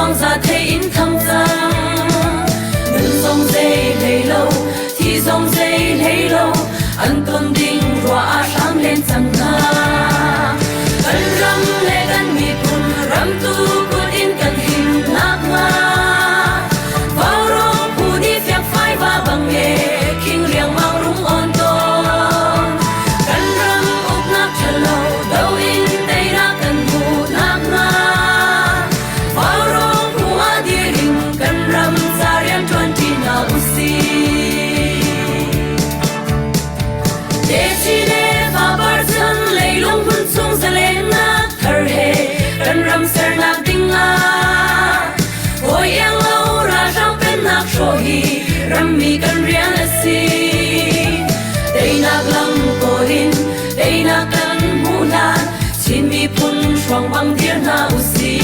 song ra thế in thăm ra ngân song dây lấy lâu thì song dây lấy lâu ăn tuần đinh roa sáng lên chẳng na cần râm lệ cần mi kun ram tu kun in cần hình nát nga vào rong pu đi phiạc phai và bằng nghề kinh riêng mang rung on ton cần râm úp nát chờ lâu đâu in tay ra cần pu nát nga vào rong pu a đi ring cần râm sa rian tuan ti na usi để chi để và bar chân lấy lung hun sung sa lên na thở he cần râm ser na ding a ôi yang lâu ra sang bên nạc sho hi ram mi cần rian a si đây nạc lăng ko hin đây nạc cần mu na chin mi phun swang bang dir na usi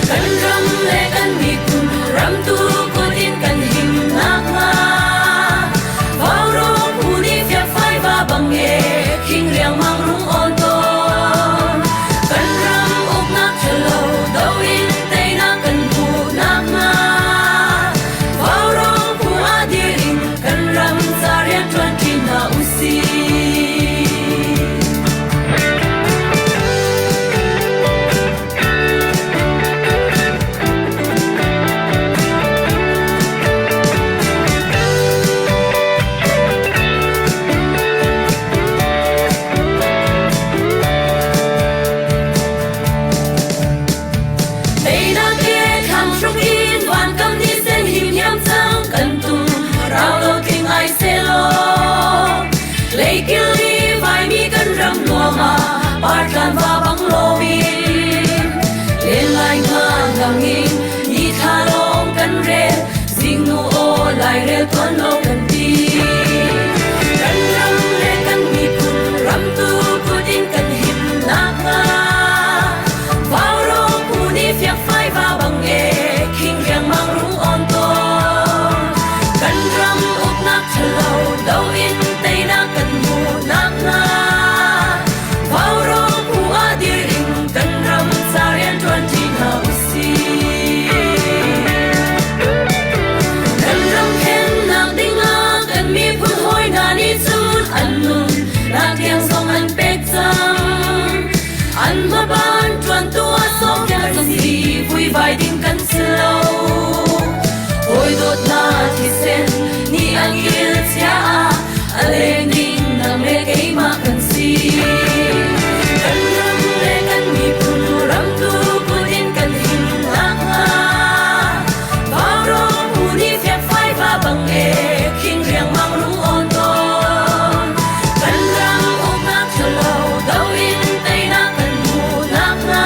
cần râm le cần mi kun ram tu kun in cần him nạc nga vào rong pu đi phiạc phai và bằng nghề kinh riêng mang rung on ton cần râm úp nát chờ lâu đâu in tay na cần pu nát nga vào rong pu a đi ring cần râm sa rian tuan ti na usi đây na kia khang sung in van cầm đi sen him hiam chang cần tung rao lo kinh ai se lo lấy kili vai mi cần râm lúa mà bar kan va bang lo mi lên lại nga ngam in ni tha long cần re sing nu o lại re tuan lo cần ti cần râm le cần mi kun ram tu kun in cần him na nga vào rong pu đi phiạc phai và bằng nghề kinh riêng mang rung on ton cần râm úp nát chờ lâu đâu in tay na cần mu nát nga vào rong pu a đi ring cần râm sa rian tuan ti na usi cần râm khen nạc ding a cần mi phun hoi na ni chun an nun nạc thiang song an pek chang an ma ban tuan tua song ya si vui vai ding kan slow oi dot na thi sen ni an kil cha a le ning na me ke ma kan si kan ram le kan mi pun ram tu pun in kan hin na nga vào rong pu ni phiak phai va bằng nghề kinh riêng mang rung on ton kan ram ôm nát chờ lâu đâu in tay na kan mu nát nga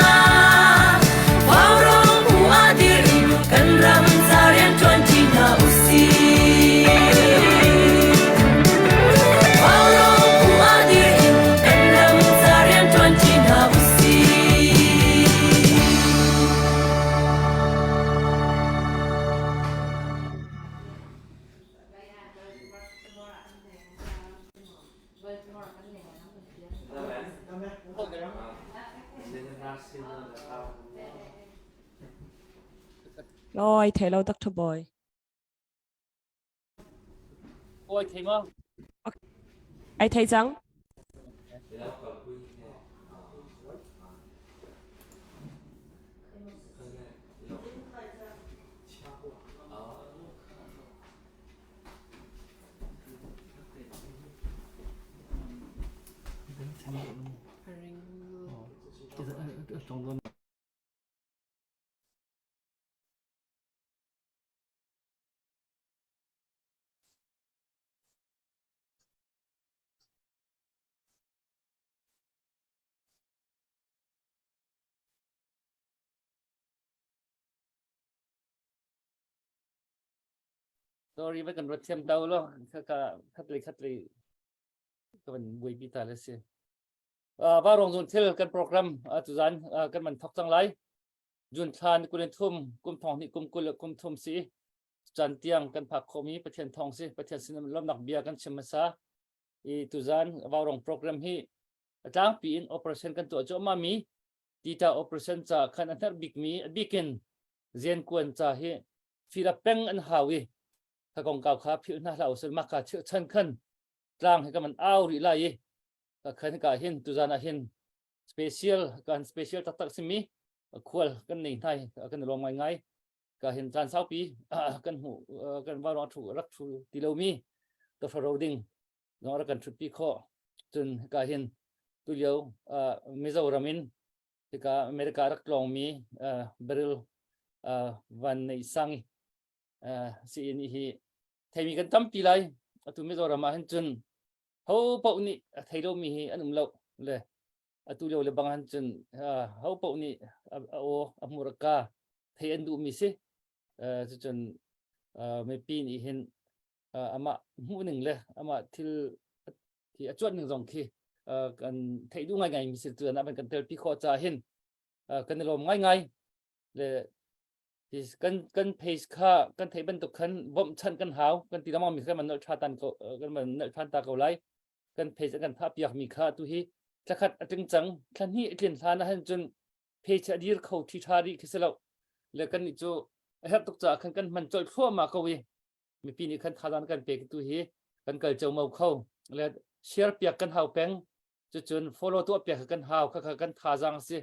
vào rong pu a đi ring kan ram sa rian tuan ti na usi vào rong pu a đi ring kan ram sa rian tuan ti na usi Rồi, hello Dr. Boy. Ôi thấy không? Ai thấy rằng? Sorry với cần vật xem đâu lo khát lì cái mình vui bị ta là gì vào rong zone theo cái program tu dân cái mình thóc trăng lại zone than kulen thum kum thong ni kum thum si chan tiang kan phak khomi pathian thong si pathian sin lom nak bia kan chemasa i tu dân vào rong program hi tang pi in operation kan to cho ma mi tita operation cha khan antar big mi bikin zian kuan cha hi fila peng an hawi ka kong kau kha phiu na lau sen maka chu chan khan tlang he ka man au ri lai ka khan ka hin tu zana hin special tak tak simi khwal kan nei thai kan rom ngai ngai ka hin chan sau pi kan hu kan wa ro thu rak thu ti lo mi to roading no ra kan thu pi kho chun ka hin tu yo mizoramin ka america rak long mi beril van nei sang si ni hi thei mi kan tam pi lai tu mizorama han chun ho pau ni thei lo mi hi anum lo le atu lo le bang han chun ho pau ni o amuraka thei an du mi se chun me pi ni hin ama mu ning le ama thil ki achwat ning jong khi kan thei du ngai ngai mi se tu na ban kan tel pi kho cha hin kan lom ngai ngai le is kan pace kha kan thei ban to khan bom chan kan haw kan ti dama mi kha man no tha tan ko kan man no than ta ko lai kan pace kan tha piak mi kha tu hi thlakhat ating chang khan hi itlen thana han chun pace adir kho thi thari khisalo le kan ni chu hep tuk cha kan man chol thua ma ko wi mi pi ni khan thadan kan pe tu hi kan kal chau mau kho le share piak kan haw peng chu chun follow tu piak kan haw kha kan tha jang si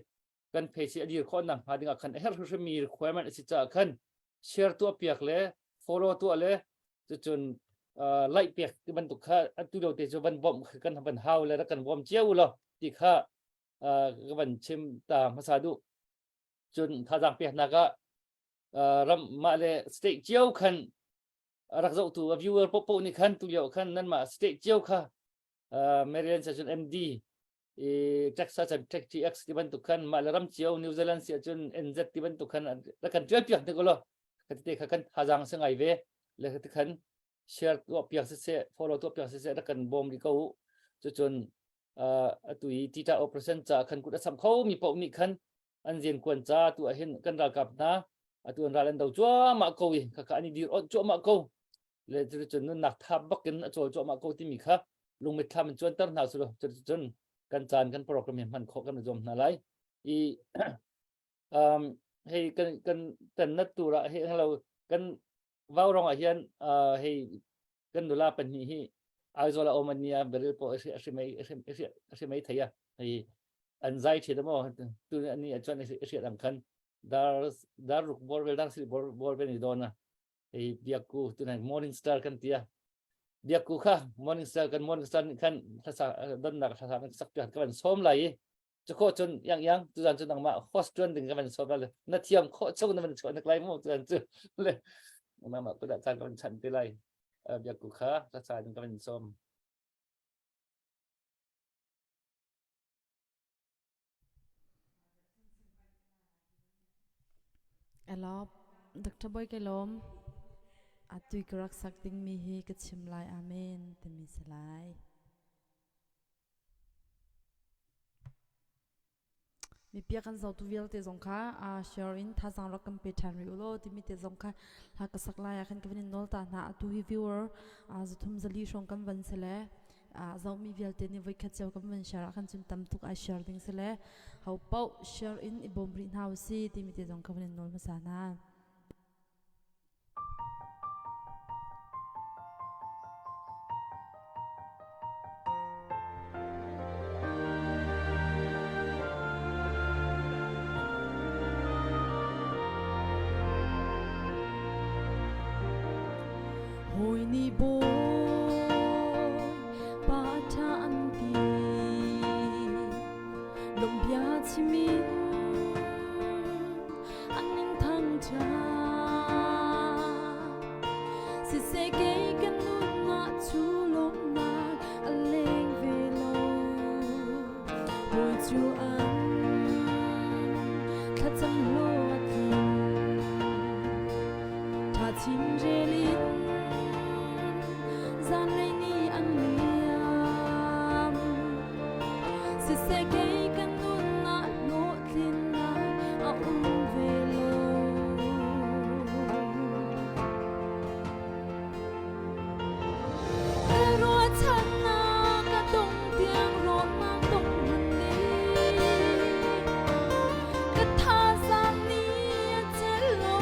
kan page adir kho nang ha dinga khan her hr mi requirement si cha khan share tu piak le follow tu le chu chun like piak ti ban tu kha tu lo te chu ban bom kan ban haw le kan bom chiu lo ti kha ka ban chim ta masa du chun tha jang piak na ka ram ma le stake chiu khan rak zo tu viewer po ni khan tu yo khan nan ma stake chiu kha Marian session MD Texas and Tech TX ti ban tu khan malaram chiao New Zealand sia chun NZ ti ban tu khan la kan tria piak te ko lo ka te kha kan hajang sangai ve le ka khan share tu piak se follow tu piak se la kan bom ri ko chu chun atui tita operation cha khan ku da sam kho mi po ni khan an jen kwan cha tu a hin kan ra kap na atu an ra lan dau chwa ma ko wi ka ani dir ot chwa ma ko le chu chun nak thap bakin a chwa ma ko ti mi kha lung mit tham chun tar na su chu chun kan chan kan program man kho kan jom na lai I hei kan nat tu ra hei hello kan vau rong a hian hei kan dula pan hi aizola omania beril po ase mai thaya hei anxiety da mo tu ani a chan ase dang khan dar ruk bor vel dar si bor ben ni dona hei biaku tu na morning star kan tia biaku kha morning star kan thasa don na thasa sak pian kan som lai chu kho chun yang tu jan chun ma host chun ding kan som la na thiam kho chun na man chon na klai mo tu jan chu le ma ku da chan kan chan te lai biaku kha thasa ding kan som Elop Dr. Boy Kelom atui karak sakting mi hi kachim lai amen temi selai mi pia kan zau tu vial te zongkha a sharing tha sang ro kam pe than ri ulo ti mi te zongkha ha ka sak lai khan ka vin nol ta na atu hi viewer a zathum zali shong kam van sele a zau mi vial te ni voi kha cheu kam van shara khan chun tam tuk a share ding sele hau pau share in I bom rin house si ti mi te zongkha vin nol ma sa na Hoi ni boy pa tha an pi lom bia chi min an nin thang cha si se ke kan nu na chu lom na a leng ve lo hoi chu an kha cham lo a thi tha chim je lin gian này ni ăn liam si se ke kan nu na no tin na a về lo ro chan na ka tong tiang ro na tong man ni ka tha san ni a chel lo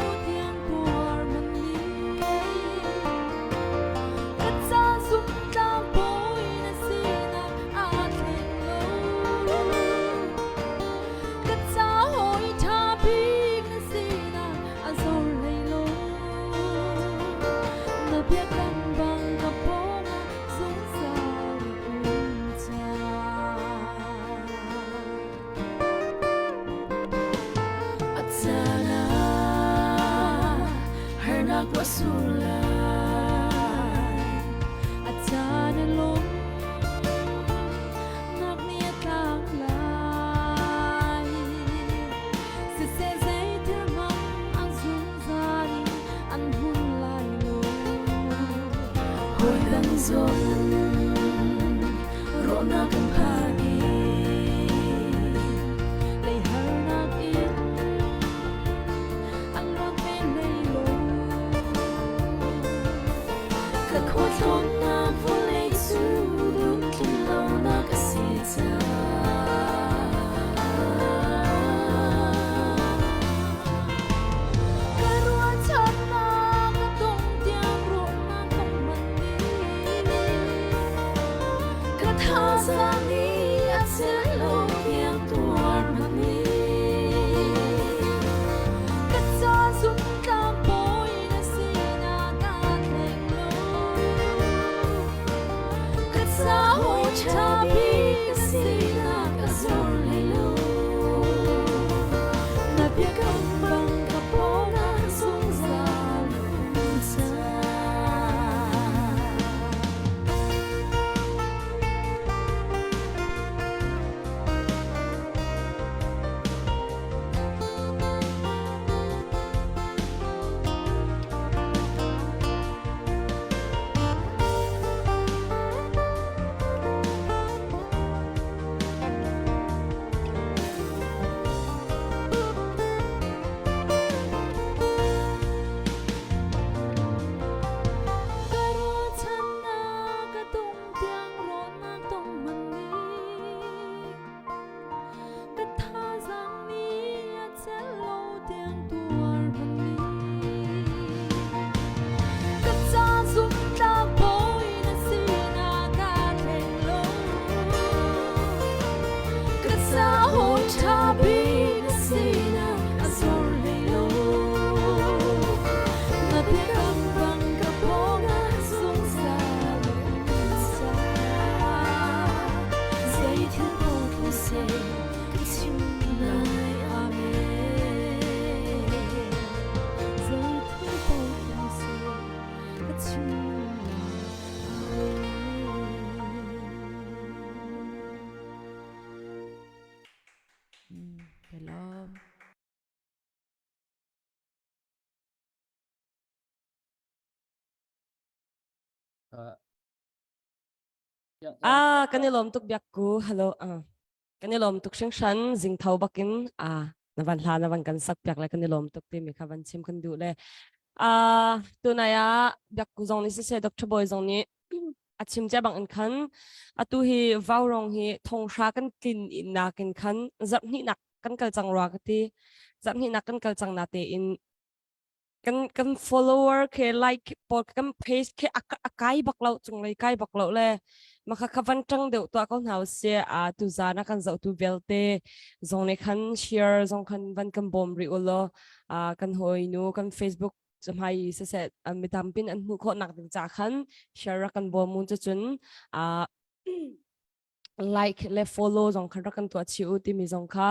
biết cân bằng gặp bố mà sống sao cũng cha Atana Hernak Rasulullah Atana lom nak niat lang lai se se zai ter mang ang sun zari an hun lai lo Hoi gan zon Rona kan phani lei har nak in an rang pe lei lo Ka khot thon na volei su Duk kin lo na ka sita karua chan na ka tong tiang ro na tong man ni Ka tha sa ni At sil lo Yang tuar man ni ka cha sun ka boy na si na ka theng lo Ka sa hoi cha bi Ka si na ka zor lei lo na biết cân bằng Ka po na sung sa lung sa karua chan na ka tong tiang ro na tong man ni ka tha sang ni a chen lo tiang tuar man ni ka cha sun ta boy na si na ka theng lo Ka sa hoi cha bi Ka si na ka zor lei lo na biết cân bằng Ka po na sung sa lung sa Dây thiên bộ thu se Ka chim lai amen dây thiên bộ thu se ka chung Hello. Kanilom tuk biak ku hello kanilom tuk shing shan jing thau bakin navan hla navan kan sak piak le kanilom tuk ti mi khavan chim kan du le tunaya biak ku zong ni se Dr. Boy zong ni achim cha bang an khan atu hi vaurong hi thong sha kan kin in na kin khan zap ni nak kan kal chang ra ka ti zap ni nak kan kal chang na te in kan follower ke like por kan page ke akai baklo chung lai kai baklo le maka khavan tang deuh to ko nau se tu zana kan zau tu velte zong ne khan share zong khan van kan bom ri ulo kan hoi nu kan Facebook jamhai se mi tampin an mu kho nak ding cha khan share kan bom mun chu chun like le follow zong khan kan to chi u ti mi zong kha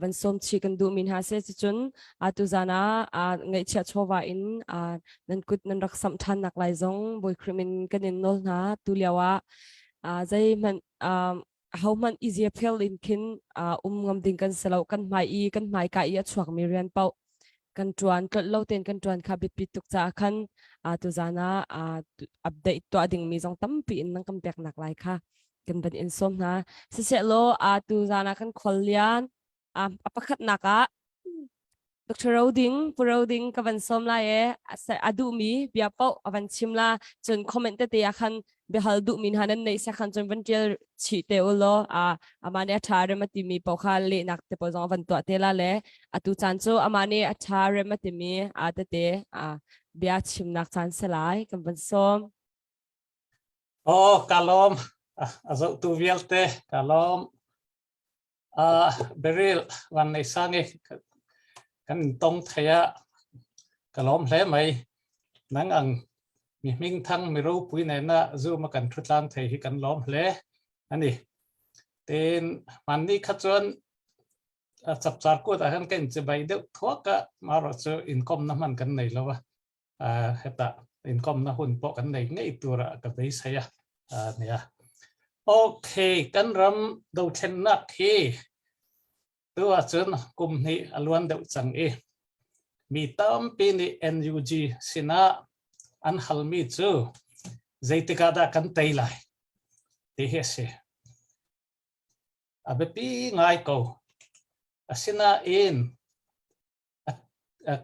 ban som chi kan du min ha se chu chun tu zana ngai cha chowa in nan kut nan rak sam than nak lai zong boy krimin kan in nol na tu liawa zai man how man easy appeal in kin ngam ding kan selo kan mai ka i chuak mi rian pau kan tuan tlat lo ten kan tuan kha bit bit tuk cha khan tu zana update to ading mi zong tam pi in nang kam pek nak lai kha kan ban in som na se lo tu zana kan kholian apakhat naka Dr. Roding ka ban som la e adu mi bia pau avan chimla chun comment te ya khan behal du min hanan nei sa khan chun van tel chi te ulo amane athare mati mi pau kha le nak te po jong van to te la le atu chan chu amane athare mati mi te bia chim nak chan selai kan ban som kalom azo tu vielte kalom beril wan nei sangi kan tong thaya kalom hle mai nang ang มีมิ่งทั้งไม่รู้ปุ้ยไหนนะจูมากันทุลังไทยให้กันล้อมเลยอันนี้เต็นมันนี่ขจรจับจารกูแต่กันกันจะไปเดี๋ยวทั่วก็มาเราจะอินคอมน้ำมันกันไหนแล้ววะเหตุอินคอมน้ำหุ่นปกันไหนง่ายตัวละกับไปใช่เนี่ยโอเคกันรำดูเช่นนักที่ตัวจนกลุ่มนี้ล้วนเดือดจังมีตั้มปีนี้ NUG สินะอันฮัลมีจูใจติกาดากันไตไลที่เฮสิอาเบปีง่ายกูสินะอิน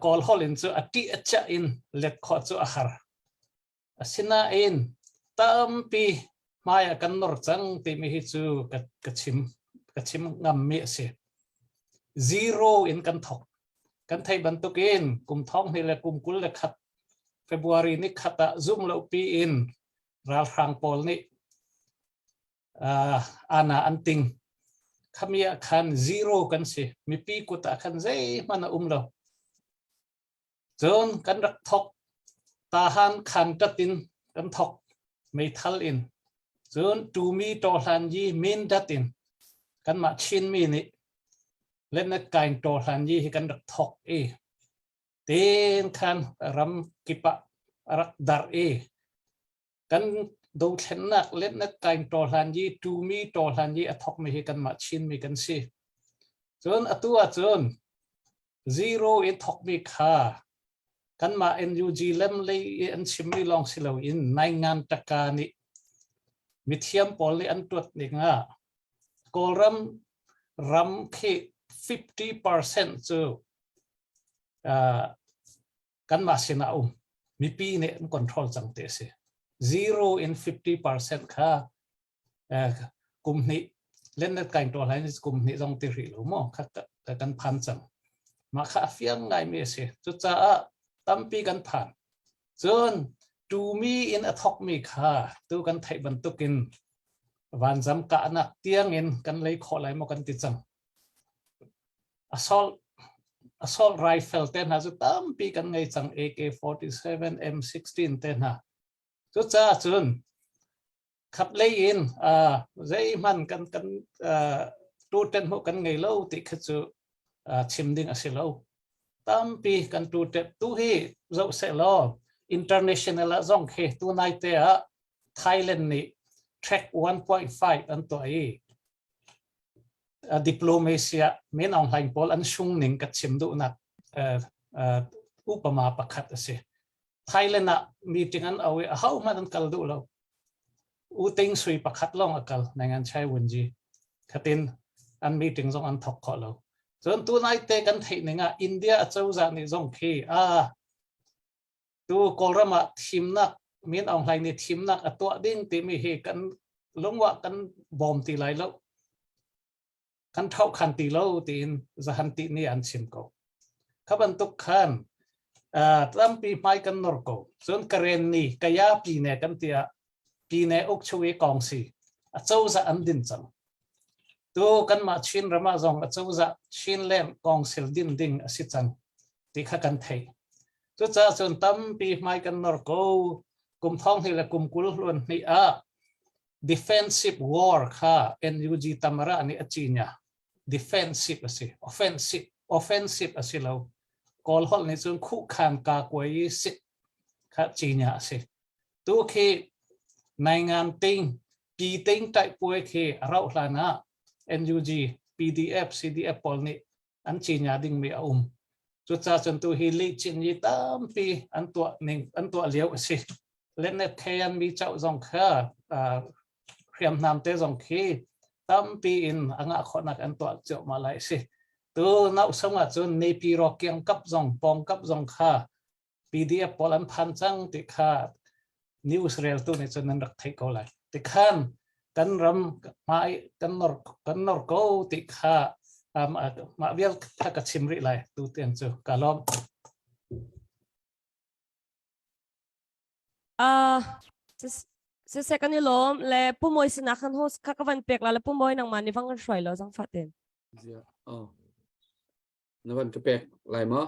call hall inจูอติอจ่าอินเล็กขอจูอาหารสินะอินตั้มปีมาอยกันนอร์จังที่มีฮิจูกัดชิมงามมีสิ zero in กันทอกกันไทยบรรทุกอินกุมท้องนี่แหละกุมกุลเลยขัดFebruariนี่ขัดzoom แล้วปีอินรัลฟังโพลนี่อาณาอันติงขมีอาการ zero กันสิมีปีกุตอาการใจมันแล้วจนกันรักทอกตาหันขันตัดอินกันทอกไม่ทัลอินจนตูมีโตหันยีมินดัดอินกันมาชินมีนี่เล่นนักการโตหันยีให้กันรักทอกเต็นขันรำกิปะรักดาร์กันดูเช่นนักเล่นนักการโตหันยีตูมีโตหันยีอัทอกไม่ให้กันมาชินมีกันสิจนอัตัวจน zero อินทอกมีค่ากันมา NUG เล่มเลยอันชิมไม่ลองสิเราอินในงานตะการนี้มิเทียมพอลอันตัวนี่ง่ะกอลรำแค่ 50% จูกันมาสินะมีปีเนี่ยมันคอนโทรลจังเตะสิ zero in 50% ค่ะกลุ่มนี้เล่นในการตัวอะไรนี่กลุ่มนี้ต้องตีริลมั้งค่ะแต่กันพันจังมาข้าเฟียงไงมีสิจุดจ้าตั้มปีกันผ่านจนดูมีอินอัทอกมีค่ะตัวกันไทยบรรทุกินวันจำกัดนักเตียงอินกันเลยขอเลยมากันติดจังassault rifle เต้นหาจุดตั้มปีกันไงจัง AK-47 M16 เต้นหาจุดจ้าจนขับเลยอินใจมันกันตัวเต้นหัวกันไงเล่าติดขจูชิมดิ้งอาศัยเล่าตั้มปีกันตัวเต็มตัวที่เราเสร็จแล้ว international ละจ่องเคตัวนายเตะ Thailand นี่ track 1.5 อันตัวdiplomacy เมนออนไลน์พอลอันชุ่งหนึ่งกับชิมดูนักอุปมาประคัตสิ Thailand น่ะมีจริงอันเอาไว้เขามาดันกัลดูเราอุติงสุยประคัตลองอักลในงานใช้วันจีขัดินอันมีจริงส่งอันทอกขอเราส่วนตัวนายเตะกันไทยหนึ่งอินเดียเจ้าจานี่ส่งเคตัวกอลรามาทีมนักเมนออนไลน์นี่ทีมนักตัวดิ้งตีมีเหกันลงว่ากันบอมตีไรแล้วกันเท่าคันตีแล้วตีนจะหันตีนี่อันชิมก็ขบันทุกขันตั้มปีไม่กันนอร์ก็ส่วนกระเรนนี่กายาปีเนี่ยกันเตียปีเนี่ยอุกช่วยกองสีเจ้าจะอันดินจังตัวกันมาชินรามาจงเจ้าจะชินเล่นกองเซลดินดิ่งสิจังที่ข้ากันไทยตัวจ้าส่วนตั้มปีไม่กันนอร์ก็กลุ่มท้องที่ละกลุ่มกุลล้วนนี่defensive war ค่ะ NUG ตามระนี่จีนเนี่ย defensive สิ offensive สิเรากอลฮอลนี่ส่วนคู่ขานกากวยสิค่ะจีนเนี่ยสิตัวเคในงานติงปีติงใจป่วยเคเราหลานะ NUG PDF CDF พอลนี่อันจีนเนี่ยดิ่งไม่เอาจุดจ้าจนตัวฮิลิจินยี่ตามปีอันตัวหนึ่งอันตัวเลี้ยวสิเล่นในแคนมีเจ้าจงค่ะเรียมนำเตจงคีตามปีอินอ่างขนักอันตัวเจ้ามาเลยสิตัวนักสมัครจนในปีรอเกียงกับจงปองกับจงค่ะ PDF พอลันพันจังติค่ะนิวส์เรียลตัวนี้จนนั้นรักไทยก็เลยติขันกันรำมากันนอร์ก็ติค่ะมาเวียลถ้ากับชิมริเลยตัวเตียนจูกาลอมse kan ni lom le pumoy sinakan host kakavan pek la pumoy nang mani fang shoi lo sang fatin navan ke pek lai mo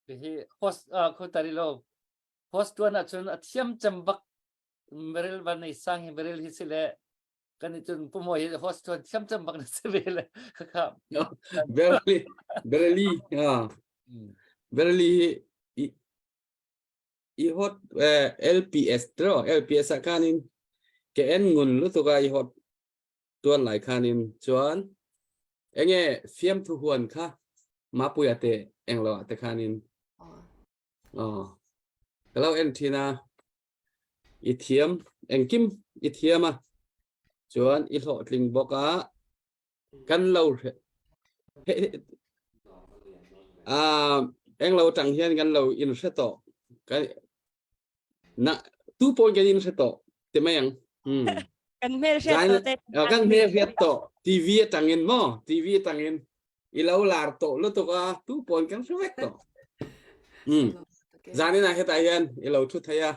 ที่โฮสคนตาดิโล host ตัวน่ะจนเทียมจำบักเบรลวันในสร้างเบรลฮิสิเลกันจนผู้มวย host ตัวเทียมจำบักนั่นสิเลครับ Barely barely i hot LPS tro LPS kanin ke en ngun lu to ga i hot tuan lai kanin chuan enge fiam thu huan kha ma pu ate englo ate kanin kalau en thina i thiam engkim i thiama chuan i tho tling boka kan lo englo tang hian kan lo in seto cái na tu point cái in seto te mayang kan mer she to te kan me riat to TV tangin mo TV tangin ilaw lar to lo to ka tu point kan swek to zani na heta hian ilaw thu thaya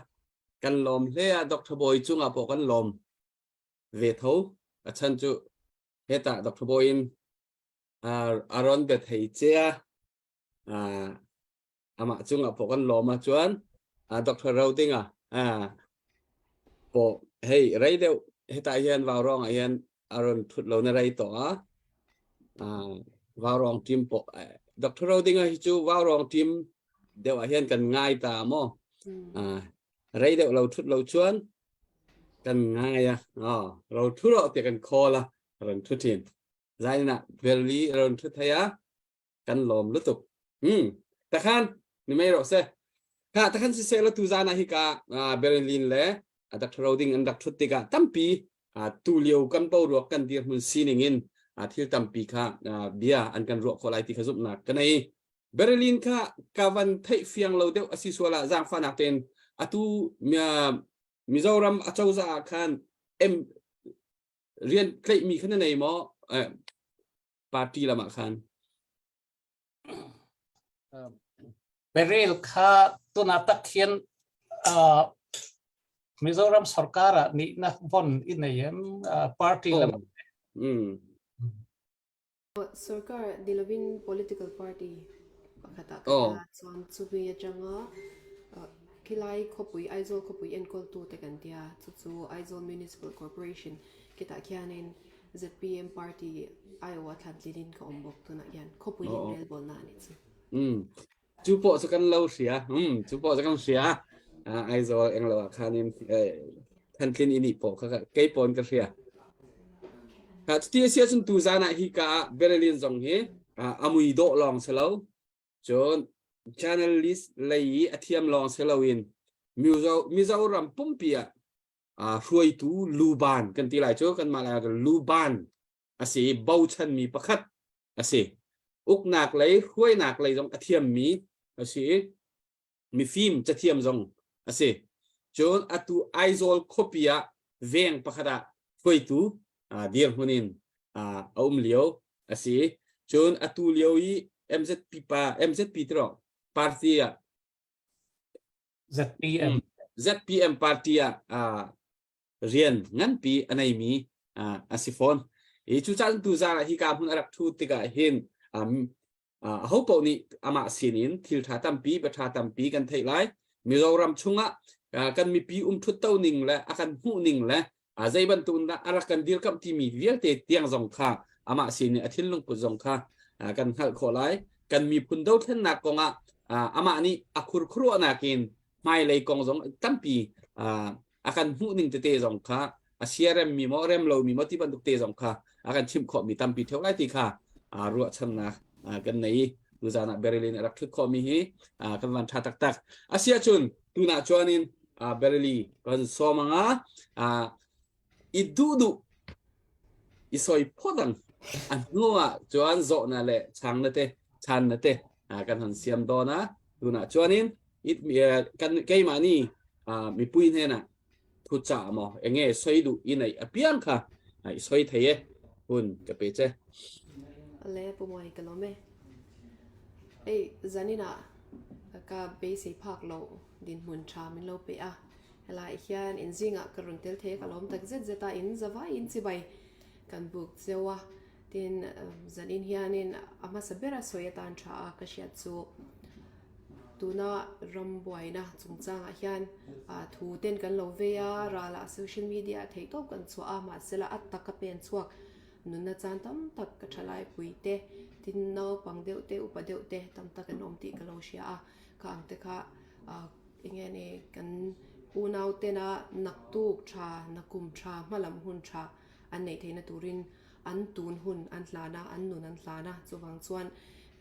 kan lom le Dr. Boy chunga po kan lom ve tho achan chu heta Dr. Boy in aron be thei chia ama chunga po kan lom ma chuan Dr. Rowding po hey rai deu heta hian vào rong hian aron thut lo na rai to vào rong team po Dr. Rowding hi chu vào rong team deu hian kan ngai ta mo rai deu lo thut lo chuan kan ngai lo thu ro te kan call ron thutin zaina very ron thut thaya kan lom lutuk ta khan ni mai ro se ta khan si se lo tu zana hi ka Berlin le Dr. Rowding and Dr. Tiga tampi tu liu kan pau ro kan dir mun sining in thil tampi kha bia an kan ro kholai ti khazup na kanai Berlin kha kawan thai fiang lo deu asi swala jang fana ten atu Mizoram achauza khan em rian klei mi khana nei mo party lama khan Beril kha tunatak hian Mizoram sarkara ni na von inayem party lam Sarkar dilawin political party pakata chuan chubi atanga kilai khopui aizol khopui enkol tu tekantia chu aizol municipal corporation kita khianin ZPM party Iowa thlin ka ombok tuna yan khopui rel bolna ni chu chú bộ sẽ căn lâu xía chú bộ sẽ căn xía ai rồi anh là khan in thân kinh in bộ các cái pon cái xía tia xía chúng tu ra này hi cả Berlin dòng hi amui độ lòng sẽ lâu chọn journalist lấy athiam lòng sẽ lâu in Mizoram Pumpia xuôi tu Luban cần tí lại chỗ cần mà là Luban asi bao chân mi pakhat asi uk nak lấy khuấy nak lấy dòng athiam mi asi mi phim cha thiam dòng asi chon atu aizol copia veng pakhada khuấy tu dir hunin liu asi chon atu liu i MZP tro party ZPM party rian ngan pi anai mi asifon e chu chan tu za hi ka hun arak thu tika hin ho po ni ama sinin thil tha tampi ba tha tampi kan thei lai Mizoram chunga kan mi pi thut tau ning la akan hu ning la zai ban tun da arakan dir kam ti mi vial te tiang zong kha ama sin athil lung pu zong kha kan hal kho lai kan mi phun dau then na konga ama ni akhur khru na kin mai lei kong zong tampi akan hu ning te zong kha asiarem mi mo rem lo mi mo ti ban tuk te zong kha akan chim kho mi tampi theu lai ti kha ru cham na kan nei tu za na Berlin rak thut kho mi hi kan wan tha tak asia chun tu na chuanin Berlin kan so manga idudu isoi podang an nuwa chuan zo na le chang na te chan na te kan han siam do na tu na chuanin it kan kai ma ni mi pui ne na thu cha mo enge soi du inai apiang kha soi theye hun ka pe che le pumoi kalome ei zanina ka base park lo din mun cha min lo pe hala hian in zinga karun tel the kalom tak zeta in zawa in sibai kan buk zewa tin zanin hianin ama sabera soyetan cha ka shat chu tu na ram boy na chung chang a hian thu ten kan lo ve a ra la social media thei top kan chu a ma sela at tak ka pen chuak nun na chan tam tak ka thalai pui te tin no pang deuh te upa deuh te tam tak kan om ti ka lo sia a ka ang te kha inge ne kan u nau te na nak tu tha nakum tha malam hun tha an nei theina turin an tun hun an hlana an nun an hlana chuwang chuan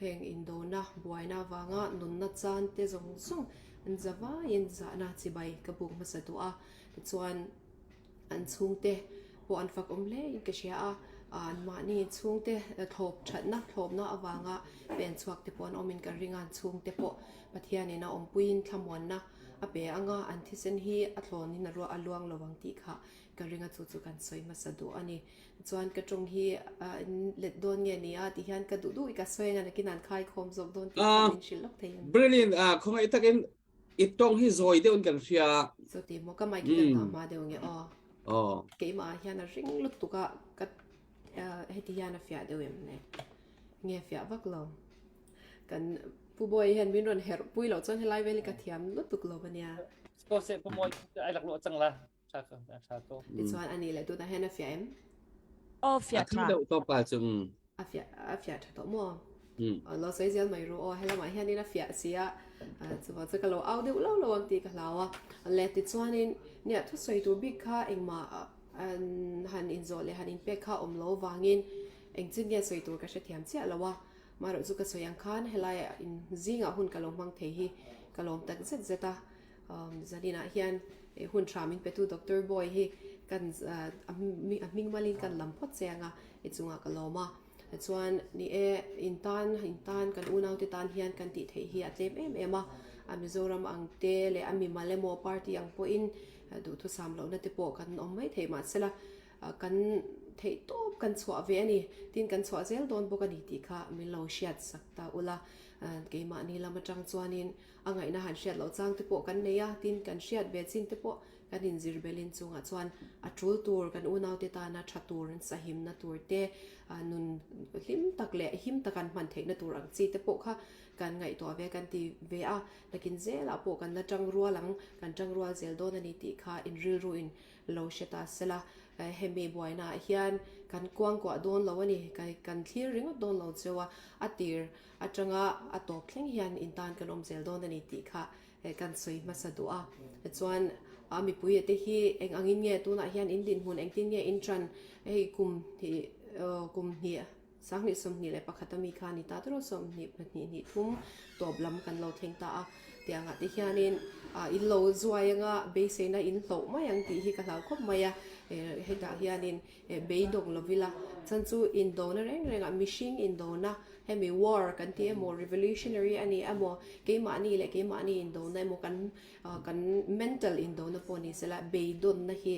heng indona buaina wanga nun na chan te zong zong an zawa in za na chibai ka buk ma sa tu a chuan an chung te po an fak om le in ka sia a an ma ni chung te thop that na thop na awanga pen chuak te pon omin ka ringan chung te po pathian ina om puin thamon na a pe anga an thisen hi a thlon in ro aluang lowang ti kha ka ringa chu chu kan soi ma sa du ani chuan ka tong hi let don nge ni a ti hian ka du ka soi na ki nan khai khom zok don ti min shil lok thein brilliant khong ai takin itong hi zoi de un kan ria so ti mo ka mai ki kan ma de nge ke ma hian a ring lut tu ka he ti hian a fia de wem ne nge fia vak lo kan pu boy hian bin ron her pui lo chon helai vel ka thiam lut tu lo baniaก็เสร็จพอมวยไอ้หลักหลวงจังละชาก็ชาโต ti chuan ani le tu na hen a fia em o fia thi tha deuh to pa chung a fia tha to mo lo sei zel mai ro hela mai hian in a fia sia chuwa chu ka lo au deuh lo ang ti ka hlawa le ti chuan in nia thu soi tur big kha engma an han in zo le han in pe kha om lo wangin eng chin nge soi tur ka she thiam chia lawa ma ro chu ka soi ang khan helai in zinga hun ka lo mang thei hi ka lom tak zet zeta zadina hian hun tramin pe tu doctor boy hi kan ming malin kan lampot chenga i chunga ka loma chuan ni intan kan unau ti tan hian kan ti thei hi atlem em a Mizoram ang te le ami malemo party ang po in du thu sam lo na te po kan om mai thei ma sela kan thei top kan chwa ve ani tin kan chwa zel don bo kan ti kha mi lo shiat sakta ula ke ma ni lama tang chuanin angai na han shiat lo chang te po kan neya tin kan shiat be chin te po kan in zirbelin chunga chuan a trul tur kan unau te ta na thatur sahim na tur te nun him tak le him takan man thei na tur ang chi te po kha kan ngai to ve kan ti ve a takin zela po kan na tang rualang kan tang rual zel don ani ti kha in ril ruin lo sheta sela hemi boina hian kan kwang kwa don lo ani kan thlir ring don lo chewa atir atanga atop thleng hian intan kan om zel don ani ti kha kan soi masadu a chuan ami pui te hi eng angin nge tu na hian in din hun eng tin nge in tran ei kum ni sang ni som ni le pakhatami kha ni ta tro som ni thum toblam kan lo theng ta a tianga te hianin in lo zuaya be se na in lo ma yang ti hi ka lau khop maya he da hianin be dong lovila chanchu in dona reng mishing in dona hemi war kan ti mo revolutionary ani amo ke ma ni in dona mo kan mental in dona poni sela be don na hi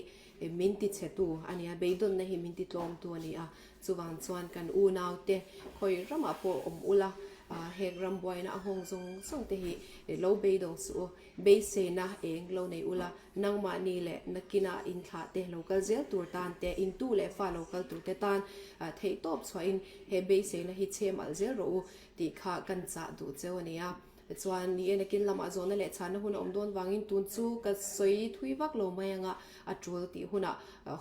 minti chetu ania be don na hi minti tlom tu ani a chuwang chuan kan u naw te khoi rama po ula hek ram boina hong song te hi lo be dong su be se na eng lo nei ula nang ma ni le nakina in tha te local zel tur tan te in tu le fa local tur te tan thei top chhoin he be se na hi chem al zel ro ti kha kan cha du chewania chuan ni ena kin lama zona le chana hun om don wangin tun chu ka soi thui wak lo mayanga atul ti huna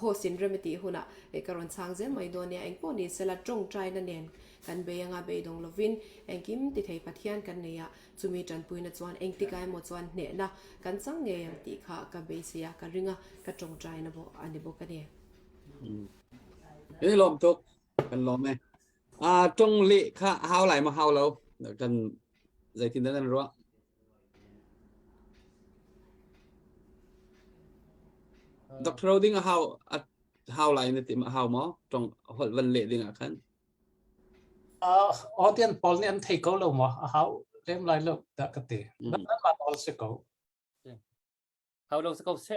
ho sin remedy huna karon chang zel mai don ne eng poni sela tong trai na nen kan beyanga be dong lovin engkim ti thei pathian kan neya chumi tan puina chuan eng ti kai mo chuan ne na kan chang nge yang ti kha ka be sia ka ringa ka tong trai na bo ani bo ka neนี่ลมทุกกันลมไหมตรงเละค่ะเฮาไหลมาเฮาเรากันใจทินนั้นรู้ดร. ดิ้งเฮาไหลในติมาเฮาหมอตรงหัววันเละดิ้งอ่ะคันaudience poll ni an thei ko lo mo how lem lai lo da ka ti nan ma all se ko เขาลงสกอตเซ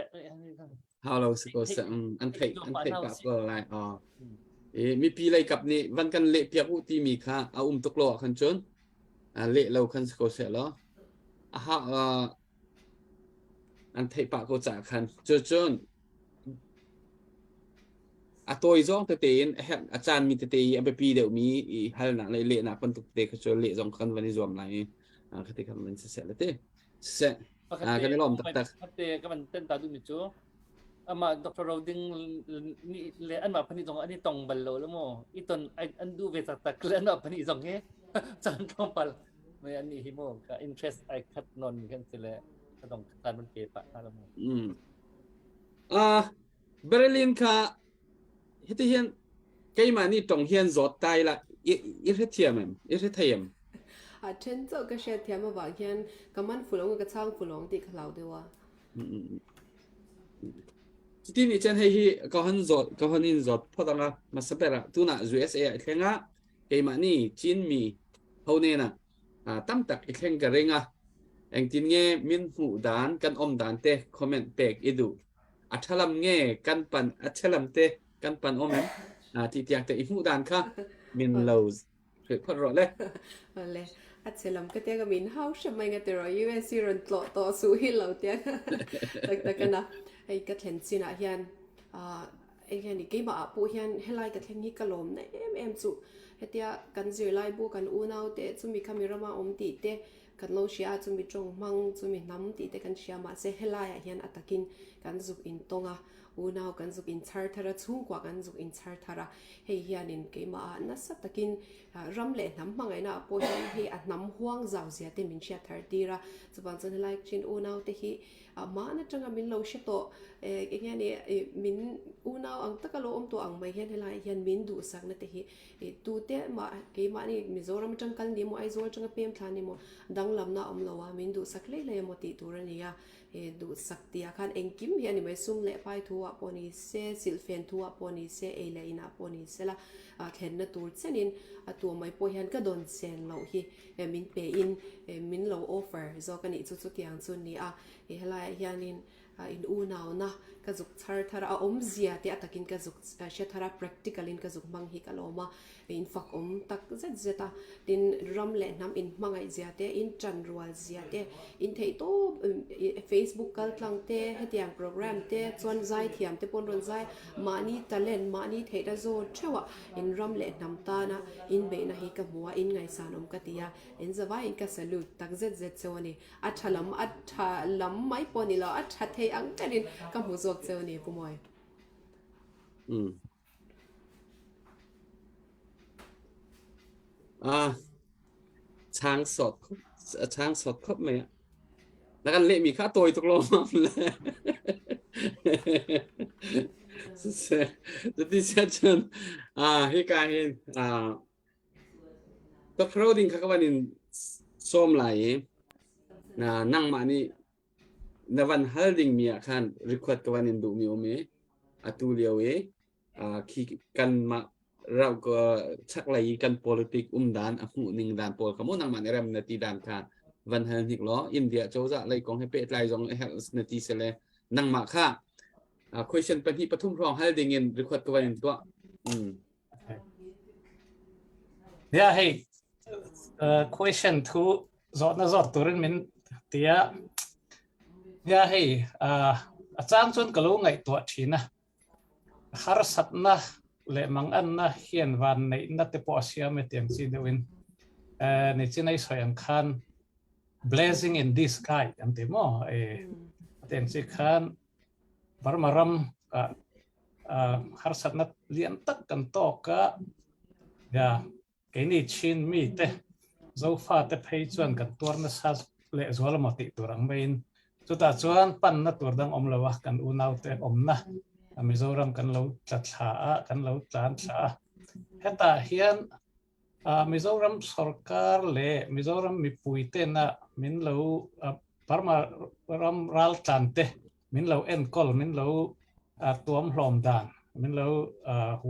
เฮาเราสกอตอันเทคกับก็อะไรมีปีอะไรกับนี่วันกันเละเปียกอุติมีค่ะเอาตกโลคันจนเละเราคันสกอตเซแล้วอันเทปะก็จากคันจนตัวอีจ้องเตนอาจารย์มีเตยอันไปปีเดี๋ยวมีฮัลน่ะเลยเละน่ะคนตุกเตะก็จะเละจองคันวันนี้รวมไหน cái thì mình sẽ là thế sẽ cái này làm tắc cái mình tên ta đúng chứ mà Dr. Roding le anh mà pani dòng anh tông bal lo mo iton anh du về tắc le anh mà pani dòng nghe chẳng tông bal mấy anh hi mo cái interest ai khát non cái gì le cái dòng tanมันเก็บปะอะไรmo Berlin ka hiti hian cái mà ni trồng hian giọt tai là ít hết thiam em ít hết thiam chen zo ka she thiam ma wa hian kaman fulong ka chang fulong ti khlau dewa ti ni chen hei hi ka han in giọt photanga masapera tuna USA thenga cái mà ni chin mi hone na tam tak ikhen ka renga eng tin nge min hu dan kan om dan te comment pek idu athalam nge kan pan athalam te kan pan om em ti tiak te imu dan kha min lows phot ro le le atselam ka te ga min hau shamai nga te ro US ron tlo to su hi lo te tak kana ai ka thlen sina hian ai hian ni ke ba pu hian helai ka thlen hi kalom na em chu hetia kan zir lai bu kan u nau te chumi camera ma om ti te kan lo shia chumi tong mang chumi nam ti te kan shia ma se helai hian atakin kan zuk in tonga u nau kan zuk in char thara chung kwa kan zuk in char thara hei hian in ke ma na sa takin ram le nam mangai na po hian hi a nam huang zau zia te min shia thar tira chuban chen helai chin u nau te hi ma na tanga min lo she to ke hian ni min u nau ang takalo om to ang mai hian helai hian min du sak na te hi tu te ma ke ma ni Mizoram tangkal ni mo ai zol tanga pem thlan ni mo dang lam na om lawa min du sak le mo ti tur ania du sak ti khan engkim hian ni mai sum le pai thuwa poni se silfen thuwa poni se e le ina poni se la thlen na tur chenin atu mai po hian ka don sen lo hi min pe in min lo offer zo kan i chu chu tiang chun ni helai hianin in u naw na ka zuk char thara om zia te atakin ka zuk she thara practical in ka zuk mang hi kaloma in fak om tak zet zeta tin ram le nam in mangai zia te in chan rual zia te in thei to Facebook kal tlang te hetiang program te chon zai thiam te pon ron zai mani talent mani thei da zo thewa in ram le nam ta na in be na hi ka muwa in ngai san om ka tia in zawa in ka salute tak zet zet chewani athalam mai poni la atha thei ang tanin ka mu zok chewani pumoiช้างสดครบไหมแล้วกันเละมีค่าตัวตกลงมาเลยจะที่เช่นให้การเห็นตัวโปรดิ้งข้าก็วันนี้ส้มไหลนั่งมานี่ในวันฮัลดิ้งมีอาการรีควอดกับวันนี้ดูมีโอเมตุเลียวขี้กันมาเราก็ชักไหลกัน politik ด่านหูหนึ่งด่านโพลขโมยนั่งมาในเรื่องนาทีด่านค่ะวันฮันหิกล้ออินเดียโจจะเลยกองให้เป็ดไล่จงให้นาทีเสร็จเลยนั่งมาค่ะquestion เป็นที่ปฐุมพรองให้ได้เงิน record กับวันนี้ตัวเนี่ยให้question ทุจอดนะจอดตัวนั้นมันเดียเนี่ยให้อาจารย์ชวนกลุ่มไงตัวทีนะฮาร์สัตนะle mang an na hian van nei na te po sia me tiang chi dewin ni chinai soyang khan blessing in this sky am te mo ten chi khan barmaram har sat na lian tak kan to ka ya ke ni chin mi te zo fa te phei chuan kan tur na sa le zwal ma ti turang main chu ta chuan pan na tur dang om lawa kan u nau te om na Mizoram kan lo tla kan lo tlan tla heta hian Mizoram sarkar le Mizoram mi puite na min lo parma ram ral tante min lo enkol min lo tuam hlom dan min lo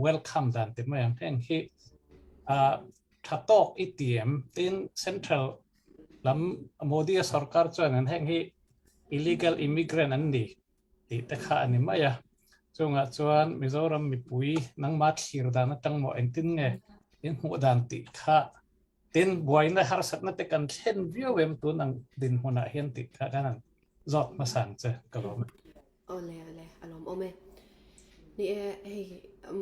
welcome dan te mayang heng hi thatok itiem tin central lam Modi sarkar chuan heng hi illegal immigrant an ni ti te kha ani maya chunga chuan Mizoram mi pui nang ma thlir dan atang mo entin nge in hu dan ti kha tin buaina har sat na te kan thlen view em tu nang din hona hian ti kha kan zot ma san che kalom ole alom ome นี่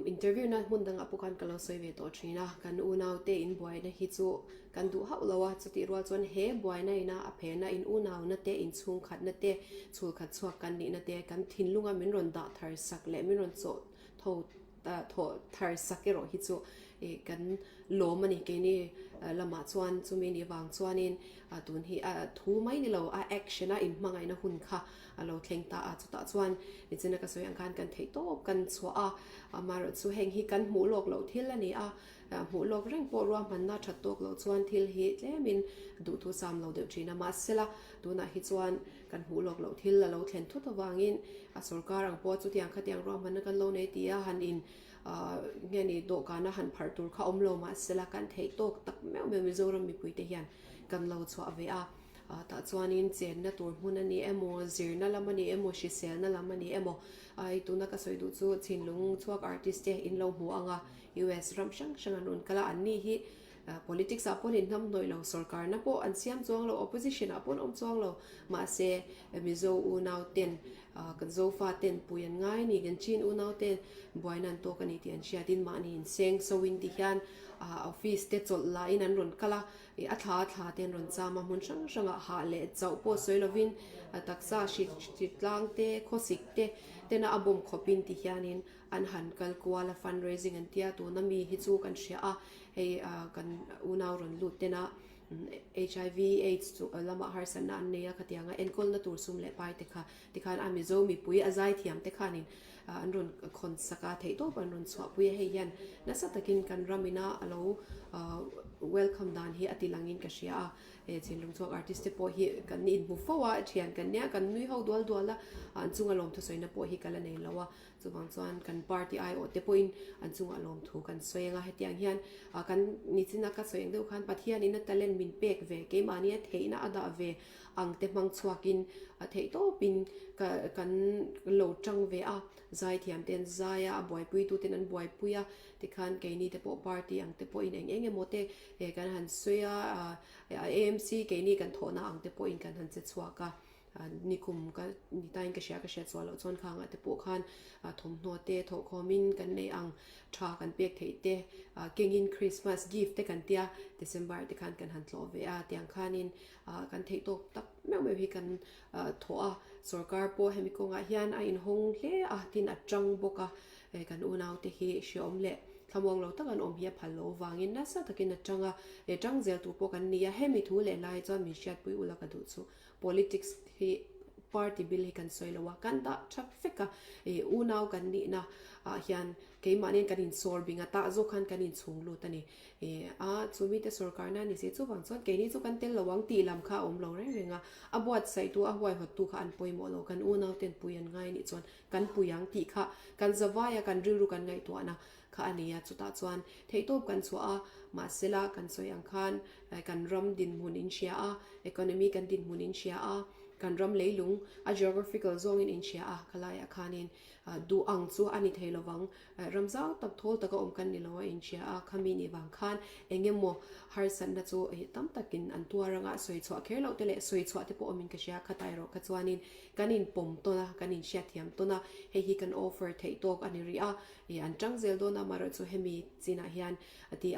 interview na hun dang apukan kalo soi ve to trina kan unau te in boy na hi chu kan du hau lawa chuti rual chuan he boy na ina a phe na in unau na te in chung khat na te chul khat chuak kan ni na te kan thin lunga min ron da thar sak le min ron cho tho tho thar sak ero hi chu kan lo mani ke ni lama chuan chumi ni wang chuanin tun hi thu mai ni lo action a in mangai na hun kha alo thleng ta chuta chuan ni chena ka soi ang kan thei to kan chua mar chu heng hi kan mu lok lo thil ani mu lok reng po ro man na that tok lo chuan thil hi tle min du thu sam lo de china ma sela tu na hi chuan kan mu lok lo thil lo thlen thu to wangin sarkar ang po chu tiang kha tiang ro man kan lo nei tia han in nghe ni do kana han phar tur kha omlo ma sela kan thei tok tak me mizoram mi pui te hian kan lo chwa ve ta chuanin chen na tur hun ani emo zir na lamani emo shi sel na lamani emo ai tu na ka soi du chu chinlung chuak artist te in lo hu anga US ram shang shang anun kala anni hi politics apon in nam noi lo sarkar na po an siam chuang lo opposition apon om chuang lo ma se mizo u naw ten kan zo fa ten puyan ngai ni gan chin u naw ten boinan to kan itian sia din ma ni in seng so win ti hian office te chol la in an ron kala a tha ten ron chama mun sang sanga ha le chau po soilovin taksa shi tlang te khosik te tena abom khopin ti hianin an han kal kwala fundraising an tia tu na mi hi chu kan sia hei kan unaw ron lut tena HIV AIDS chu lama har san na an neya khatianga enkol na tur sum le pai te kha tikhan amizo mi pui azai thiam te khanin an ron khon saka thei to ban ron chwa pui he yan na sa takin kan ramina alo welcome dan hi atilangin ka sia chinlung chuak artist te po hi kan ni bu fawa thian kan nya kan nui ho dual la an chunga lom thu soina po hi kala nei lawa chuwang chuan kan party ai o te point an chunga lom thu kan soenga hetiang hian kan ni china ka soeng deu khan pathian in talent min pek ve ke mania theina ada ve ang te mang chuakin thei to pin kan lo tang ve zai thiam ten zaya boy pui tu ten an boy puya tikhan ke ni te po party ang te po in eng emote kan han soya AMC ke ni kan thona ang te po in kan han che chuaka nikum ka ni tain ka sia chwalo chon khanga te po khan thom no te tho khomin kan nei ang tha kan pek thei te kengin Christmas gift te kan tia December te khan kan han tlo ve tiang khanin kan thei tok tak me hi kan thoa sarkar po hemi ko nga hian in hong hle tin atang boka kan unaw te hi shiom le thamong lo takan om hi phalo wangin na sa takin atanga tang zel tu po kan nia hemi thu le lai chon mi shat pui ula ka du chu politics hi party bill hi kan soilawa kan da traffic unaw kan ni na hian ke manin kan in sorbinga ta zo khan kan in chunglu tani chumi te sarkar na ni se chu wang chon ke ni chu kan tel lawang ti lam kha om lo renga abuat sai tu a huai hot tu kha an poimo lo kan unaw ten puyan ngai ni chon kan puyang ti kha kan zawaya kan riru kan ngai to na kha ania chuta chuan thei top kan chua ma sela kan soyang khan kan ram din munin sia economy kan din munin sia kan ram leilung a geographical zone in sia khalaya khanin du ang chu ani theilowang ramzau tak thol taka om kan ni lawa in sia khami ni wang khan engemo har san na chu tam takin an tuaranga soi chwa kherlo tele soi chwa te po omin ka sia khatai ro ka chuanin kanin pom to na kanin sia thiam to na he kan offer thei tok ani ria an tangzel do na maro chu hemi china hian ati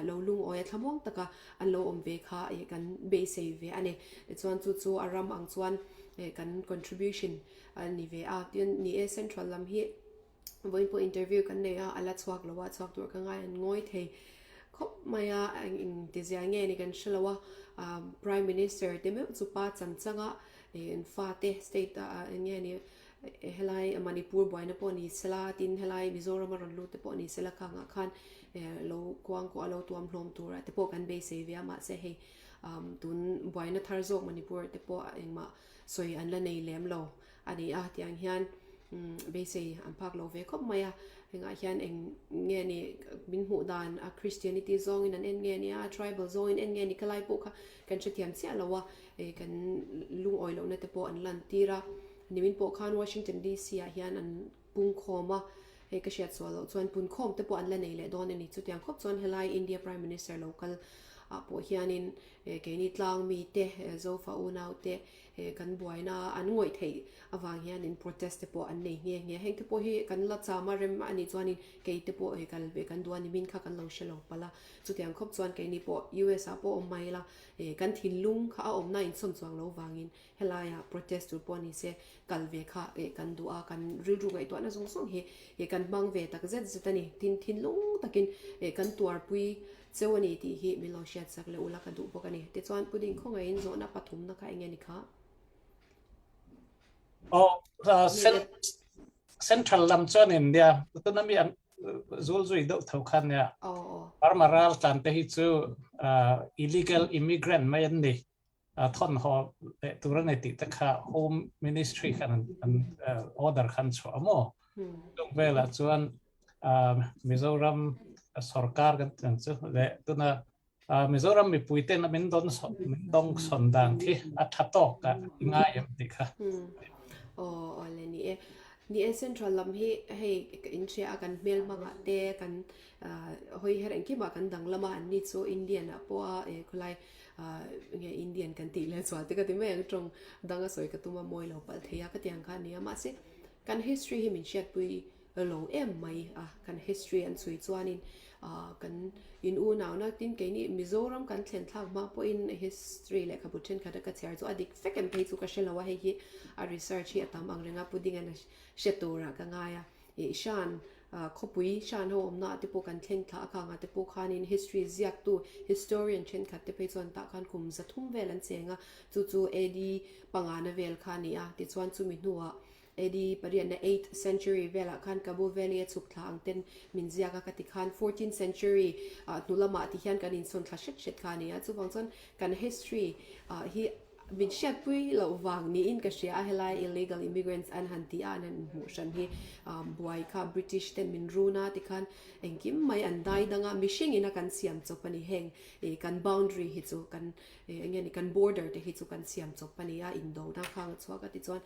lo lung oya thamong taka an lo om ve kha kan be save ve ani chuan chu aram ang chuan kan contribution ni ve tin ni central lam hi voin po interview kan ne ala chuak lowa chuak tur ka ngai an ngoi thei khop maya in tizia nge ni kan shalawa prime minister te me chu pa chamchanga in fa te state nge ni helai manipur boina po ni sela tin helai mizoram ron lu te po ni sela khanga khan lo kwang ko alo tuam hlom tura te po kan be sevia ma se he tun boina tharzok manipur te po engma soi an la nei lem lo ani tiang hian be se an phak lo ve khop maya nga hian eng nge ni bin hu dan Christianity zone in an nge ni tribal zone in nge ni kalai po kha kan chetiam sia lawa kan lung oilo na te po an lan tira nimin po khan Washington DC hian an pung khoma ka shet swalo chuan pun khom te po an la nei le don ani chu tiang khop chuan helai India Prime Minister local ปวดเฮียนินเกนิตลางมีเตโซฟาอูนาวเตกันบวยนาอันงวยเทอวางเฮียนิน protest เตปอันนี้เงี้ยเฮงเตปฮีกันลัดซามาเรมอันนี้จวนินเกยเตปกันเบกันดวนนิมินข้ากันลงเชลปะละสุดที่อังคบจวนเกนิป US ปอมไม่ละกันทินลุงข้าอมนายส่วนจวงเราวางินเฮลายา protest ตัวปนิเซกันเวข้ากันดูอากันรู้ไงตัวนั้นส่งเฮกันบังเวตักเจ็ดจุดนี้ทินลุงตักินกันตัวปุยเจ้าวันนี้ที่ฮิมิลองเชียดสักเลยอุลักดูพวกนี้แต่จวนปุดิงคงไงอินโซนับปฐมนะคะเงี้ยนี่ค่ะเซ็นทรัลลัมจวนอินเดียตัวนั้นมีอันจูลจุยดอกเท่ากันเนี่ยปาร์มาราลตันเตหิจูillegal immigrant ไม่ยันดีท่อนหอตัวนั้นติดตะขา Home Ministry กันorder กันชัวร์มั้งตรงเวลาจวนมิโซรัมสรการกันจังเลยตัวน่ะมิโซรัมมีปุยเต้นมินดองสนดังที่อัฐตอกกันง่ายอย่างนี้ค่ะเลยนี่เซ็นทรัลลัมให้อินเชียกันเมลมาเตะกันหอยเฮรังกี้มากันดังละมาอันนี้โซอินเดียนะเพราะว่าคนไรเนี่ยอินเดียนกันตีเลยส่วนที่ก็ที่ไม่ยังตรงดังก็สวยก็ตัวมวยเราปัลเทียก็ที่ยังกันเนี่ยมาสิกัน history ให้มันเช็ดปุยเราไหมกัน history อันสวยจวนินกันอินอูนาวนักดินเกนี่มิโซรัมกันเขียนทางมาพออิน history เลยครับบุตรเช่นกันก็เชียร์จวอดีตเฟกกันไปจุกเชลว่าให้ที่research ที่ตามอังเรงาพุดดิ้งอันเชตัวระกันง่ายชันขบุยชันโฮมนาติโปกันเขียนทางกันติโปคัน history เสียกตัว historian เช่นกันติไปจวนตากันคุมจะทุ่มเวลันเสียงจู่เอดีปังงานเวลคันนี้ติจวนจุมินัวเดีปริยนใน 8th century เวลาคันกับเวลีสุกทางเต็นมินเซียกติคัน 14th century นุลมาที่เขียนกันอินส่วนคลาสเช็ดคันนี้จู่บางส่วนกัน history ที่บินเช็ดปุยเราวางนี้อินกับเชียร์เฮลัย illegal immigrants อันหันที่อันนั้นหูฉันที่บวยค่ะ British เต็นมินรูน่าที่คันเองกิมไม่อันได้ดังอ่ะมิชิงอินกันเสียมจบปันนี้เฮงกัน boundary ฮิจูกันอย่างนี้กัน border ที่ฮิจูกันเสียมจบปันนี้อินโดนักข้างชัวก็ติดจวน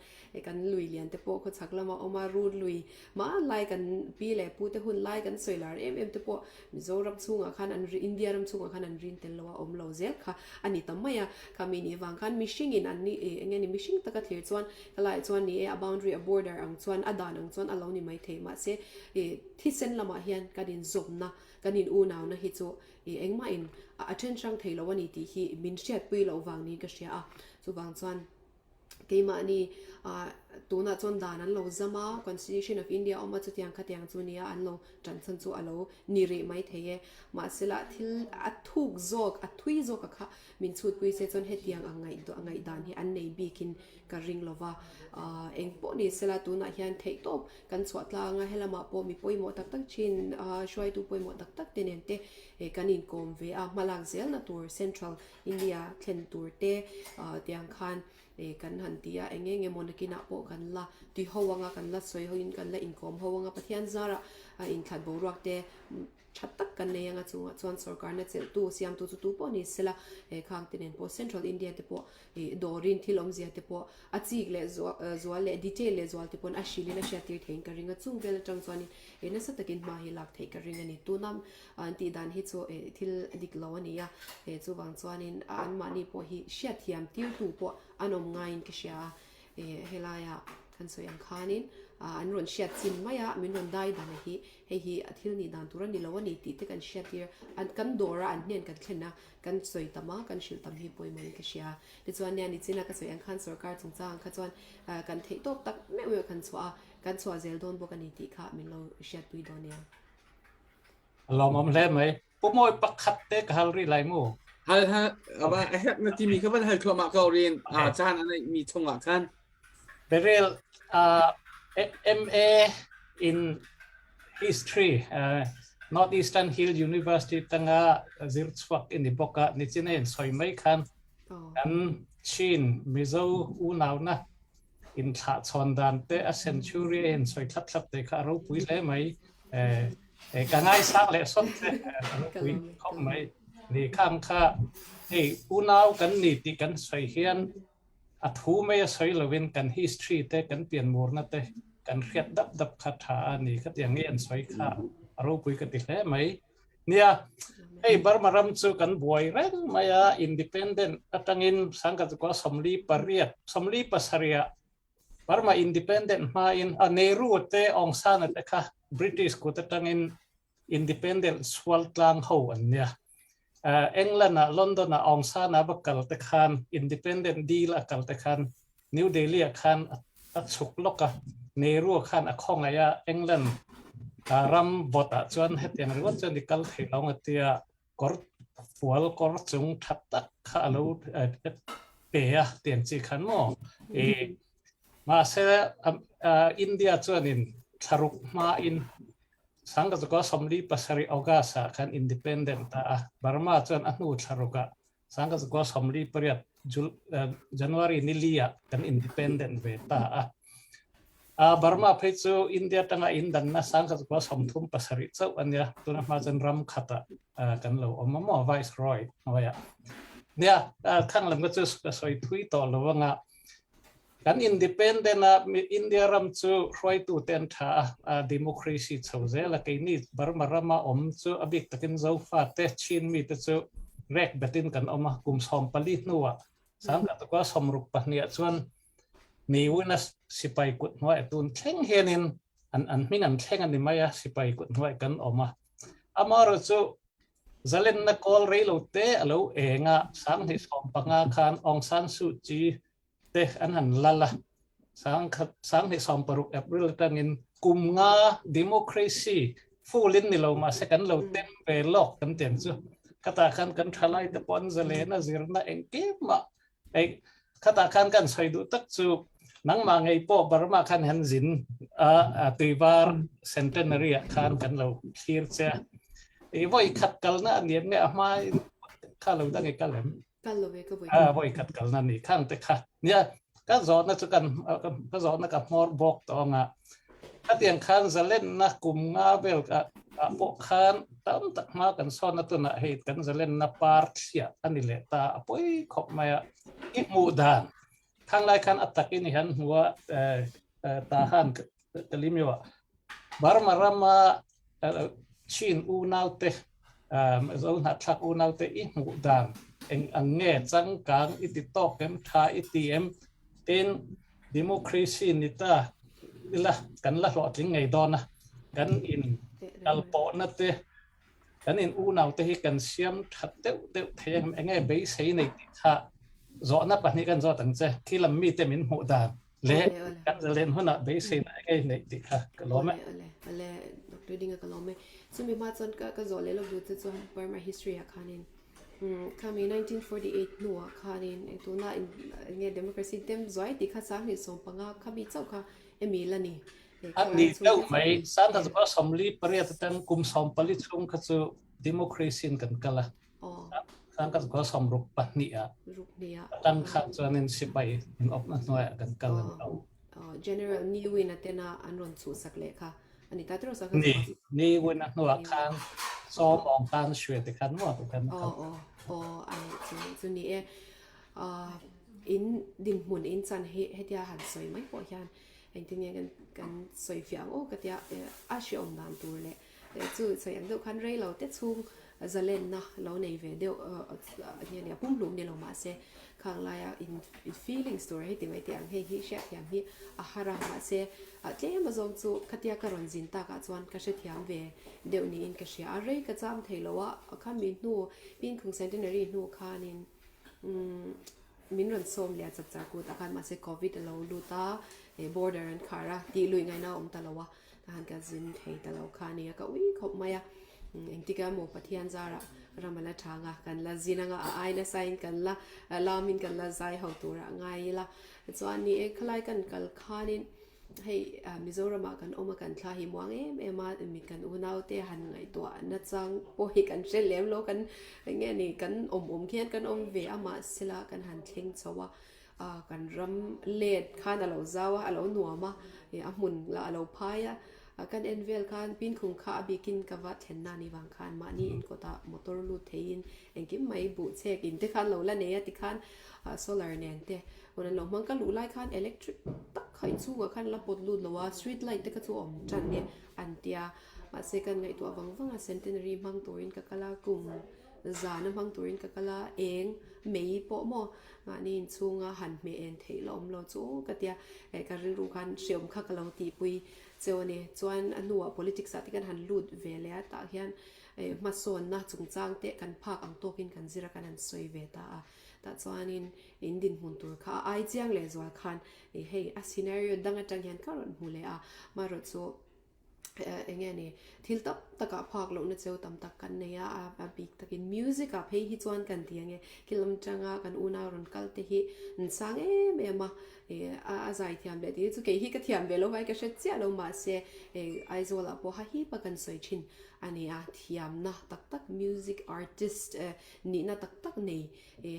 กันลุยเลียนแต่พวกเขาชักละมาเอามารูดลุยมาไล่กันปีแหล่พูดแต่หุ่นไล่กันสวยหลายแต่พวกมิโซรับซุงอ่ะคันอันอินเดียรับซุงอ่ะคันอันรินเตลว่าอมเราเจ็ดค่ะอันนี้ตั้มไม่อ่ะคำนี้วางคันมิชิงอินอันนี้อย่างนี้มิชิงตะกัดเถื่อนจวนก็ไล่จวนนี้boundary border อังจวนอดานอังจวนเรานี่ไม่เทมาเสียที่เส้นละมาเฮียนกันดินจบนะกันดินอูนาวนะฮิโจเอ็งมาอินattention เทลวันนี้ที่ฮิมินเชียดปุยเราวางนี้ก็เชียสุบางจวนเกี่ยมานี่ตัวน่ะจนดานั้นเราจะมา Constitution of India ออกมาจุดยังขัดยังจุนี้อันเราจันทร์จู่อันเรานิริไม่เทยมาสิละที่ทุกจอกทุยจอกค่ะมินชุดปุยเสจนเฮตียงอังไงตัวอังไงดานที่อันในบีกินกระริงลว่าเองพวกนี้สิละตัวน่ะเฮียนเทคตบกันสวดลางให้ละมาพอมีปุยหมดตักชินช่วยตัวปุยหมดตักเตเนนเตกันอินกอมเวมาลังเซลนะตัว Central India เทนตัวเตเตียงคันกันหันตีเองมอนกินาโปกันละที่หัวงากันละสวยหัวอินกันละอินคอมหัวงาปะเทียนซาระอินขัดบรักเดชัดตักกันในยังจวนสกัดเนี่ยเจ้าตัวเสียมตัวปอนี่สิละข้างที่เนี่ยพอ Central India ที่พอดอรินที่ลมเสียที่พออัดซีกเลยจวลเลยดีเทลเลยจวลที่พออัชชีลินะเชียร์ที่เห็นกันริงจุ่มเวลจังจวนนี่นั่นสัตว์กินมาให้หลักเทกันริงนี่ตัวน้ำอันที่ดันฮิตโซที่ดิกลาวนี่จูบางจวนนี่อันมานี่พอฮิเชียร์ที่ยามที่ตัวพออันอมง่ายก็เชียเฮลายากันสวยอังคานินอันรอนเชียร์จินไม่มินรอนได้ดันฮิทิลนี่ดันตุรันนี่แล้ววันนี้ติดกันเชียร์ที่อันกันดอระอันเนี่ยกันเช่นนะกันสวยตามากันชิลตามฮิปอยมันก็เชียร์ดิจวนเนี่ยนี่จินกันสวยอังคารสกัดจงจ้างกันจวนกันเทตบตักไม่เวกันชัวเซลโดนบอกกันนี่ติค่ะมินเราเชียร์ตุยดอนเนี่ยเรามองเล่นไหมปุ๊บมวยปักขัดเตะกับฮาริไลมูฮะว่าไอ้นาทีมีคำว่าให้คลมาเกาเรียนจานอะไรมีชงอ่ะท่านเป็นเรื่องMA in history Northeastern Hill University ตั้งซิร์ชวักอินดิบกะนี่จีน่สวยไหมคันอันชินมิโซอูนาวนะอินทัชอนดันเตะ century อินสวยทัดเตะคารูปุยเลยไหมกันง่ายสักเลยสุดเราคุยเขาไม่นี่ข้างข้าอุณาวกันนี่ที่กันสวยเฮียนอัฐูไม่สวยเลยเป็นกัน history แต่กันเปลี่ยนโมร์นั่นแต่กันเรียดดับคาถานี่ก็อย่างเงี้ยสวยข้าเราคุยกันติดแล้วไหม เนี่ยไอ้บาร์มารัมจูกันบวยเร่งมายาอินดิเพนเดนต์ตั้งอินสังกัดก็สมรีปริยัตสมรีปัสริยะบาร์มาอินดิเพนเดนต์มาอินเนรูเตองซานเตค่ะบริติชกูตั้งอินอินดิเพนเดนต์สวอลกลางหูอันเนี่ยอังกฤษนะลอนดอนนะองซานะบักกัลเตคันอินดิเพนเดนต์ดีละกัลเตคันนิวเดลีคันอัดสุกลกะเนรูคันอักข้องอะไรอังกฤษรำบทจวนเหตุอย่างนี้ว่าจวนดิคัลเทลองเตียกอร์ฟัวลกอร์จุงทับตักข้าลูเปียเตียนจีขันโมมาเสียอินเดียจวนอินสรุปมาอินสังกัดก็สมรีปัสริออกาสคันอินดิเพนเดนต์บาร์มาจวนอนุสรุกะสังกัดก็สมรีปริยัตจันวารีนิลียกันอินดิเพนเดนต์เวต้าบาร์มาเพจอินเดียตั้งอินดันนะสังกัดก็สมทุมปัสริเจ้าอันเนี้ยตัวนั้นมาจันรำขัดกันเราอมมอไวส์รอยเอาไว้เนี่ยข้างหลังก็จะสวยทุยต่อเราว่าไงกันอินดิเพนเดนต์อินเดียรำจูรอยตัวเต็นท่าดิโมคราซีเจ้าเจ้าละกันนี่บาร์มารามาอมจูอบิกตะกินเจ้าฟ้าเตชินมีแต่จูเร็กเบตินกันอมกุมสอมปลิตนัวสังกัดก็สมรุปปะเนี่ยชวนนิวนัสสิไปกุดหัวตุนเช่งเฮนินอันมินันเช่งอันนี้ไม่อะสิไปกุดหัวกันอมอามาร์จูจะเล่นนักกอลเรลเตะเราเองอ่ะสังที่สองปังอาคารองซันสุจีเตะอันหันละละสังที่สองปรุกแอบเรื่องตั้งอินกุมงาดิโมคราซีฟูลินนี่เรามาเสกันเราเต็มไปโลกกันเต็มจูkatakan kan thalai te pon zalena zirna engke ma ai katakan kan soidu tak chu nangma ngei po barma khan han zin tuivar centenary khan kan lo khir cha ei voi khat kalna aniam ne ama khalo dang ei kalem kallo ve ka voi khat kalna ni khang te kha nia ka zot na chu kan ka zot na ka mor bok to nga ka tiang khan zalen na kum nga bel ka po khan tam tak ma kan son na tu na he kan zalen na part sia ani le ta apoi khop ma I mu dan khang lai khan atak ini han huwa tahan kalimyo bar marama chin u naute zo na thak u naute I mu dan eng ange chang kang ititok kem tha itm tin democracy nita ila kan la lo ting ngai don na kan in kalpo na te kan in u naw te hi kan siam that te them engai be sei nei ti kha zo na pa ni kan zo tang che khilam mi te min hu da le kan len hona be sei na engai nei ti kha kalome ale dr dinga kalome sumi ma chon ka zo le lo du te chon Burma history a khanin kami 1948 nuwa khanin tu na nge democracy tem zoi ti kha sang ni som panga kami chau kha emi laniอันนี้เจ้าไม่สันทัศน์ก็สมรีปริยัติตั้งกุมสมปลิตชงขจูดิโมคราซีกันกันละสันทัศน์ก็สมรุปปนิยตั้งขัดจวนนิสิไปอินออกนั่นหน่อยกันกันละเอา general นี่วินาเตนะอันรอนสูสักเล็กค่ะอันนี้ตาตรสักนี่วินาหน่วยข้างซ้อมองการช่วยแต่ขันว่าตัวกันครับอันจุนี้อินดินหมุนอินจันเฮ็ดยาหันสวยไหมพวกยันเองที่เนี่ยกันสวยเฟียงโอ้ก็จะอาชีพอมดานตัวเลยจู่สวยอย่างเดียวคันเร่เราเตะซุงจะเล่นนะเราในเวเดียวเนี่ยปุ่มหลุมเนี่ยเรามาเสียข้างไลน์in feelings ตัวให้ติไว้ที่อังเฮฮิเชียอย่างนี้อาหารมาเสียเจ้ามาจงจู่คัดยากระรอนจินตากจวนก็เสียเวเดี๋ยวนี้อินก็เสียอะไรก็จำเทลว่าข้ามีนู่ปีนคง centenary นู่ข้านินมินรันส้มเลียจัดจากกูตะการมาเสียโควิดเราดูตาborder อันคาระตีลุยไงน่าอมตะลาวะทหารกันจินเฮตะลาวคานี่ก็วิ่งขบมาอะเองที่กันหมู่ปะเทียนจาระรามาละทางะกันละจีนังไอละไซน์กันละลามินกันละไซเฮาตัวระไงละส่วนนี้คล้ายกันกัลคานินให้มิโซรามากันอมากันทาหิมวังมามีกันอุณาวเตหันไงตัวนัดจังโปหิกันเชลเลมโลกันเงี้ยนี่กันเขียนกันเวอามาศิลากันหันเทงสวะกันรำเลดข้านเราเจ้าเราหนัวมาหมุนละเราพายกันเอ็นเวลข้านปินคงข้าบิกินกับวัดเห็นนานี่บางข้านมานี่อินก็ตามอเตอร์ลูเทียนเองกิมไม่บุเชกอินที่ข้านเราละเนี่ยที่ข้านโซลาร์เนี่ยเตวันนั้นเรามันก็รู้ไล่ข้านอิเล็กทริกตัก khai chu ga khan la pot lut lawa street light te ka chu om chan ne an tia ma second ngai to awang centenary mang toin ka kala kum zana mang turin ka kala eng mei po mo nga nin chunga han me en thei lom lo chu ka tia ka ri ru khan siom kha ka lo ti pui chone chuan anua politics ati kan han lut vele ta hian ma son na chung chang te kan phak ang tokin kan zira kan an soi ve ta ta chuanin indin hun tur kha ai chiang le zwa khan hei a scenario danga tang hian ka ron hule a ma ro chu nghe nè thil tap taka phak lo na cheu tam tak kan ne ya a big takin music a phei hi chuan kan ti ange kilam changa kan una ron kal te hi sang e ma a zai thiam le ti chu ke hi ka thiam ve lo vai ka shet chia lo ma se ai zo la po ha hi pa kan soi chin ani a thiam na tak tak music artist ni na tak tak nei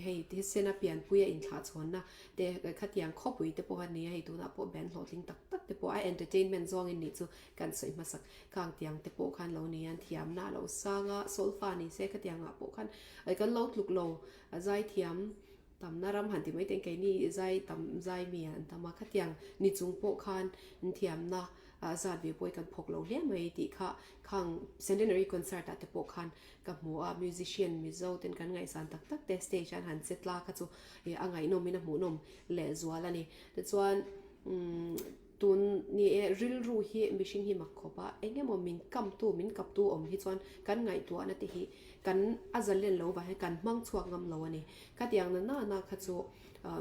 hei ti se na pian puya in thla chon na te khatiang khopui te po ha ne hei tu na po band hotling tak tak te po a entertainment zong in ni chu kan soi masak kang tiang te po khan lo ni an thiam na lo sanga solfa ni se khatiang a po khan ai kan lo tluk lo zai thiam tam naram han ti mai teng ke ni zai tam zai mi an tama khatiang ni chung po khan thiam na zat ve poi kan phok lo hle mai ti kha khang centenary concert at po khan ka mu a musician mi zo ten kan ngai san tak tak te stage an han setla kha chu angai no mina mu nom le zwala ni te chuan tun ni ril ru hi mishing hi makhopa enge mo min kam tu min kap tu om hi chuan kan ngai tu ana te hi kan azalen lo ba he kan mang chuak ngam lo ani ka tiang na kha chu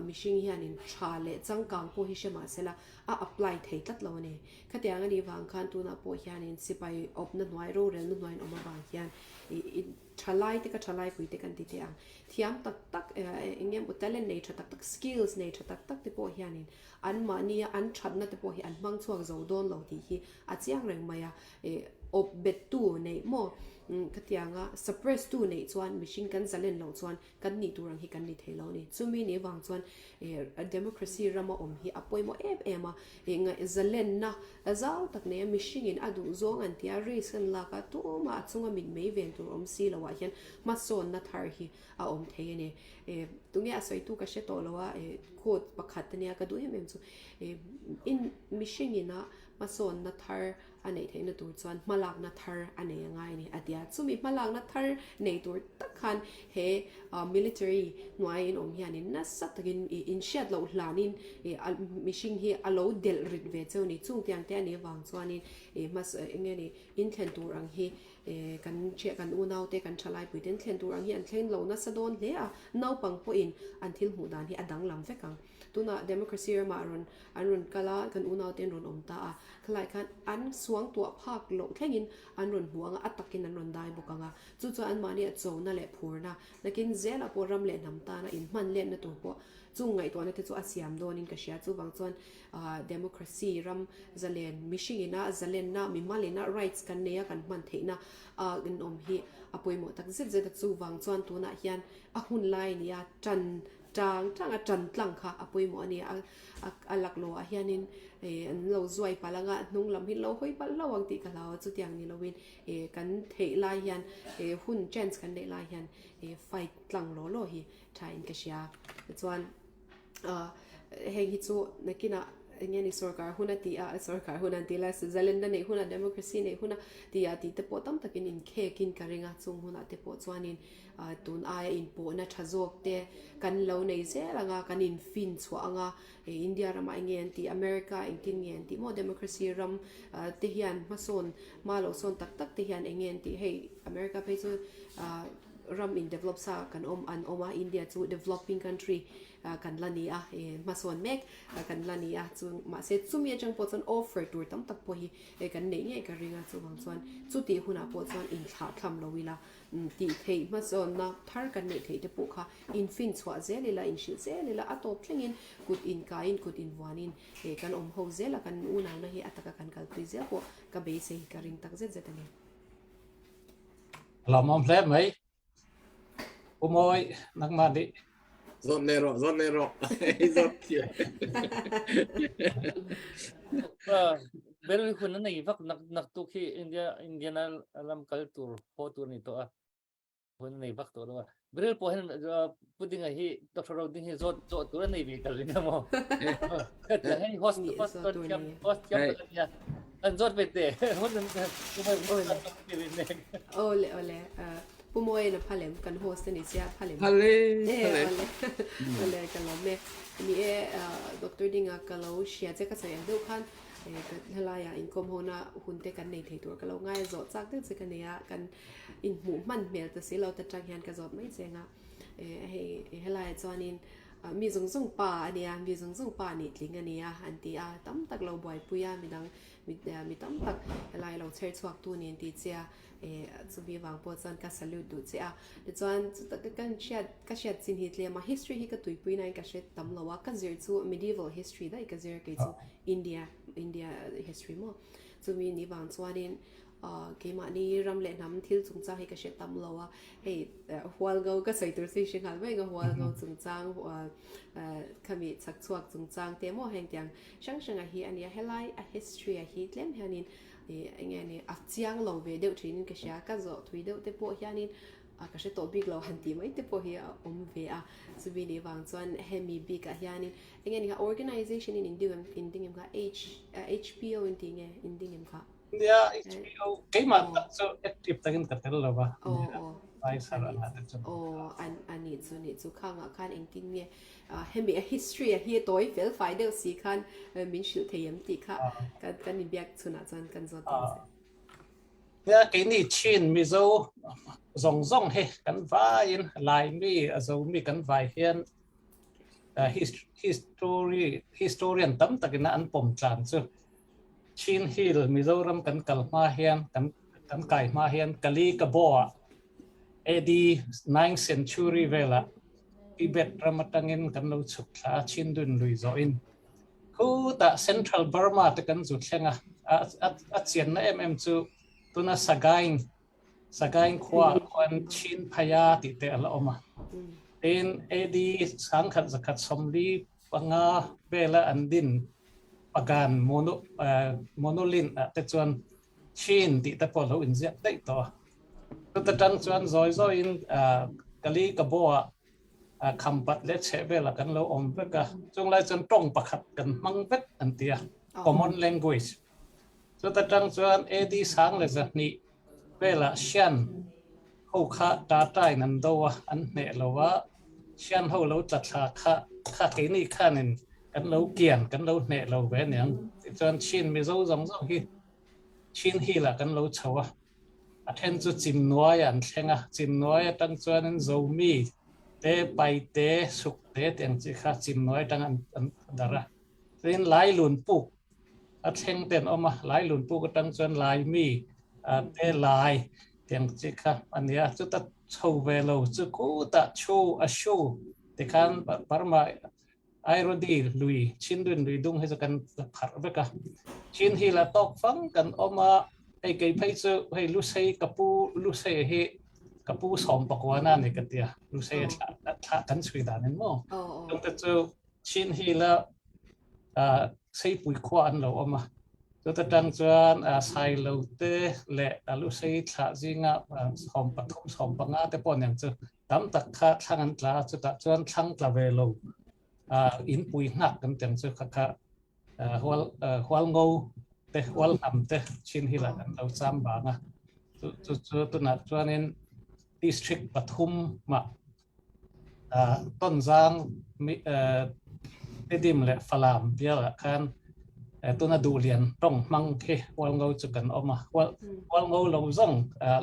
mishing hian in thale changkang po hi shema sela a apply thei tat lo ne khatiang ani wang khan tu na po hian in sipai op na noi ro rel na noi oma wang hian i thalai te ka thalai pui te kan ti te ang thiam tak tak engem talent nei tha tak tak skills nei tha tak tak te po hian in an mani an that na te po hi an mang chuak zo don lo ti hi a chiang reng maya op bet tu nei mo khatianga suppress tu nei chuan machine kan zalen lo chuan kan ni turang hi kan ni thelo ni chumi ni wang chuan democracy rama om hi apoi mo ema nga zalen na azal tak ne machine in adu zong an tia reason la ka tu ma chunga min mei ven tur om si lawa hian ma son na thar hi a om thei ne tunge asoi tu ka she to lawa code pakhat ne ka du hem chu in machine ina ma son na thar anei theina tur chuan malak na thar anei ngai ni atia chumi malak na thar nei tur takhan he military nuai in om hian in na satakin in shed lo hlanin mishing hi alo del rit ve choni chung tiang te ani wang chuanin mas enge ni in thlen tur ang hi kan che kan unau te kan thalai puiten thlen tur ang hi an thlen lo na sadon le a nau pang po in an thil hu dan hi adang lam vekang tuna democracy ma anron kala kan unau ten ron om ta a khlai khan an suang tua phak lo thlengin an ron huanga atakin an ron dai bokanga chu chu an mani a chona le phurna nakin zela po ram le nam ta na in man le na tur po chung ngai to na te chu asiam donin ka shia chu wang chuan democracy ram zalen mishing ina zalen na mi malena rights kan neya kan man theina in om hi apoi mo tak zet zet chu wang chuan tu na hian a hun lai ni a tang a chan tlang kha apoi mo ani alak lo a hianin an lo zuai palanga nung lam hi lo hoi pal lawang ti kala chu tiang ni lowin kan thei lai hian hun chance kan dei lai hian fight tlang lo hi thain ka sia chuan heng hi chu nakina nge ni sarkar huna ti a sarkar huna ti la zalenda nei huna democracy nei huna ti a ti te potam takin in khe kin karinga chung huna te po chuanin tun aya in po na thazok te kan lo nei se langa kan in fin chuanga india rama ngen ti america in ngen ti mo democracy ram te hian mason malo son tak tak te hian ngen ti hey america pe chu ram in develop sa kan an oma india chu developing country kan lani a mason mek kan lani a chu ma se chumi chang po chon offer tur tam tak po hi kan nei nge ka ringa chu wang chuan chu ti huna po chuan in thla thlam lo wila ti thei mason na thar kan nei thei te po kha in fin chwa zelila in shil zelila atop thlengin kut in kain kut in wanin kan om ho zela kan una na hi ataka kan kal pri zel po ka be se ka ring tak zet zet ani lamom hle mai umoi nakmadi zon nero zon kia beru khun na i vak nak tu khi indian alam culture ho tur ni to a คนในพักตัวว่าเรื่องพอเห็นพูดยังไงที่ดรเราดิ้งให้โจทย์ตัวในวีกันเลยนะมั้งก็จะให้โฮสต์ตัวแคมเนี่ยอันโจทย์ไปเตะคนนั้นก็ไม่รู้ว่าต้องเป็นยังไง ole pumoy na phalem kan host ni sia phalem Hale ole kan lo me ni doctor dinga kalo shia che ka sai do khan ka hala ya income hona hunte kan nei thei tur kalo ngai zo chak te che kan ya kan in mu man mel ta se lo ta chang hian ka zot mai chenga he hala ya chuanin mi zung pa ania mi zung pa ni tling ania anti a tam tak lo boy puya midang mi tam tak hala lo cher chuak tu ni ti chia zu bi wang po chan ka salute du chia de chuan ka shat sin hi tle ma history hi ka tui pui nai ka shet tam lawa ka zir chu medieval history da ka zir ke chu India history mo zu mi ni wang chuanin ke ma ni ram le nam thil chung cha hi ka shet tam lawa hey hwal go ka sai tur si shin hal mai ga hwal go chung chang khami chak chuak chung chang te mo heng tiang shang a hi ania helai a history a hi tlem hanin anh em này chiang lâu về đều chỉ nên cái xe các rõ thủy đều tới bộ hiện nên cái xe tổ big lâu hành tím ấy tới bộ hiện về sự vì để vàng chọn hemi big cái hiện nên anh em cái organization in India em cái HPO in India em cái yeah HPO cái mà so active tăng cái tên là ba ai sao là anh need to khang anh tin nghe hemi history hi tối fel phải đều xí khan mình chịu thấy em tí kha cái nhìn biết chuna chọn cái gì yeah cái này Chin mi zo zong he kan vai in lai mi zo mi kan vai hian historian tam takin an pom chan chu Chin Hill Mizoram kan kalma hian kan kai ma hian kali ka bo AD 9th century vela Tibet ramatangin kan lo chuk tha Chin dun lui zo in khu ta central Burma te kan zu thlenga a chian na em chu tuna sagain khwa kwan Chin phaya ti te ala oma in AD sangkhat zakat somli panga vela andin pagan monolin te chuan Chin ti te polo in zia dei to ta tang chuan zoi in kali ka bo khampat le che vela kan lo om veka chung lai chuan tong pakhat kan mang vet an tia common language so ta tang chuan AD sang le za ni vela sian ho kha ta tai nan do an ne lowa sian ho lo ta kha ke ni khanin kan lo kian kan lo ne lo ve nyang chuan Chin mi zo zong hi Chin hi la kan lo chawa athen chu chim nuai an thlenga chim nuai tang chuan an zo mi te pai te suk te teng chi kha chim nuai tang an dara tin lai lun pu atheng ten oma lai lun pu ka tang chuan lai mi te lai teng chi kha ania chu ta chho ve lo chu ku ta chu a shu te khan parma Irodi lui Chin dun lui dung he kan phar veka Chin hi la tok fang kan oma ei kai phai chu hei lu sei he kapu som pakwana ne katia lu sei tha kan sui da nen mo tung ta chu Chin hi la sei pui khwa an lo oma chu ta tang chuan sai lo te le lu sei tha jinga som pathum som panga te pon yang chu tam tak kha thang an tla chu ta chuan thang tla ve lo in pui hnak kan teng chu kha hwal ngo te hwal am te Chin hi la kan lo cham ba nga chu na chuanin district Pathum ma ton jang edim le falam biala khan tuna du lian tong mang khe hwal ngo chu kan oma hwal ngo lo zong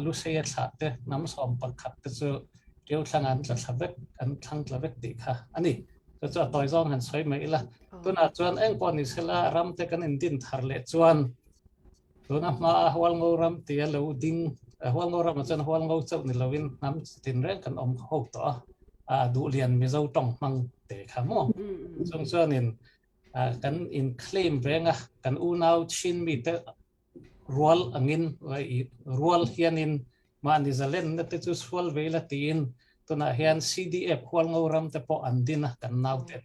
lu sei tha te nam som pakhat te chu riu thlangan tla thavek an thang tlavek ti kha ani chu toy zong han soi mai la tuna chuan eng pon ni sela ram te kan in din thar le chuan tuna ma hwal ngo ram ti lo ding hwal ngo ram chuan hwal ngo chau ni lovin nam tin reng kan om ho to du lian mi zo tong mang te kha mo chung chuan in kan in claim venga kan u nau Chin mi te rual angin rual hianin ma ni zalen na te chu swal vela tin tuna hian CDF hwal ngo ram te po andina kan nau te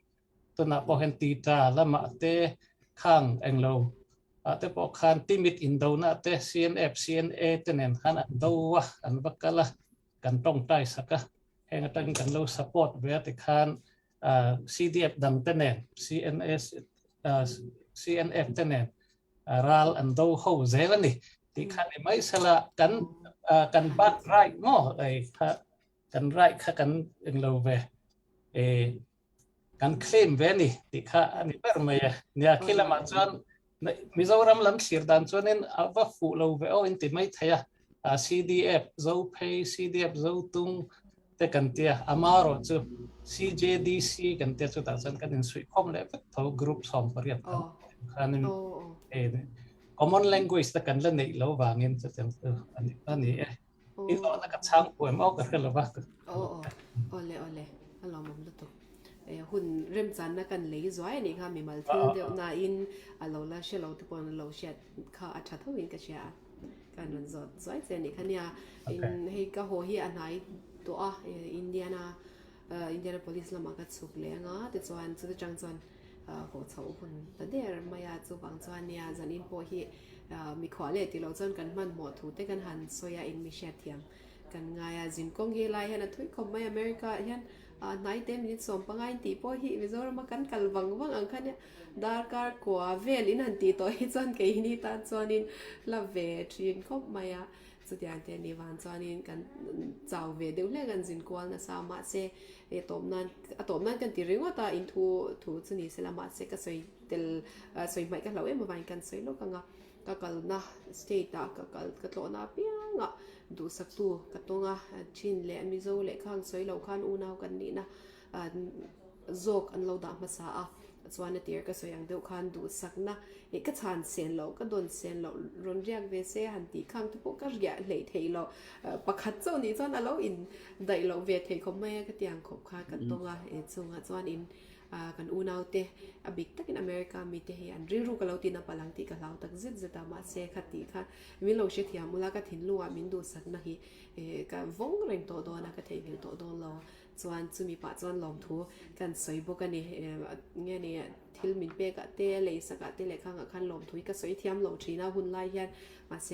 tuna po hen ti ta lama te khang englo te po khan timit in do na te CNF CNA te nen khan do wa an bakala กันตรงใต้สักแห่งตั้งกันเรา support เวทีคานCDF ดังเตนเนCNF เตนเนรัลอันโดโฮเซลนี่ที่คานไม่สละกันบักไรง้อไอ้กันไรกันเองเราเวกันเคลมเวนี่ที่ข้าอันนี้เป็นไม่เนี่ยคิดละมาจวนมิจฉาลำเสียดันจวนนี่เอาว่าฟูเราเวอินที่ไม่เทียCDF เจ้าเพย์ CDF เจ้าตุงแต่กันเทียอามาโรจู CJDC กันเทียจุดนั้นกันอินสุยคอมเลยเป็นทั้งกลุ่มสองประเทศกันนี่common language แต่กันเล่นในเราวางเงินจะเต็มตัวอันนี้อีกตอนนั้นก็ช่างป่วยมากกันแล้วว่าโอ้เลยฮัลโหลมั่งตัวหุ่นเริ่มจันนักกันเลยสวยนี่ค่ะมีมาที่เดียวน่าอินเราละเชื่อเราทุกคนเราเชื่อข้าอัจฉริยะก็เชื่อการมันสวยเจนี่ค่ะเนี่ยอินให้ก็หัวที่อันไหนตัวอินเดียนาโพลิสละมาก็สุกเลยงะแต่จวนสุดจังจวนหัวเสาหุ่นแต่เดี๋ยวมาอยากจะบางจวนเนี่ยจันอินพอที่มีขอเลยที่เราจนกันมันหมดถูกแต่กันหันโซยาอินมีเชียเทียมกันไงจินกงเฮลัยเห็นทุกคนไม่อเมริกาเห็นนายเต็มนิดสมปังไงตีพอที่วิจารณ์มากันกัลวังอังคันเนี่ยดาร์การกว่าเวลินันตีตัวให้จวนกันนี่ตาจวนนินละเวทีนคบมาอะสุดอย่างเดียวนี้วันจวนนินกันเจ้าเวเดี๋ยวเล่กันจินกวนนะสามารถเสตบนั้นกันตีเรื่องว่าตาอินทูชนิดสลามัดเสก็สวยเดลสวยใหม่กันเรามาวันกันสวยโลกังก็นะสเตทก็ตัวน่าเปียงดูสักตัวก็ตัวชินเละมิโซเละข้างสวยเราข้างอูนาวกันนี่นะโจกอันเราด่ามาสาส่วนนี้ก็สวยอย่างเดียวข้างดูสักนะก็ชานเสียนเราก็โดนเสียนเรารุนแรงเวเซ่หันตีข้างทุกคนก็เรียกเลยเทเราประคัดเจ้านี่ส่วนเราอินได้เราเวทเขาไม่ก็เตียงขบค่ากันตัวส่วนอินกันอูนาวเตะบิ๊กตักin อเมริกามีเตะอันริรู้กับเราตีนับพลังตีกับเราตักจิตตามาเสขัดตีค่ะมิเราเชื่อที่มุลาก็ทิ้งลัวมินดูสักนะฮีกับวงเร่งตัวโดนก็เทวิวตัวโดนเราส่วนจะมีป่าส่วนลมทูกันสวยบุกันนี่เนี่ยนี่ทิลมินเปกเตะเลยสักเตะเลยข้างขันลมทุยก็สวยเทียมเราทีน่าหุ่นไล่เฮียนมาเส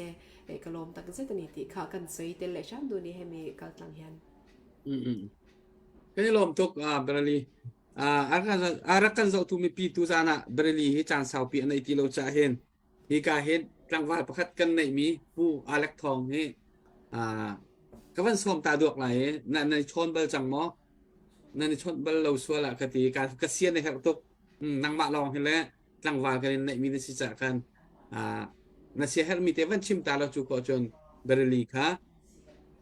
กลมตักจิตนี่ตีข้ากันสวยเตะเลยช่างดูนี่ให้มีการตั้งเฮียนก็นี่ลมทุกเบรลีarakan zau tu mi pi tu sana berli hi chan sau pi anai ti lo cha hen hi ka hen tlangwal pakhat kan nei mi pu alek thong he ka van som ta duak lai na chon bal chang mo na chon bal lo swala ka ti ka sian nei tuk nang ma long he le tlangwal kan nei mi ni si cha kan na si hel mi te van chim ta lo chu ko chon berli kha